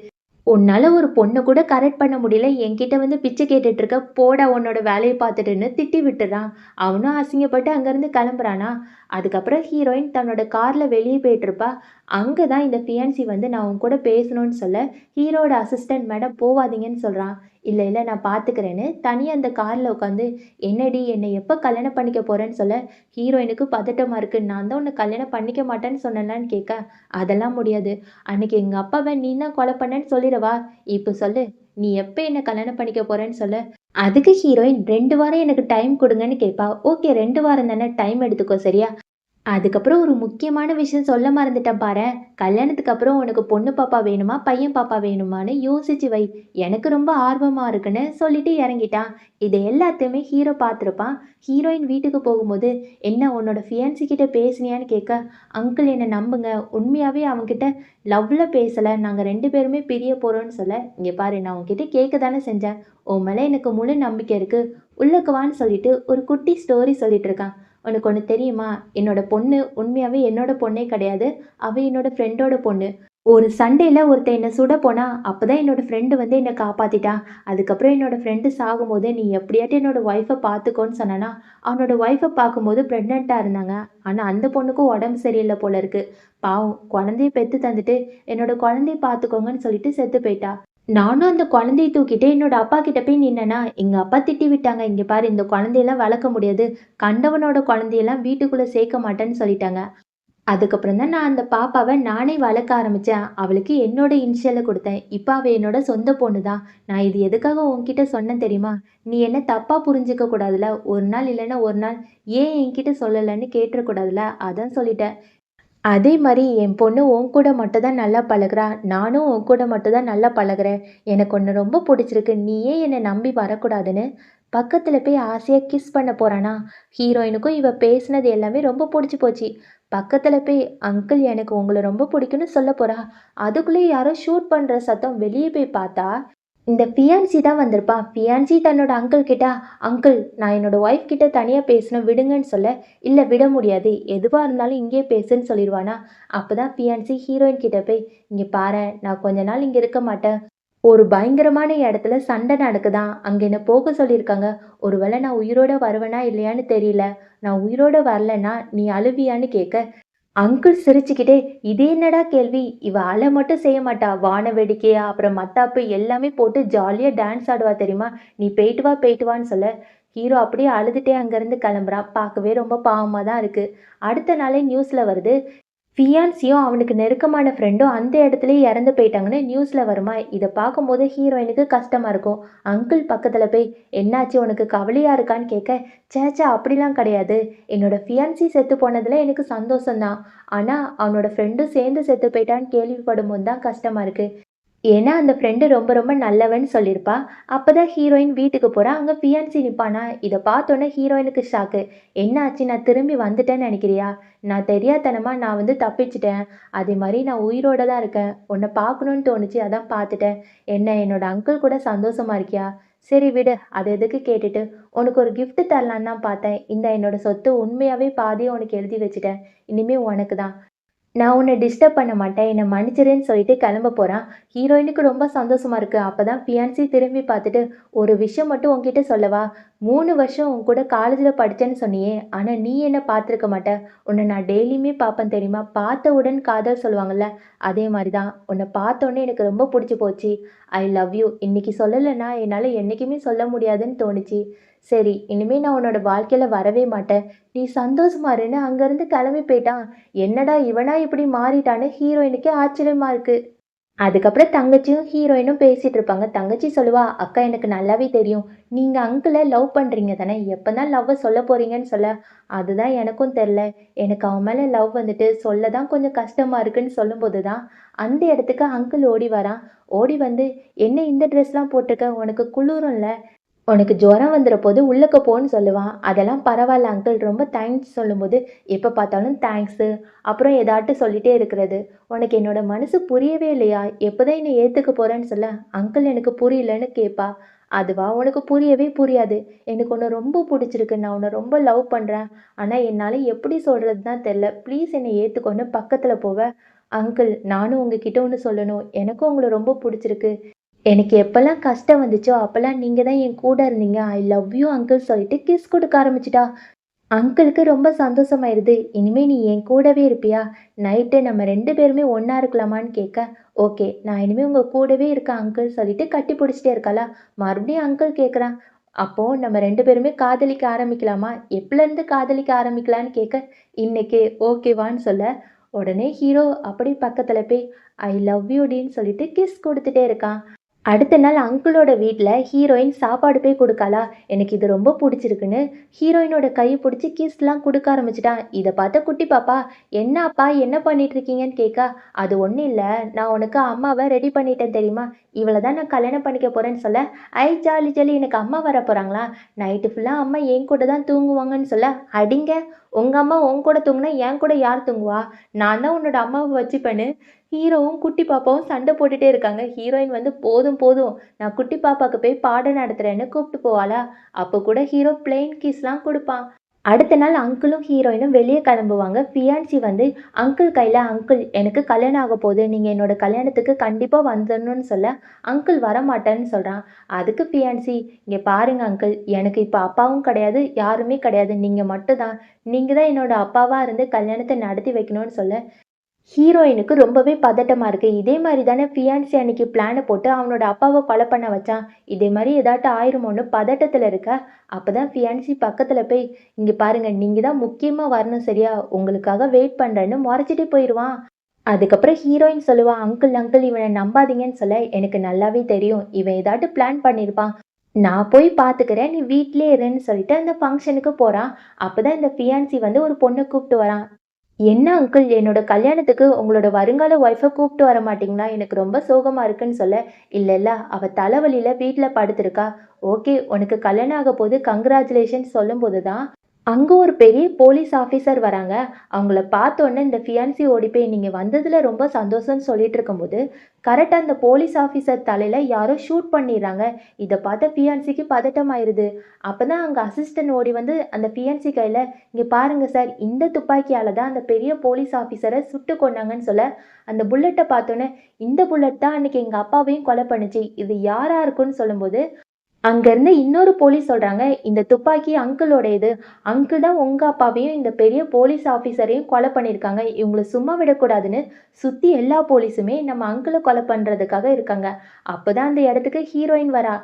உன்னால ஒரு பொண்ண கூட கரெக்ட் பண்ண முடியல. என்கிட்ட வந்து பிச்சை கேட்டுட்டு இருக்க. போடா உன்னோட வேலைய பார்த்துட்டுன்னு திட்டி விட்டுறான். அவனும் அசிங்கப்பட்டு அங்கருந்து கிளம்புறானா. அதுக்கப்புறம் ஹீரோயின் தன்னோட கார்ல வெளிய போயிட்டுருப்பா. அங்க தான் இந்த ஃபியான்சி வந்து நான் உன் கூட பேசணும்னு சொல்ல, ஹீரோவோட அசிஸ்டன்ட் மேடம் போவாதீங்கன்னு சொல்றான். இல்ல, இல்ல நான் பார்த்துக்கிறேன்னு தனியா அந்த கார்ல உட்காந்து, என்னடி என்னை எப்ப கல்யாணம் பண்ணிக்க போறேன்னு சொல்ல, ஹீரோயினுக்கு பதட்டமா இருக்கு. நான் தான் உன்ன கல்யாணம் பண்ணிக்க மாட்டேன்னு சொன்னேன்லன்னு கேட்க, அதெல்லாம் முடியாது. அன்னைக்கு எங்க அப்பாவ நீ தான் கொலை பண்ணேன்னு சொல்லிடவா? இப்ப சொல்லு. நீ எப்ப என்ன கல்யாணம் பண்ணிக்க போறேன்னு சொல்ல, அதுக்கு ஹீரோயின் 2 வாரம் எனக்கு டைம் குடுங்கன்னு கேட்பா. ஓகே 2 வாரம் தானே டைம் எடுத்துக்கோ சரியா? அதுக்கப்புறம் ஒரு முக்கியமான விஷயம் சொல்ல மறந்துட்டேன் பாரேன். கல்யாணத்துக்கு அப்புறம் உனக்கு பொண்ணு பாப்பா வேணுமா? பையன் பாப்பா வேணுமான்னு யோசிச்சு வை. எனக்கு ரொம்ப ஆர்வமா இருக்குன்னு சொல்லிட்டு இறங்கிட்டான். இதை எல்லாத்தையுமே ஹீரோ பார்த்துருப்பான். ஹீரோயின் வீட்டுக்கு போகும்போது, என்ன உன்னோட ஃபியான்சி கிட்ட பேசுனியான்னு கேட்க, அங்கிள் என்னை நம்புங்க. உண்மையாவே அவன்கிட்ட லவ்ல பேசல. நாங்க 2 பேருமே பிரிய போறோம்னு சொல்ல, இங்க பாரு நான் உன்கிட்ட கேட்க தானே செஞ்சேன். உன் மேல எனக்கு முழு நம்பிக்கை இருக்கு. உள்ளக்கு வான்னு சொல்லிட்டு ஒரு குட்டி ஸ்டோரி சொல்லிட்டு இருக்கான். உனக்கு ஒன்று தெரியுமா? என்னோட பொண்ணு உண்மையாவே என்னோட பொண்ணே கிடையாது. அவ என்னோட ஃப்ரெண்டோட பொண்ணு. ஒரு சண்டையில ஒருத்தன் என்ன சுட போனா, அப்பதான் என்னோட ஃப்ரெண்டு வந்து என்ன காப்பாத்திட்டா. அதுக்கப்புறம் என்னோட ஃப்ரெண்டு சாகும்போது, "நீ எப்படியாட்டும் என்னோட ஒய்ஃப பார்த்துக்கோன்னு" சொன்னானா, அவனோட ஒய்ஃப பார்க்கும்போது பிரெக்னன்ட்டா இருந்தாங்க. ஆனா அந்த பொண்ணுக்கும் உடம்பு சரியில்ல போல இருக்கு. பாவம் குழந்தைய பெத்து தந்துட்டு, என்னோட குழந்தைய பார்த்துக்கோங்கன்னு சொல்லிட்டு செத்து போயிட்டா. நானும் அந்த குழந்தைய தூக்கிட்டு என்னோட அப்பா கிட்ட போய் நின்னேனா, எங்க அப்பா திட்டி விட்டாங்க. "இங்க பாரு இந்த குழந்தையெல்லாம் வளர்க்க முடியாது. கண்டவனோட குழந்தையெல்லாம் வீட்டுக்குள்ள சேர்க்க மாட்டேன்னு" சொல்லிட்டாங்க. அதுக்கப்புறம் தான் நான் அந்த பாப்பாவ நானே வளர்க்க ஆரம்பிச்சேன். அவளுக்கு என்னோட இனிஷியல குடுத்தேன். இப்ப அவ என்னோட சொந்த பொண்ணு தான். நான் இது எதுக்காக உன்கிட்ட சொன்னேன் தெரியுமா? நீ என்ன தப்பா புரிஞ்சுக்க கூடாதுல்ல. ஒரு நாள் இல்லன்னா ஒரு நாள் ஏன் என்கிட்ட சொல்லலன்னு கேட்டுற கூடாதுல்ல. அதான் சொல்லிட்டேன். அதே மாரி என் பொண்ணு உன் கூட மட்டும் தான் நல்லா பழகுறா. நானும் உன் கூட மட்டும் தான் நல்லா பழகுறேன். எனக்கு உன்ன ரொம்ப புடிச்சிருக்கு. நீ ஏன் என்ன நம்பி வரக்கூடாதுன்னு, பக்கத்துல போய் ஆசையா கிஸ் பண்ண போறானா, ஹீரோயினுக்கும் இவ பேசினது எல்லாமே ரொம்ப புடிச்சு போச்சு. பக்கத்துல போய் அங்கிள் எனக்கு உங்கள ரொம்ப பிடிக்கும்னு சொல்ல போறா. அதுக்குள்ளே யாரோ ஷூட் பண்ற சத்தம் வெளியே போய் பார்த்தா, இந்த ஃபியான்சி தான் வந்திருப்பா. ஃபியான்சி தன்னோட அங்கிள் கிட்ட, "அங்கிள் நான் என்னோட ஒய்ஃப் கிட்ட தனியா பேசணும் விடுங்கன்னு" சொல்ல, "இல்ல விட முடியாது. எதுவா இருந்தாலும் இங்கேயே பேசுன்னு" சொல்லிருவானா. அப்பதான் ஃபியான்சி ஹீரோயின் கிட்ட போய், "இங்க பாரேன் நான் கொஞ்ச நாள் இங்க இருக்க மாட்டேன். ஒரு பயங்கரமான இடத்துல சண்டை நடக்குதாம். அங்க என்ன போக சொல்லியிருக்காங்க. ஒருவேளை நான் உயிரோட வருவேனா இல்லையான்னு தெரியல. நான் உயிரோட வரலன்னா நீ அழுவியான்னு" கேட்க, அங்கிள் சிரிச்சுக்கிட்டே, "இது என்னடா கேள்வி? இவ அழ மட்டும் செய்ய மாட்டா. வான வேடிக்கை, அப்புறம் மத்தாப்பு எல்லாமே போட்டு ஜாலியா டான்ஸ் ஆடுவா தெரியுமா? நீ போயிட்டு வான்னு" சொல்ல, ஹீரோ அப்படியே அழுதுட்டே அங்கேருந்து கிளம்புறான். பார்க்கவே ரொம்ப பாவமா தான் இருக்கு. அடுத்த நாளே நியூஸ்ல வருது. ஃபியான்சியும் அவனுக்கு நெருக்கமான ஃப்ரெண்டும் அந்த இடத்துலயே இறந்து போயிட்டாங்கன்னு நியூஸ்ல வருமா. இதை பார்க்கும்போது ஹீரோயினுக்கு கஷ்டமா இருக்கும். அங்கிள் பக்கத்துல போய், "என்னாச்சு உனக்கு கவலையா இருக்கான்னு" கேட்க, "சேச்சா அப்படிலாம் கிடையாது. என்னோட ஃபியான்சி செத்து போனதுல எனக்கு சந்தோஷம்தான். ஆனா அவனோட ஃப்ரெண்டும் சேர்ந்து செத்து போயிட்டான்னு கேள்விப்படும் போது தான் கஷ்டமா இருக்கு." ஏன்னா அந்த ஃப்ரெண்டு ரொம்ப ரொம்ப நல்லவன்னு சொல்லியிருப்பா. அப்பதான் ஹீரோயின் வீட்டுக்கு போறா. அங்க ஃபியான்சி நிப்பானா. இத பார்த்தோனே ஹீரோயினுக்கு ஷாக்கு. "என்ன ஆச்சு? நான் திரும்பி வந்துட்டேன்னு நெனைக்கிறியா? நான் தெரியாத்தனமா நான் வந்து தப்பிச்சுட்டேன். அதே மாரி நான் உயிரோட தான் இருக்கேன். உன்ன பார்க்கணும்னு தோணுச்சு. அதான் பார்த்துட்டேன். என்ன என்னோட அங்கிள் கூட சந்தோஷமா இருக்கியா? சரி விடு. அத எதுக்கு கேட்டுட்டு. உனக்கு ஒரு கிஃப்ட் தரலான்னு தான் பார்த்தேன். இந்தா என்னோட சொத்து உண்மையாவே பாதிய உனக்கு எழுதி வச்சுட்டேன். இனிமே உனக்கு தான். நான் உன்னை டிஸ்டர்ப் பண்ண மாட்டேன். என்னை மன்னிச்சிடுன்னு" சொல்லிட்டு கிளம்ப போறான். ஹீரோயினுக்கு ரொம்ப சந்தோஷமா இருக்கு. அப்பதான் ஃபியான்சி திரும்பி பார்த்துட்டு, "ஒரு விஷயம் மட்டும் உன்கிட்ட சொல்லவா? 3 வருஷம் உன் கூட காலேஜ்ல படிச்சேன்னு சொன்னியே. ஆனா நீ என்ன பார்த்துருக்க மாட்ட. உன்னை நான் டெய்லியுமே பார்ப்பேன் தெரியுமா? பார்த்தவுடன் காதல் சொல்லுவாங்கல்ல. அதே மாரி தான். உன்னை பார்த்தோனே எனக்கு ரொம்ப புடிச்சு போச்சு. ஐ லவ் யூ. இன்னைக்கு சொல்லலைன்னா என்னால என்னைக்குமே சொல்ல முடியாதுன்னு தோணுச்சு. சரி இனிமே நான் உன்னோட வாழ்க்கையில வரவே மாட்டேன். நீ சந்தோஷமா இருன்னு" அங்கேருந்து கிளம்பி போயிட்டான். என்னடா இவனா இப்படி மாறிட்டான்னு ஹீரோயினுக்கே ஆச்சரியமா இருக்கு. அதுக்கப்புறம் தங்கச்சியும் ஹீரோயினும் பேசிட்டு இருப்பாங்க. தங்கச்சி சொல்லுவா, "அக்கா எனக்கு நல்லாவே தெரியும். நீங்க அங்கிள லவ் பண்றீங்க தானே? எப்பதான் லவ்வ சொல்லப் போறீங்கன்னு சொல்ல." "அதுதான் எனக்கும் தெர்ல. எனக்கு அவன் மேல லவ் வந்துட்டு சொல்ல தான் கொஞ்சம் கஷ்டமா இருக்குன்னு" சொல்லும்போது தான், அந்த இடத்துக்கு அங்கிள் ஓடி வரான். ஓடி வந்து, "என்ன இந்த ட்ரெஸ்லாம் போட்டுருக்க? உனக்கு குளுரும்ல? உனக்கு ஜுரம் வந்துற போது உள்ளுக்க போன்னு" சொல்லுவான். அதெல்லாம் பரவால்ல அங்கிள் ரொம்ப தேங்க்ஸ் சொல்லும்போது, எப்ப பார்த்தாலும் தேங்க்ஸு, அப்புறம் ஏதாட்டு சொல்லிட்டே இருக்கிறது. "உனக்கு என்னோட மனசு புரியவே இல்லையா? எப்பதான் என்னை ஏத்துக்க போறேன்னு சொல்ல." "அங்கிள் எனக்கு புரியலன்னு" கேட்பா. "அதுவா? உனக்கு புரியவே புரியாது. எனக்கு உன்ன ரொம்ப புடிச்சிருக்கு. நான் உன்ன ரொம்ப லவ் பண்றேன். ஆனா என்னால எப்படி சொல்றது தான் தெர்ல. ப்ளீஸ் என்னை ஏத்துக்கோன்னு" பக்கத்துல போவ. "அங்கிள் நானும் உங்ககிட்ட ஒண்ணு சொல்லணும். எனக்கும் உங்கள ரொம்ப புடிச்சிருக்கு. எனக்கு எப்பலாம் கஷ்டம் வந்துச்சோ, அப்பலாம் நீங்க தான் என் கூட இருந்தீங்க. ஐ லவ் யூ அங்கிள்" சொல்லிட்டு கிஸ் குடுக்க ஆரம்பிச்சுட்டா. அங்கிளுக்கு ரொம்ப சந்தோஷமாயிருது. "இனிமே நீ என் கூடவே இருப்பியா? நைட்டு நம்ம 2 பேருமே ஒண்ணா இருக்கலாமான்னு" கேட்க, "ஓகே. நான் இனிமே உங்க கூடவே இருக்கேன் அங்கிள்" சொல்லிட்டு கட்டி பிடிச்சிட்டே இருக்காளா. மறுபடியும் அங்கிள் கேட்குறான், "அப்போ நம்ம 2 பேருமே காதலிக்க ஆரம்பிக்கலாமா? எப்பலருந்து காதலிக்க ஆரம்பிக்கலான்னு" கேட்க, "இன்னைக்கே ஓகேவான்னு" சொல்ல, உடனே ஹீரோ அப்படியே பக்கத்துல போய் ஐ லவ் யூ டின்னு சொல்லிட்டு கிஸ் குடுத்துட்டே இருக்கான். அடுத்த நாள் அங்கிளோட வீட்ல ஹீரோயின் சாப்பாடு போய் குடுக்காளா, எனக்கு இது ரொம்ப புடிச்சிருக்குன்னு ஹீரோயினோட கைய புடிச்சு கிஸ்லாம் குடுக்க ஆரம்பிச்சுட்டான். இத பார்த்த குட்டி பாப்பா, "என்ன அப்பா என்ன பண்ணிட்டு இருக்கீங்கன்னு?" கேட்க, "அது ஒண்ணும் இல்ல. நான் உனக்கு அம்மாவ ரெடி பண்ணிட்டேன் தெரியுமா? இவள தான் நான் கல்யாணம் பண்ணிக்க போறேன்னு" சொல்ல, "ஐ ஜாலி ஜாலி எனக்கு அம்மா வரப்போறாங்களா? நைட்டு ஃபுல்லா அம்மா என் கூட தான் தூங்குவாங்கன்னு" சொல்ல, "அடிங்க! உங்க அம்மா உன் கூட தூங்குனா என் கூட யார் தூங்குவா? நான் தான் உன்னோட அம்மாவ வச்சுப்பேன்னு" ஹீரோவும் குட்டி பாப்பாவும் சண்டை போட்டுட்டே இருக்காங்க. ஹீரோயின் வந்து, "போதும் போதும், நான் குட்டி பாப்பாக்கு போய் பாடம் நடத்துறேன்னு" கூப்பிட்டு போவாளா. அப்போ கூட ஹீரோ பிளெயின் கிஸ்லாம் குடுப்பான். அடுத்த நாள் அங்கிளும் ஹீரோயினும் வெளிய கிளம்புவாங்க. ஃபியான்சி வந்து அங்கிள் கையில, "அங்கிள் எனக்கு கல்யாணம் ஆகப் போகுது. நீங்க என்னோட கல்யாணத்துக்கு கண்டிப்பா வந்துரணும்னு" சொல்ல, அங்கிள் வரமாட்டேன்னு சொல்றான். அதுக்கு ஃபியான்சி, "இங்க பாருங்க அங்கிள், எனக்கு இப்ப அப்பாவும் கிடையாது, யாருமே கிடையாது. நீங்க மட்டும் தான். நீங்க தான் என்னோட அப்பாவா இருந்து கல்யாணத்த நடத்தி வைக்கணும்னு" சொல்ல, ஹீரோயினுக்கு ரொம்பவே பதட்டமா இருக்கு. இதே மாரி தானே ஃபியான்சி அன்னைக்கு பிளான போட்டு அவனோட அப்பாவ கொலை பண்ண வச்சான். இதே மாரி ஏதாட்டும் ஆயிருமோன்னு பதட்டத்துல இருக்க. அப்பதான் ஃபியான்சி பக்கத்துல போய், "இங்க பாருங்க, நீங்க தான் முக்கியமா வரணும் சரியா? உங்களுக்காக வெயிட் பண்றேன்னு" மொறச்சிட்டு போயிருவான். அதுக்கப்புறம் ஹீரோயின் சொல்லுவா, "அங்கிள் அங்கிள் இவன நம்பாதீங்கன்னு" சொல்ல, "எனக்கு நல்லாவே தெரியும். இவன் ஏதாட்டும் பிளான் பண்ணியிருப்பான். நான் போய் பார்த்துக்கிறேன். நீ வீட்லயே இருன்னு" சொல்லிட்டு அந்த ஃபங்ஷனுக்கு போறான். அப்பதான் இந்த ஃபியான்சி வந்து ஒரு பொண்ண கூப்ட்டு வரான். "என்ன அங்கிள் என்னோட கல்யாணத்துக்கு உங்களோட வருங்கால ஒய்ஃப கூப்பிட்டு வர மாட்டீங்களா? எனக்கு ரொம்ப சோகமா இருக்குன்னு" சொல்ல, "இல்ல இல்ல அவ தலைவலியில வீட்ல படுத்திருக்கா. ஓகே உனக்கு கல்யாணம் ஆகப் போகுது கங்கிராச்சுலேஷன்ஸ்" சொல்லும்போது தான் அங்க ஒரு பெரிய போலீஸ் ஆஃபீசர் வராங்க. அவங்கள பார்த்தோன்னே இந்த ஃபியான்சி ஓடி போய், "நீங்க வந்ததுல ரொம்ப சந்தோஷம்னு" சொல்லிட்டு இருக்கும்போது, கரெக்ட்டா அந்த போலீஸ் ஆஃபீசர் தலையில யாரோ ஷூட் பண்ணிர்றாங்க. இத பார்த்த ஃபியான்சிக்கு பதட்டமாயிருது. அப்பதான் அங்க அசிஸ்டன்ட் ஓடி வந்து அந்த ஃபியான்சி கையில, "இங்க பாருங்க சார், இந்த துப்பாக்கியால தான் அந்த பெரிய போலீஸ் ஆஃபீசர சுட்டுக் கொன்னாங்கன்னு" சொல்ல, அந்த புல்லட்ட பார்த்தோன்னே, "இந்த புல்லட் தான் அன்னைக்கு எங்க அப்பாவையும் கொலை பண்ணுச்சு. இது யாரா இருக்கும்னு" சொல்லும்போது, அங்க இருந்து இன்னொரு போலீஸ் சொல்றாங்க, "இந்த துப்பாக்கி அங்கிளோடையது. அங்கிள் தான் உங்க அப்பாவையும், இந்த பெரிய போலீஸ் ஆஃபீசரையும் கொலை பண்ணியிருக்காங்க. இவங்கள சும்மா விடக்கூடாதுன்னு" சுத்தி எல்லா போலீஸுமே நம்ம அங்கிள கொலை பண்றதுக்காக இருக்காங்க. அப்பதான் அந்த இடத்துக்கு ஹீரோயின் வரா.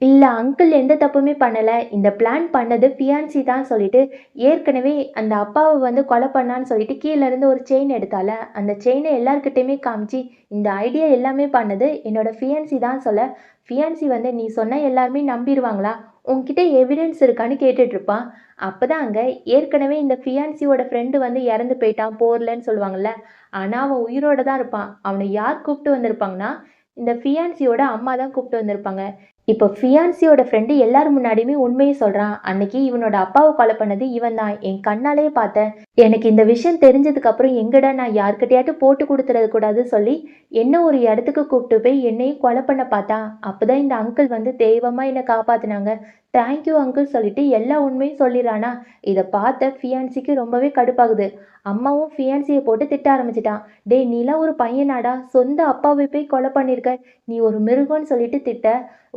"இல்ல அங்கிள் எந்த தப்புமே பண்ணல. இந்த பிளான் பண்ணது ஃபியான்சி தான்" சொல்லிட்டு, ஏற்கனவே அந்த அப்பாவ வந்து கொலை பண்ணான்னு சொல்லிட்டு கீழ இருந்து ஒரு செயின் எடுத்தால, அந்த செயின எல்லார்கிட்டயுமே காமிச்சு, "இந்த ஐடியா எல்லாமே பண்ணது என்னோட ஃபியான்சி தான்" சொல்ல, ஃபியான்சி வந்து, "நீ சொன்னா எல்லாருமே நம்பிருவாங்களா? உன்கிட்ட எவிடன்ஸ் இருக்கான்னு" கேட்டுட்டு இருப்பான். அப்பதான் அங்க ஏற்கனவே இந்த ஃபியான்சியோட ஃப்ரெண்டு வந்து இறந்து போயிட்டான் போர்லன்னு சொல்லுவாங்கல்ல. ஆனா அவன் உயிரோட தான் இருப்பான். அவன யார் கூப்ட்டு வந்திருப்பாங்கன்னா, இந்த ஃபியான்சியோட அம்மா தான் கூப்ட்டு வந்திருப்பாங்க. இப்போ ஃபியான்சியோட ஃப்ரெண்டு எல்லார் முன்னாடியுமே உண்மைய சொல்றான். "அன்னைக்கு இவனோட அப்பாவ கொலை பண்ணது இவன் தான். என் கண்ணாலயே பார்த்தேன். எனக்கு இந்த விஷயம் தெரிஞ்சதுக்கு அப்புறம் எங்கடா நான் யார்கிட்டயாட்டும் போட்டு குடுத்துறக் கூடாது" சொல்லி என்ன ஒரு இடத்துக்கு கூப்ட்டு போய் என்னையும் கொலை பண்ண பார்த்தான். அப்பதான் இந்த அங்கிள் வந்து தெய்வமா என்ன காப்பாத்துனாங்க. தேங்க் யூ அங்கிள் சொல்லிட்டு எல்லா உண்மையும் சொல்லிர்றானா. இத பார்த்த ஃபியான்சிக்கு ரொம்பவே கடுப்பாகுது. அம்மாவும் ஃபியான்சிய போட்டு திட்ட ஆரம்பிச்சுட்டான். "டேய் நீலாம் ஒரு பையனாடா? சொந்த அப்பாவ போய் கொலை பண்ணியிருக்க. நீ ஒரு மிருகம்னு" சொல்லிட்டு திட்ட.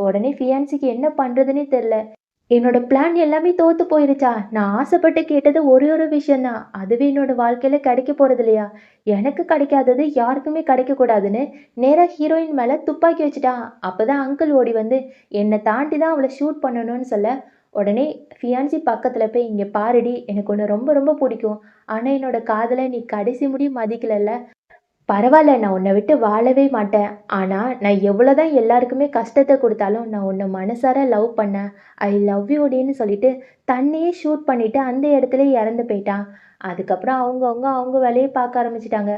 உடனே ஃபியான்சிக்கு என்ன பண்றதுன்னே தெரியல. என்னோட பிளான் எல்லாமே தோத்து போயிருச்சா? நான் ஆசைப்பட்டு கேட்டது ஒரே ஒரு விஷயம் தான். அதுவே என்னோட வாழ்க்கையில கிடைக்க போறது இல்லையா? எனக்கு கிடைக்காதது யாருக்குமே கிடைக்கக் கூடாதுன்னு நேரா ஹீரோயின் மேல துப்பாக்கி வச்சுட்டான். அப்பதான் அங்கிள் ஓடி வந்து என்ன தாண்டி தான் அவள ஷூட் பண்ணணும்னு சொல்ல, உடனே ஃபியான்சி பக்கத்துல போய், "இங்க பாருடி, எனக்கு உன்ன ரொம்ப ரொம்ப பிடிக்கும். ஆனா என்னோட காதல நீ கடைசி முடியும் மதிக்கலல்ல. பரவாயில்ல, நான் உன்னை விட்டு வாழவே மாட்டேன். ஆனா, நான் எவ்வளோதான் எல்லாருக்குமே கஷ்டத்த குடுத்தாலும், நான் உன்ன மனசார லவ் பண்ணேன். ஐ லவ் யூடின்னு சொல்லிட்டு, தன்னையே ஷூட் பண்ணிட்டு அந்த இடத்துலயே இறந்து போயிட்டான். அதுக்கப்புறம் அவங்கவங்க அவங்க வேலைய பார்க்க ஆரம்பிச்சுட்டாங்க.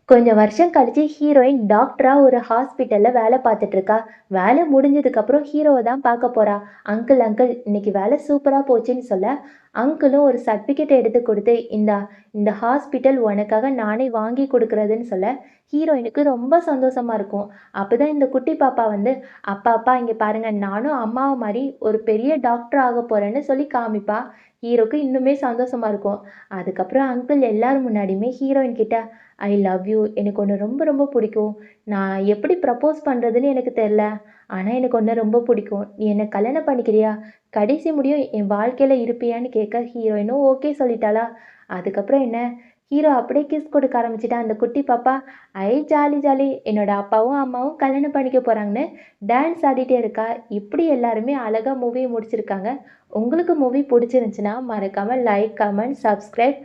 கொஞ்சம் வருஷம் கழிச்சு ஹீரோயின் டாக்டரா ஒரு ஹாஸ்பிட்டல்ல வேலை பார்த்துட்டு இருக்கா. வேலை முடிஞ்சதுக்கு அப்புறம் ஹீரோவை தான் பார்க்க போறா. அங்கிள் அங்கிள் இன்னைக்கு வேலை சூப்பரா போச்சுன்னு சொல்ல, அங்கிளும் ஒரு சர்டிஃபிகேட் எடுத்து கொடுத்து, இந்தா இந்த ஹாஸ்பிட்டல் உனக்காக நானே வாங்கி கொடுக்கறதுன்னு சொல்ல, ஹீரோயினுக்கு ரொம்ப சந்தோஷமா இருக்கும். அப்பதான் இந்த குட்டி பாப்பா வந்து, அப்பா அப்பா இங்க பாருங்க, நானும் அம்மாவை மாதிரி ஒரு பெரிய டாக்டர் ஆக போறேன்னு சொல்லி காமிப்பா. ஹீரோக்கு இன்னுமே சந்தோஷமா இருக்கும். அதுக்கப்புறம் அங்கிள் எல்லாரும் முன்னாடியுமே ஹீரோயின் கிட்ட, ஐ லவ் யூ. எனக்கு உன்ன ரொம்ப ரொம்ப பிடிக்கும். நான் எப்படி ப்ரப்போஸ் பண்ணுறதுன்னு எனக்கு தெரில. ஆனா எனக்கு உன்ன ரொம்ப பிடிக்கும். நீ என்ன கல்யாணம் பண்ணிக்கிறியா? கடைசி முடியும் என் வாழ்க்கையில இருப்பியான்னு கேட்க ஹீரோயினும் ஓகே சொல்லிட்டாளா? அதுக்கப்புறம் என்ன, ஹீரோ அப்படியே கிஸ் கொடுக்க ஆரம்பிச்சுட்டா அந்த குட்டி பாப்பா. ஐ ஜாலி ஜாலி, என்னோட அப்பாவும் அம்மாவும் கல்யாணம் பண்ணிக்க போறாங்கன்னு டான்ஸ் ஆடிட்டே இருக்கா. இப்படி எல்லாருமே அழகா மூவி முடிச்சிருக்காங்க. உங்களுக்கு மூவி பிடிச்சிருந்துச்சுன்னா மறக்காம லைக், கமெண்ட், சப்ஸ்கிரைப்,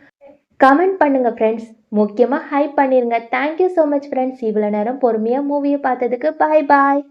கமெண்ட் பண்ணுங்க ஃப்ரெண்ட்ஸ். முக்கியமாக ஹைப் பண்ணிருங்க. Thank you so much friends. இவ்வளோ நேரம் பொறுமையாக மூவியை பார்த்ததுக்கு பாய் பாய்.